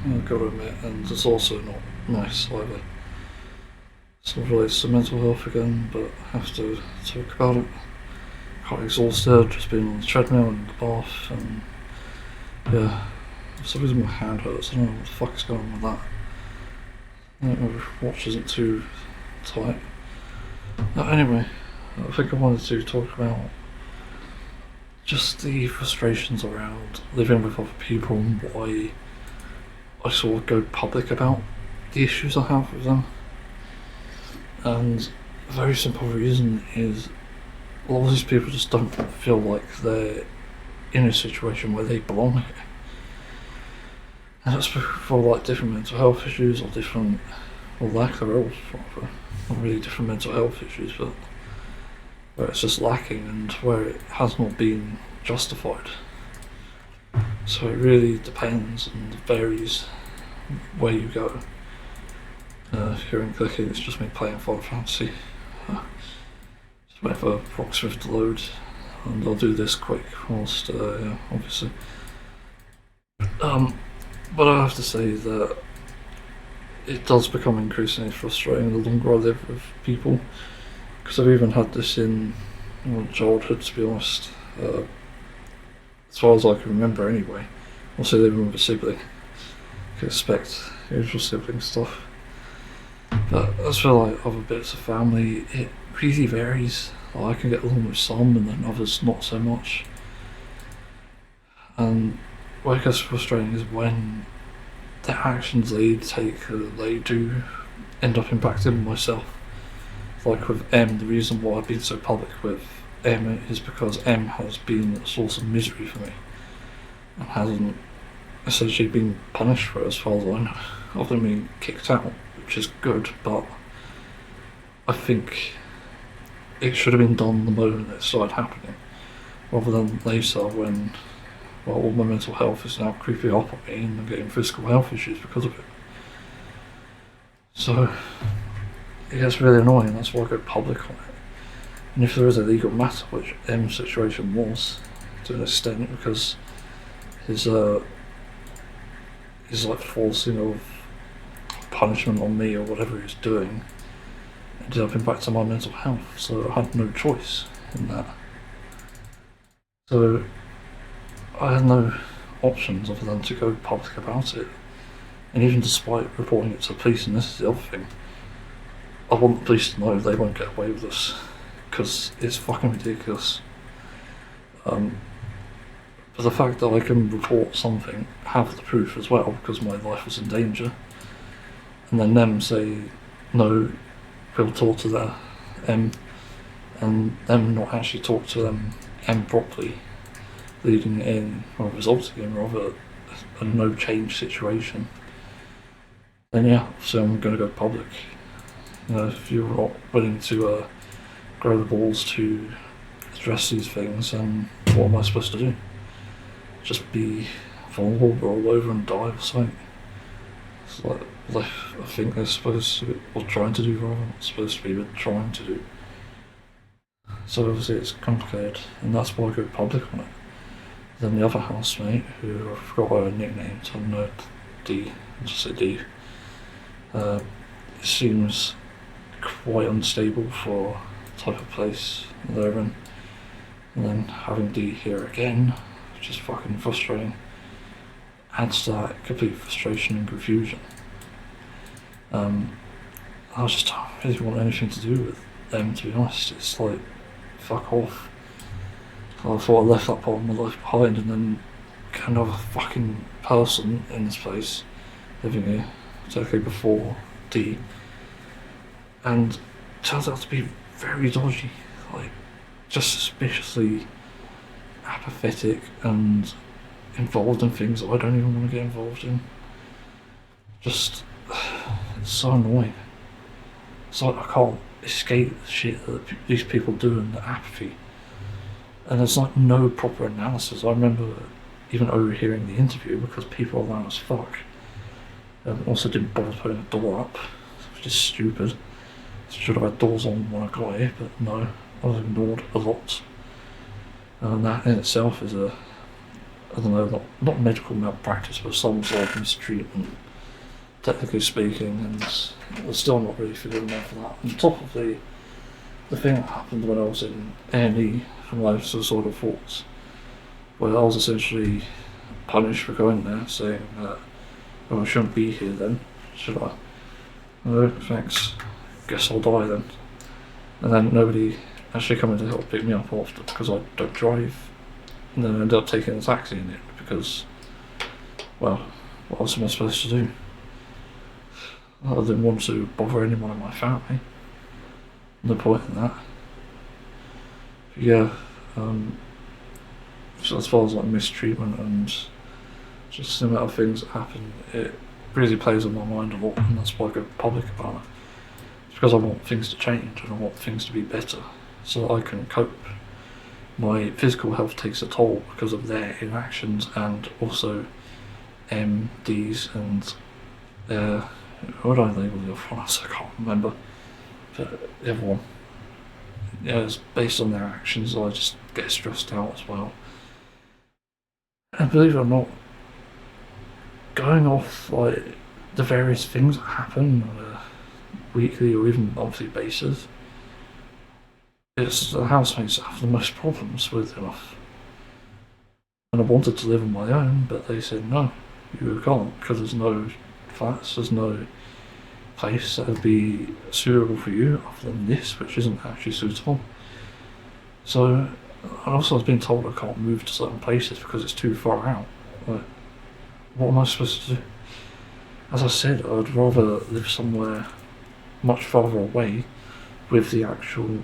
I've got to admit, and it's also not nice either. Sort of relates to mental health again, but I have to talk about it. Quite exhausted, just being on the treadmill and the bath, and yeah, for some reason my hand hurts. I don't know what the fuck is going on with that. I don't know if the watch isn't too tight. Anyway, I think I wanted to talk about just the frustrations around living with other people and why I sort of go public about the issues I have with them. And a very simple reason is a lot of these people just don't feel like they're in a situation where they belong here. And that's for like different mental health issues or different, or lack thereof, rather. Not really different mental health issues, but where it's just lacking and where it has not been justified. So it really depends and varies where you go. If you're in clicking, it's just me playing Final Fantasy. Just wait for Proxmith to load, and I'll do this quick whilst, yeah, obviously. But I have to say that it does become increasingly frustrating the longer I live with people, because I've even had this in childhood, to be honest. As far as I can remember anyway. Also living with a sibling. You can expect usual sibling stuff. But as for like other bits of family, it really varies. Like, I can get along with some and then others not so much. And what I guess frustrating is when the actions they take, they do end up impacting myself. Like with M, the reason why I've been so public with M is because M has been a source of misery for me and hasn't essentially been punished for it as far as I know, other than being kicked out, which is good, but I think it should have been done the moment it started happening, rather than later when, well, all my mental health is now creeping up on me and I'm getting physical health issues because of it. So it gets really annoying, that's why I go public on it. And if there is a legal matter, which M's situation was, to an extent, because his like forcing of punishment on me or whatever he was doing ended up impacting my mental health, so I had no choice in that. So I had no options other than to go public about it. And even despite reporting it to the police, and this is the other thing, I want the police to know they won't get away with this, because it's fucking ridiculous. But the fact that I can report something, have the proof as well, because my life was in danger, and then them say, no, we'll talk to the M, and them not actually talk to them M properly, leading in, or resulting in rather, a no change situation, then yeah, so I'm going to go public. You know, if you're not willing to grow the balls to address these things, then what am I supposed to do? Just be vulnerable, roll over and die or something? It's like, I think they're supposed to be, or trying to do rather, not supposed to be, but trying to do. So obviously it's complicated, and that's why I go public on it. Then the other housemate, who I forgot her nickname, so I know D, I'll just say D, it seems quite unstable for the type of place they're in. And then having D here again, which is fucking frustrating, adds to that complete frustration and confusion. I just don't really want anything to do with them, to be honest. It's like, fuck off. I thought I left that part of my life behind, and then get another fucking person in this place living here, exactly before D, and turns out to be very dodgy, like just suspiciously apathetic and involved in things that I don't even want to get involved in. Just, it's so annoying. It's like I can't escape the shit that these people do and the apathy. And there's like no proper analysis. I remember even overhearing the interview because people are loud as fuck. Also didn't bother putting a door up, which is stupid. Should have had doors on when I got here, but no, I was ignored a lot. And that in itself is a, I don't know, not medical malpractice, but some sort of mistreatment, technically speaking, and I'm still not really feeling enough for that. On top of the thing that happened when I was in A&E for my suicidal thoughts, where I was essentially punished for going there, saying that, well, I shouldn't be here then, should I? No, thanks. Guess I'll die then. And then nobody actually coming to help pick me up after because I don't drive. And then I ended up taking a taxi in it because, well, what else am I supposed to do? I didn't want to bother anyone in my family. No point in that. But yeah, so as far as like mistreatment and just the amount of things that happen, it really plays on my mind a lot, and that's why I go public about it. It's because I want things to change and I want things to be better so that I can cope. My physical health takes a toll because of their inactions, and also MDs and what do I label the other one? I can't remember. But the other one, yeah, it's based on their actions. I just get stressed out as well. And believe it or not, going off like the various things that happen on a weekly or even monthly basis, it's the housemates that have the most problems with enough. And I wanted to live on my own, but they said no, you can't, because there's no flats, there's no place that would be suitable for you other than this, which isn't actually suitable. So, and also I was being told I can't move to certain places because it's too far out. Like, what am I supposed to do? As I said, I'd rather live somewhere much farther away with the actual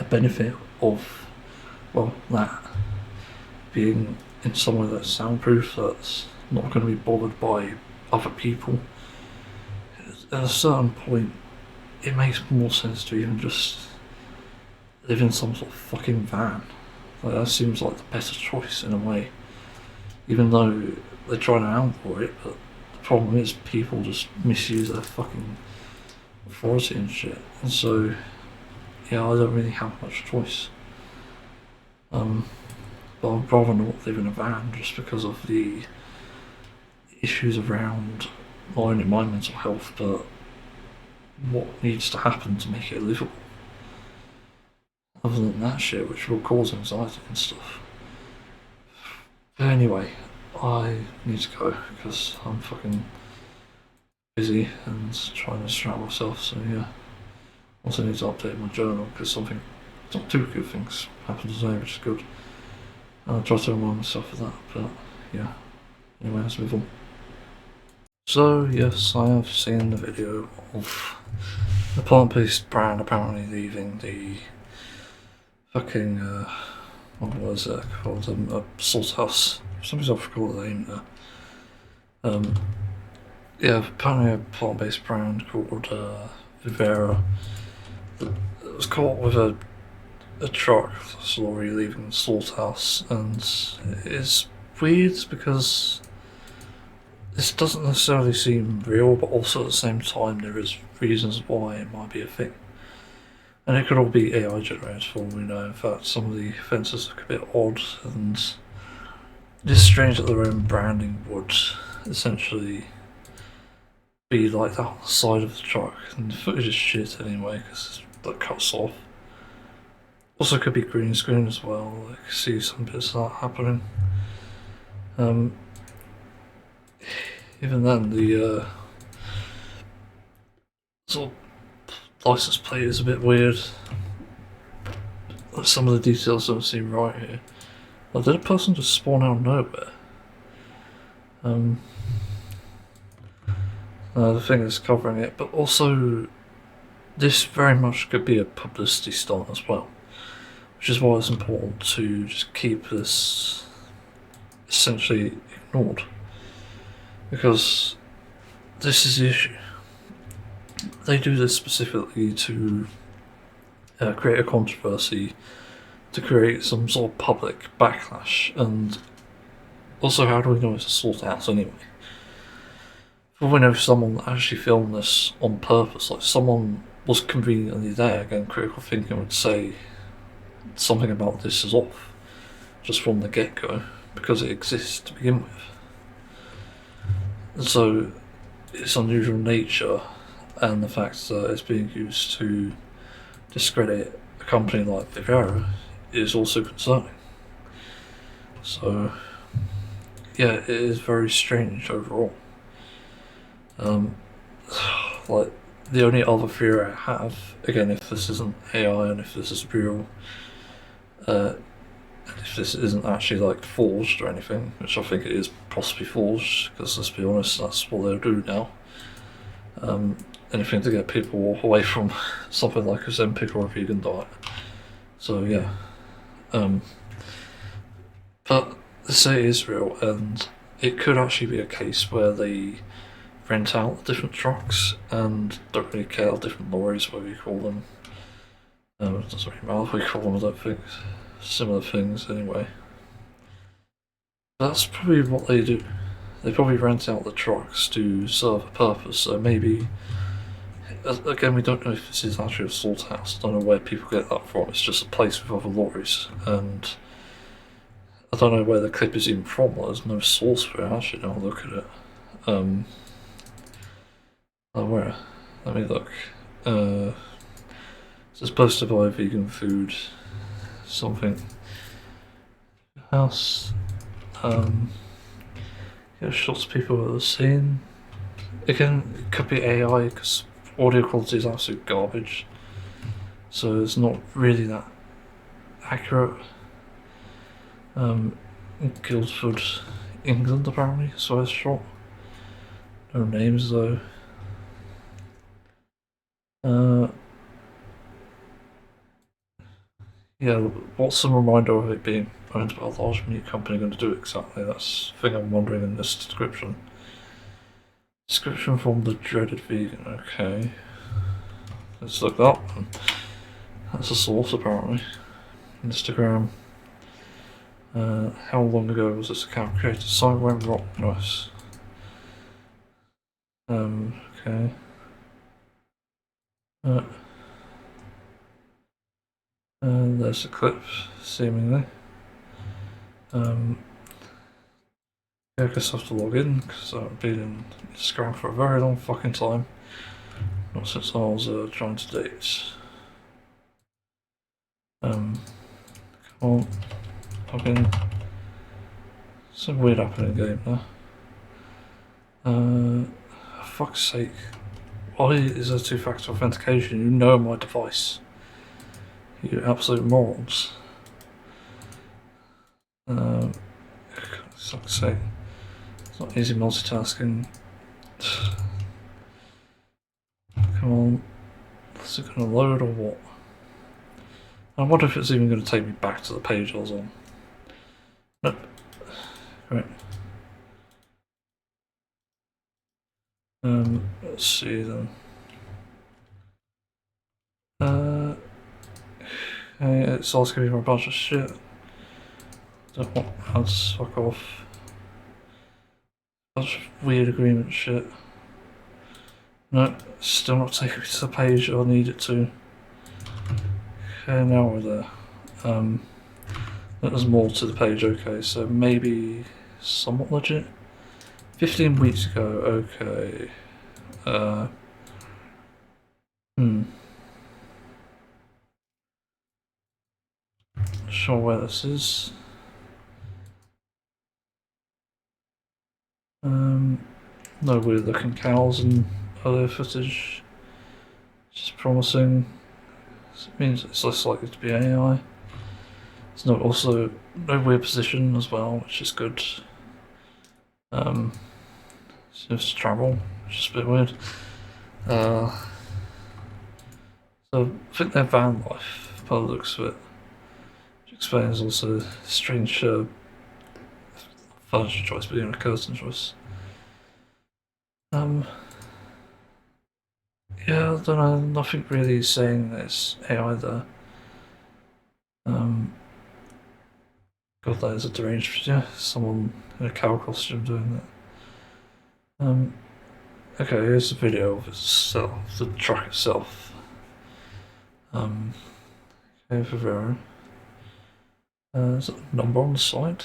benefit of, well, that being in somewhere that's soundproof, that's not going to be bothered by other people. At a certain point, it makes more sense to even just live in some sort of fucking van. Like, that seems like the better choice in a way, even though they're trying to outlaw it, but the problem is people just misuse their fucking authority and shit, and so yeah, I don't really have much choice. But I'd rather not live in a van just because of the issues around not only my mental health, but what needs to happen to make it livable. Other than that shit, which will cause anxiety and stuff. But anyway, I need to go because I'm fucking busy and trying to distract myself, so yeah. Also need to update my journal because something, not two good things happened today, which is good. I'll try to remind myself of that, but yeah. Anyway, let's move on. So yes, I have seen the video of the plant-based brand apparently leaving the fucking, what was it called, a Slaughterhouse. Some reason I forgot the name there. Yeah, apparently a plant-based brand called Vivera that was caught with a truck lorry leaving the Slaughterhouse, and it's weird because this doesn't necessarily seem real, but also at the same time there is reasons why it might be a thing. And it could all be AI generated for all we know. In fact, some of the offences look a bit odd, and it's strange that their own branding would essentially be like that on the side of the truck. And the footage is shit anyway, because that cuts off. Also could be green screen as well, like see some bits of that happening. Even then, the sort of license plate is a bit weird. Some of the details don't seem right here. Like, did a person just spawn out of nowhere? The thing is covering it, but also this very much could be a publicity stunt as well, which is why it's important to just keep this essentially ignored, because this is the issue. They do this specifically to create a controversy, to create some sort of public backlash, and also how do we know it's a slaughterhouse anyway? For we know someone actually filmed this on purpose, like someone was conveniently there, again critical thinking would say something about this is off, just from the get-go, because it exists to begin with. And so its unusual nature and the fact that it's being used to discredit a company like Vivera is also concerning. So yeah, it is very strange overall. Like, the only other theory I have, again, if this isn't AI and if this is real, if this isn't actually like forged or anything, which I think it is possibly forged, because let's be honest, that's what they'll do now. Anything to get people away from something like a Ozempic or a vegan diet. So yeah. But they say it is real, and it could actually be a case where they rent out different trucks and don't really care, different lorries, whatever you call them. It doesn't really matter what we call them, I don't think. Similar things anyway. That's probably what they do. They probably rent out the trucks to serve a purpose, so maybe, again, we don't know if this is actually a slaughterhouse. I don't know where people get that from. It's just a place with other lorries, and I don't know where the clip is even from. There's no source for it, actually, now look at it. Oh, where? Let me look. It's supposed to buy vegan food, something. House. Yeah, shots people at the scene. Again, it could be AI because audio quality is absolute garbage, so it's not really that accurate. Guildford, England, apparently, so it's shot. No names though. Yeah, what's the reminder of it being owned by a large meat company going to do exactly? That's the thing I'm wondering in this description. Description from the dreaded vegan, okay. Let's look that one. That's a source apparently. Instagram. How long ago was this account created? Site went wrong, nice. Okay. And there's a clip, seemingly. Yeah, I guess I have to log in because I've been in Instagram for a very long fucking time. Not since I was trying to date. Come on, log in. Some weird happening game there. For fuck's sake. Why is there two-factor authentication? You know my device. You absolute morons. Fuck's sake. It's not easy multitasking. Come on. Is it going to load or what? I wonder if it's even going to take me back to the page I was on. Nope. Right. Let's see then. Okay, it's asking me for a bunch of shit. Don't want ads, fuck off. Such weird agreement shit. No, still not taking me to the page I need it to. Okay, now we're there. There's more to the page, okay, so maybe somewhat legit. 15 weeks ago, okay. Not sure where this is. No weird looking cows and other footage. Which is promising. It means it's less likely to be AI. It's not also no weird position as well, which is good. Seems to travel, which is a bit weird. So I think they're van life, by the looks of it. Which explains also strange furniture choice, but even a curtain choice. Yeah, I don't know, nothing really saying that it's AI there. God, that is a deranged, yeah, someone in a cow costume doing that. Okay, here's a video of itself, the truck itself. Okay, for Vero. There's a number on the side.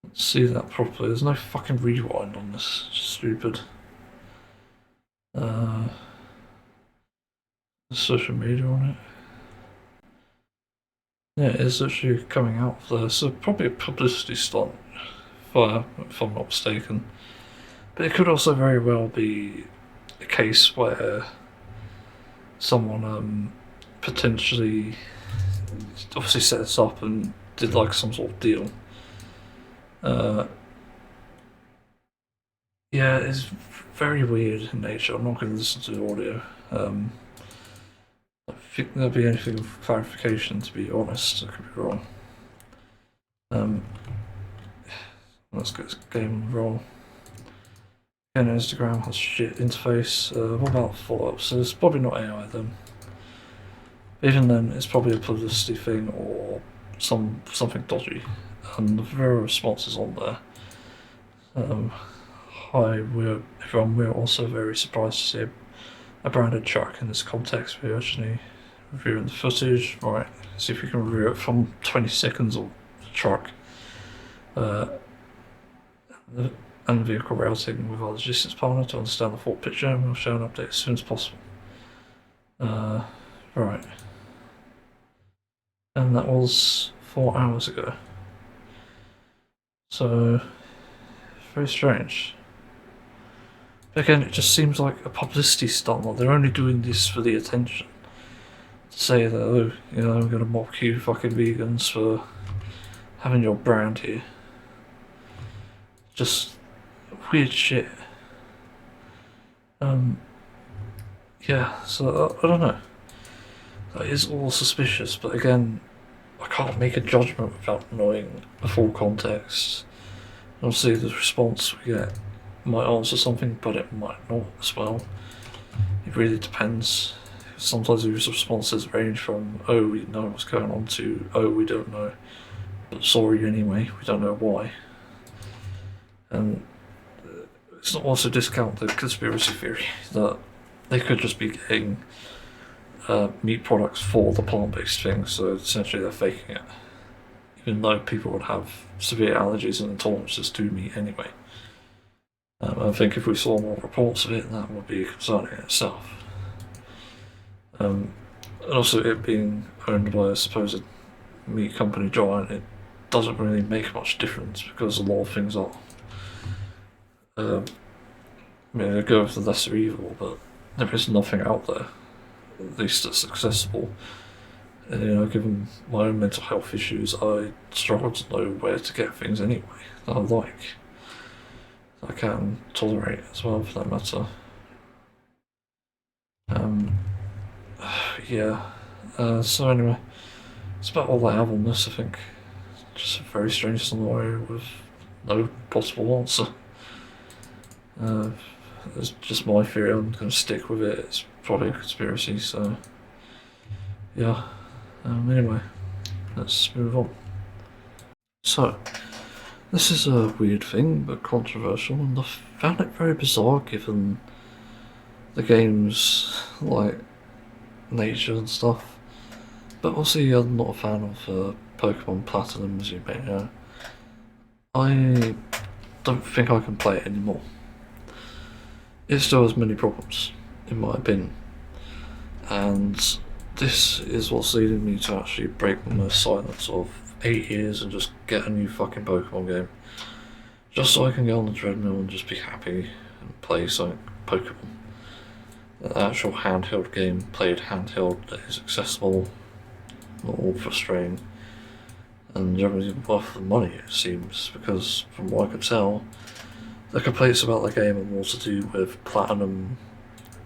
Let's see that properly. There's no fucking rewind on this. It's stupid. Social media on it. Yeah, it's actually coming out there. So probably a publicity stunt, if I'm not mistaken. But it could also very well be a case where someone potentially obviously set this up and did like some sort of deal. Yeah, it's very weird in nature. I'm not going to listen to the audio. I think there'll be anything of clarification, to be honest. I could be wrong. Let's get this game on the roll. Again, Instagram has shit interface. What about follow-up? So it's probably not AI then. Even then, it's probably a publicity thing or something dodgy. And the Vero response is on there. Hi, we're also very surprised to see a branded truck in this context. We're actually reviewing the footage. Right, see if we can review it from 20 seconds of the truck. And the vehicle routing with our logistics partner to understand the full picture, and we'll show an update as soon as possible. Right. And that was 4 hours ago. So, very strange. But again, it just seems like a publicity stunt. Like they're only doing this for the attention. To say that, oh, you know, I'm gonna mock you fucking vegans for having your brand here. Just weird shit. Yeah, so I don't know. That is all suspicious, but again, I can't make a judgment without knowing the full context. Obviously, the response we get might answer something, but it might not as well. It really depends. Sometimes these responses range from, oh, we know what's going on, to, oh, we don't know, but sorry anyway, we don't know why. And it's not also discount the conspiracy theory that they could just be getting meat products for the plant-based thing, so essentially they're faking it. Even though people would have severe allergies and intolerances to meat anyway. I think if we saw more reports of it, that would be concerning in itself. And also it being owned by a supposed meat company giant, it doesn't really make much difference because a lot of things are. I mean, they go with the lesser evil, but there is nothing out there, at least that's accessible. And, you know, given my own mental health issues, I struggle to know where to get things anyway that I like, that I can tolerate as well, for that matter. Yeah. So anyway, it's about all I have on this, I think. Just a very strange scenario with no possible answer. It's just my theory, I'm going to stick with it. It's probably a conspiracy, so yeah. Anyway, let's move on. So, This is a weird thing, but controversial, and I found it very bizarre given the game's, like, nature and stuff. But also, I'm not a fan of Pokemon Platinum, as you may know. I don't think I can play it anymore. It still has many problems, in my opinion. And this is what's leading me to actually break my silence of 8 years and just get a new fucking Pokemon game. Just so I can get on the treadmill and just be happy and play some Pokemon. An actual handheld game, played handheld, that is accessible, not all frustrating, and generally worth the money, it seems, because from what I could tell, the complaints about the game are more to do with platinum,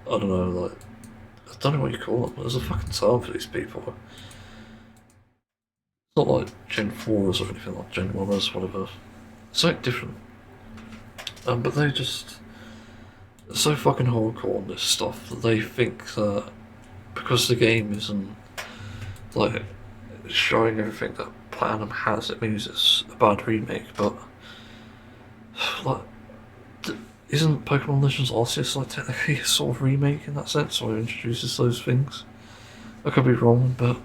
I don't know, like, I don't know what you call it, but there's a fucking term for these people. It's not like Gen 4s or anything like Gen 1s, whatever. It's like different. But they just are so fucking hardcore on this stuff that they think that because the game isn't like showing everything that Platinum has, it means it's a bad remake. But like, isn't Pokemon Legends Arceus like technically a sort of remake in that sense, or it introduces those things? I could be wrong, but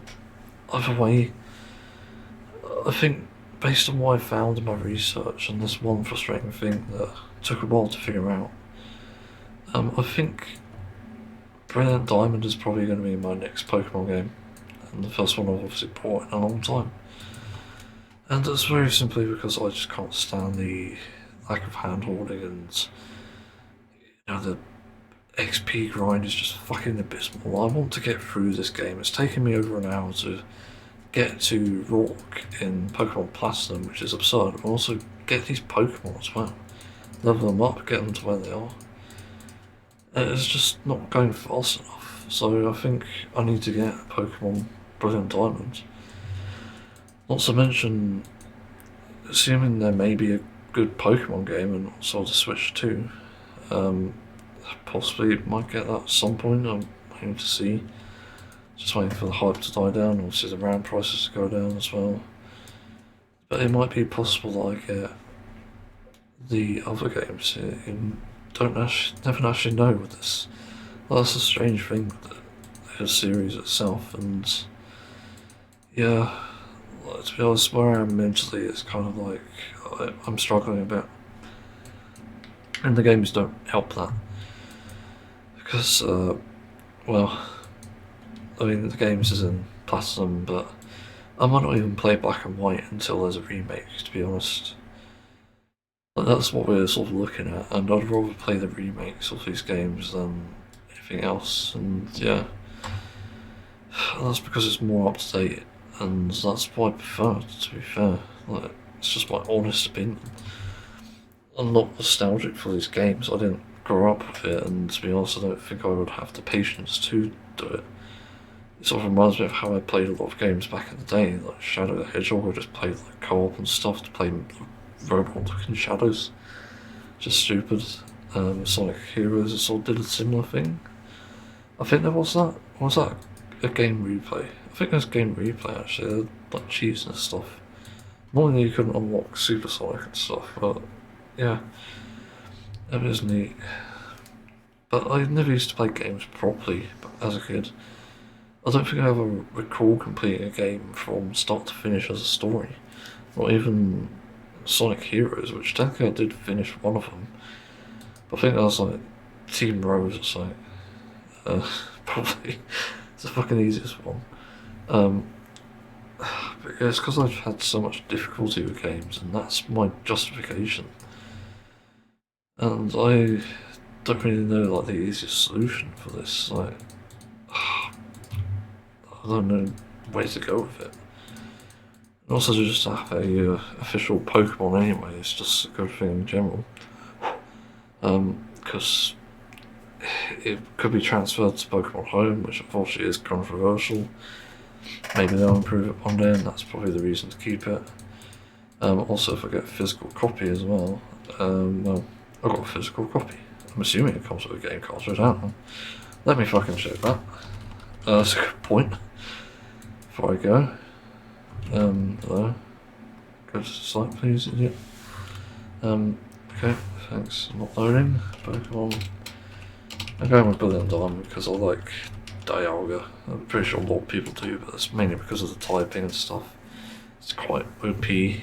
either way, I think based on what I found in my research and this one frustrating thing that took a while to figure out, I think Brilliant Diamond is probably going to be my next Pokemon game, and the first one I've obviously bought in a long time. And that's very simply because I just can't stand the lack of hand holding, and the XP grind is just fucking abysmal. I want to get through this game. It's taken me over an hour to get to Rourke in Pokemon Platinum, which is absurd, but also get these Pokemon as well. Level them up, get them to where they are. It's just not going fast enough, so I think I need to get Pokemon Brilliant Diamond. Not to mention, assuming there may be a good Pokemon game and also the Switch too, possibly might get that at some point. I'm waiting to see. Just waiting for the hype to die down, obviously the RAM prices to go down as well. But it might be possible that I get the other games in never actually know with this. Well, that's a strange thing with the series itself, and yeah, to be honest, where I am mentally is kind of like I'm struggling a bit, and the games don't help that because, well, I mean the games is in Platinum, but I might not even play Black and White until there's a remake. To be honest. But that's what we're sort of looking at, and I'd rather play the remakes of these games than anything else, and yeah, that's because it's more up to date, and that's what I prefer, to be fair. Like, it's just my honest opinion. I'm not nostalgic for these games, I didn't grow up with it, and to be honest, I don't think I would have the patience to do it. It sort of reminds me of how I played a lot of games back in the day, like Shadow the Hedgehog. I just played like co-op and stuff to play robot-looking shadows. Just stupid. Sonic Heroes sort of did a similar thing. I think there was that. Or was that a game replay? I think there's game replay actually. Like cheats and stuff. Normally you couldn't unlock Super Sonic and stuff, but yeah, it was neat. But I never used to play games properly as a kid. I don't think I ever recall completing a game from start to finish as a story. Not even Sonic Heroes, which technically I did finish one of them. But I think that was like Team Rose or something. Probably it's the fucking easiest one. But yeah, it's because I've had so much difficulty with games, and that's my justification. And I don't really know like the easiest solution for this. Like, I don't know where to go with it. And also to just have a official Pokemon anyway is just a good thing in general. Because it could be transferred to Pokemon Home, which unfortunately is controversial. Maybe they'll improve it one day, and that's probably the reason to keep it. Also, if I get a physical copy as well, well, I've got a physical copy. I'm assuming it comes with a game cartridge, I don't know. Let me fucking check that. That's a good point. Before I go. Hello. Go to the site, please, idiot. Okay, thanks. I'm not loading. Pokemon. I'm going with Billion Diamond because I like Dialga. I'm pretty sure a lot of people do, but that's mainly because of the typing and stuff. It's quite OP and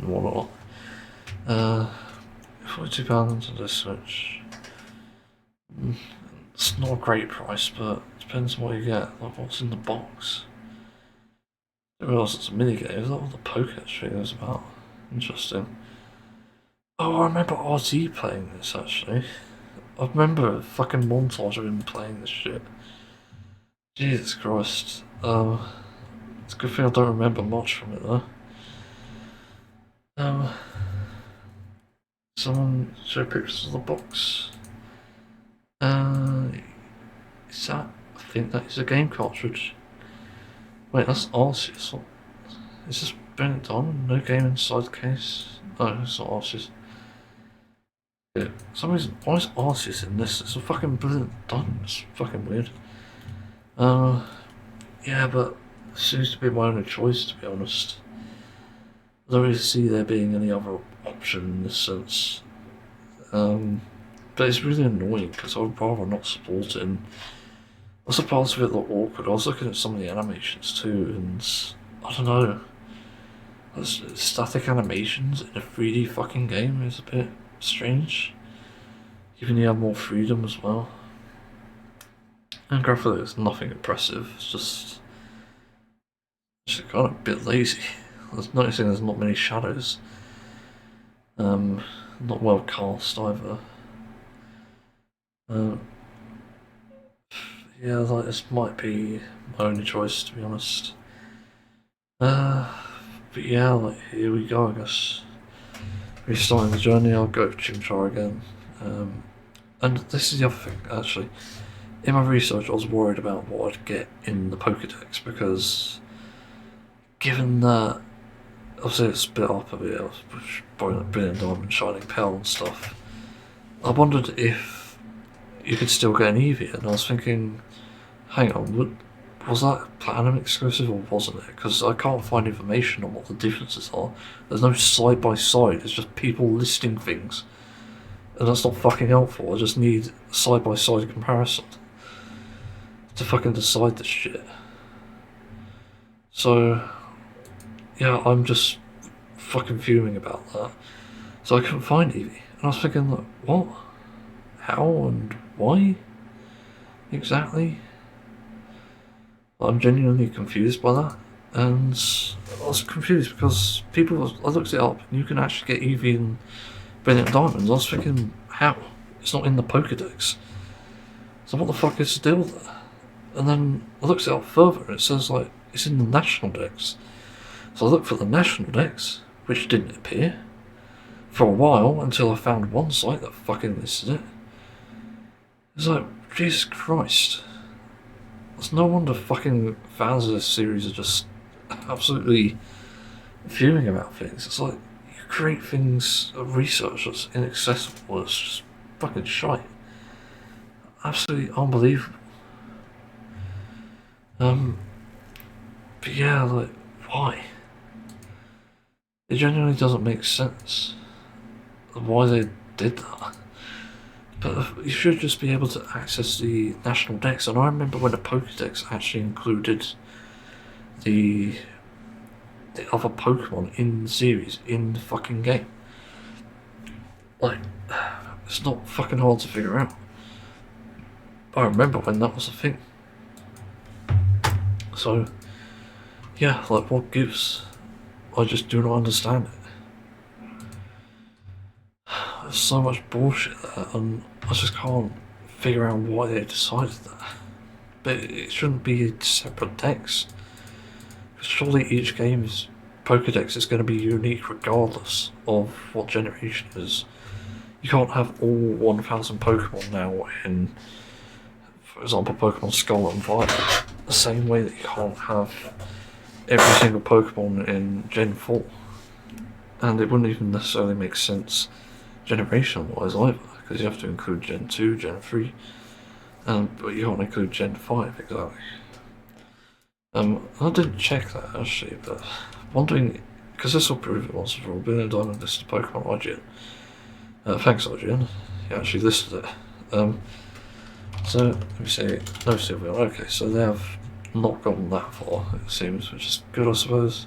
whatnot. 42 pounds on this Switch. It's not a great price, but it depends on what you get. Like what's in the box. I didn't realise it's a minigame. Is that what the Pocket thing is about? Interesting. Oh, I remember RT playing this actually. I remember a fucking montage of him playing this shit. Jesus Christ. It's a good thing I don't remember much from it though. Someone show pictures of the box. Is that? I think that is a game cartridge. Wait, that's Arceus. Is this Brilliant Diamond? No game inside the case? No, it's not Arceus. Yeah, for some reason, why is Arceus in this? It's a fucking Brilliant Diamond. It's fucking weird. Yeah, but it seems to be my only choice, to be honest. I don't really see there being any other option in this sense. But it's really annoying because I would rather not support it. And also parts of it look awkward. I was looking at some of the animations too, and I don't know. Static animations in a 3D fucking game is a bit strange. Even you have more freedom as well. And graphically, it's nothing impressive. It's just kind of a bit lazy. I was noticing there's not many shadows. Not well cast either. Yeah, like this might be my only choice, to be honest. But yeah, like here we go, I guess. Restarting the journey, I'll go Chimchar again. And this is the other thing, actually. In my research, I was worried about what I'd get in the Pokedex because, given that obviously it's split up a bit, Brilliant Diamond, Shining Pearl and stuff, I wondered if you could still get an Eevee, and I was thinking, hang on, was that Platinum exclusive or wasn't it? Because I can't find information on what the differences are. There's no side by side, it's just people listing things. And that's not fucking helpful, I just need a side by side comparison to fucking decide this shit. So, yeah, I'm just fucking fuming about that. So I couldn't find Eevee. And I was thinking, like, what? How and why? Exactly? I'm genuinely confused by that. And I was confused because I looked it up and you can actually get Eevee in Brilliant Diamonds. I was thinking, how? It's not in the Pokedex. So what the fuck is the deal there? And then I looked it up further and it says, like, it's in the National Dex. So I looked for the National Dex, which didn't appear for a while until I found one site that fucking listed it. It's like, Jesus Christ. It's no wonder fucking fans of this series are just absolutely fuming about things. It's like, you create things, research that's inaccessible, it's just fucking shite. Absolutely unbelievable. But yeah, like, why? It genuinely doesn't make sense why they did that. But you should just be able to access the National Dex. And I remember when the Pokedex actually included the other Pokemon in the series, in the fucking game. Like, it's not fucking hard to figure out. I remember when that was a thing. So, yeah, like, what gives? I just do not understand it. There's so much bullshit there, and I just can't figure out why they decided that. But it shouldn't be separate decks. Because surely each game's Pokedex is going to be unique regardless of what generation it is. You can't have all 1,000 Pokemon now in, for example, Pokemon Scarlet and Violet, the same way that you can't have every single Pokemon in Gen 4. And it wouldn't even necessarily make sense generation-wise either, because you have to include Gen 2, Gen 3, but you can't include Gen 5 exactly. I didn't check that actually, but I'm wondering, because this will prove it once and for all. Being a diamond listed Pokemon IGN. Thanks IGN. You actually listed it. So let me see. No Sylveon. Okay, so they have not gone that far, it seems, which is good, I suppose.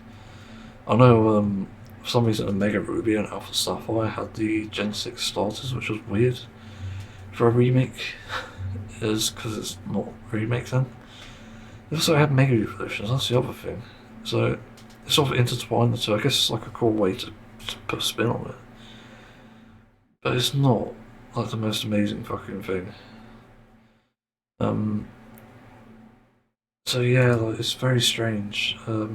I know for some reason Omega Ruby and Alpha Sapphire had the Gen 6 starters, which was weird for a remake. Is because it's not a remake then. They also had Mega Evolutions, that's the other thing. So it's sort of intertwined the two. I guess it's like a cool way to put a spin on it. But it's not like the most amazing fucking thing. So yeah, like, it's very strange. I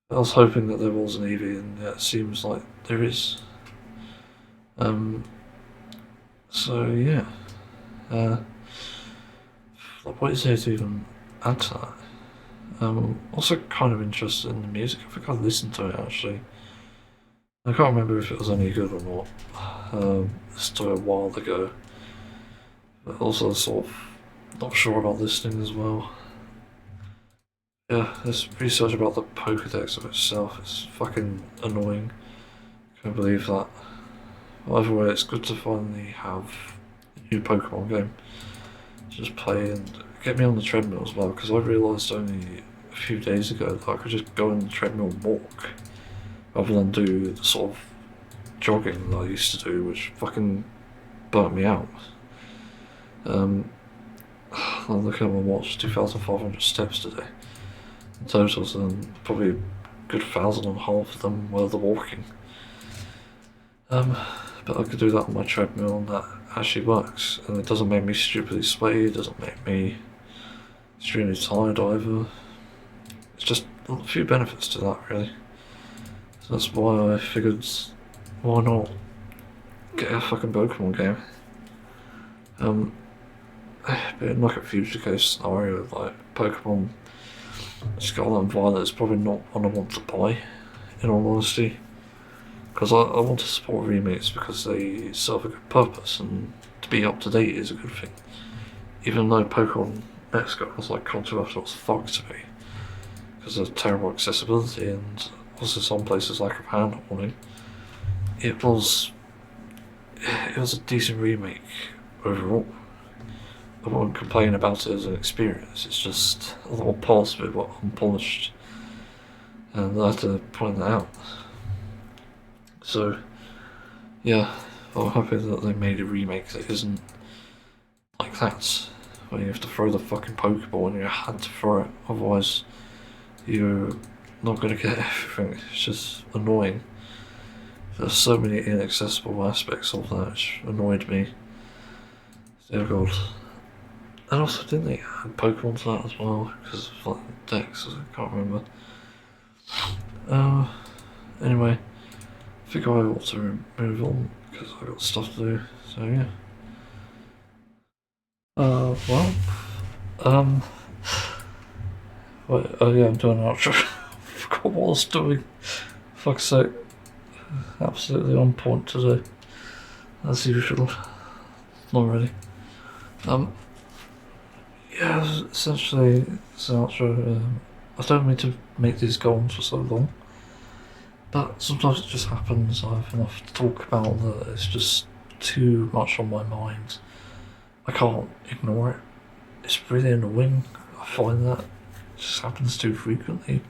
was hoping that there was an Eevee, and yeah, it seems like there is. So yeah. What is there to even add to that? Also kind of interested in the music. I think I listened to it actually. I can't remember if it was any good or not. Listened to it a while ago. But also sort of not sure about listening as well. Yeah, this research about the Pokedex of itself is fucking annoying. Can't believe that. Either way, it's good to finally have a new Pokemon game. Just play and get me on the treadmill as well, because I realised only a few days ago that I could just go on the treadmill and walk rather than do the sort of jogging that I used to do, which fucking burnt me out. I'm looking at my watch, 2,500 steps today in total, so probably a good 1,500 of them were the walking. But I could do that on my treadmill, and that actually works, and it doesn't make me stupidly sweaty, it doesn't make me extremely tired either. It's just a few benefits to that, really. So that's why I figured, why not get a fucking Pokemon game? But in like a future case scenario, like Pokemon Scarlet and Violet is probably not one I want to buy, in all honesty. Because I want to support remakes because they serve a good purpose, and to be up to date is a good thing. Even though Pokemon Let's Go was like controversial as fuck to me because of terrible accessibility and also some places lack of hand holding, it was a decent remake overall. I won't complain about it as an experience, it's just a little parts of it were unpolished, and I had to point that out. So, yeah, I'm happy that they made a remake that isn't like that, where you have to throw the fucking Pokeball and you had to throw it, otherwise you're not going to get everything. It's just annoying. There's so many inaccessible aspects of that which annoyed me. Oh god. And also, didn't they add Pokemon to that as well? Because of like decks, I can't remember. Anyway, I think I ought to move on because I've got stuff to do, so yeah. Wait, oh yeah, I'm doing an outro. I forgot what I was doing. Fuck's sake. Absolutely on point today. As usual. Not really. Yeah, essentially, it's an outro. I don't mean to make these go on for so long, but sometimes it just happens. I have enough to talk about that it's just too much on my mind. I can't ignore it. It's really annoying. I find that it just happens too frequently.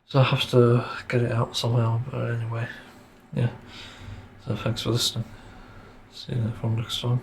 So I have to get it out somehow, but anyway, yeah. So thanks for listening. See you next time.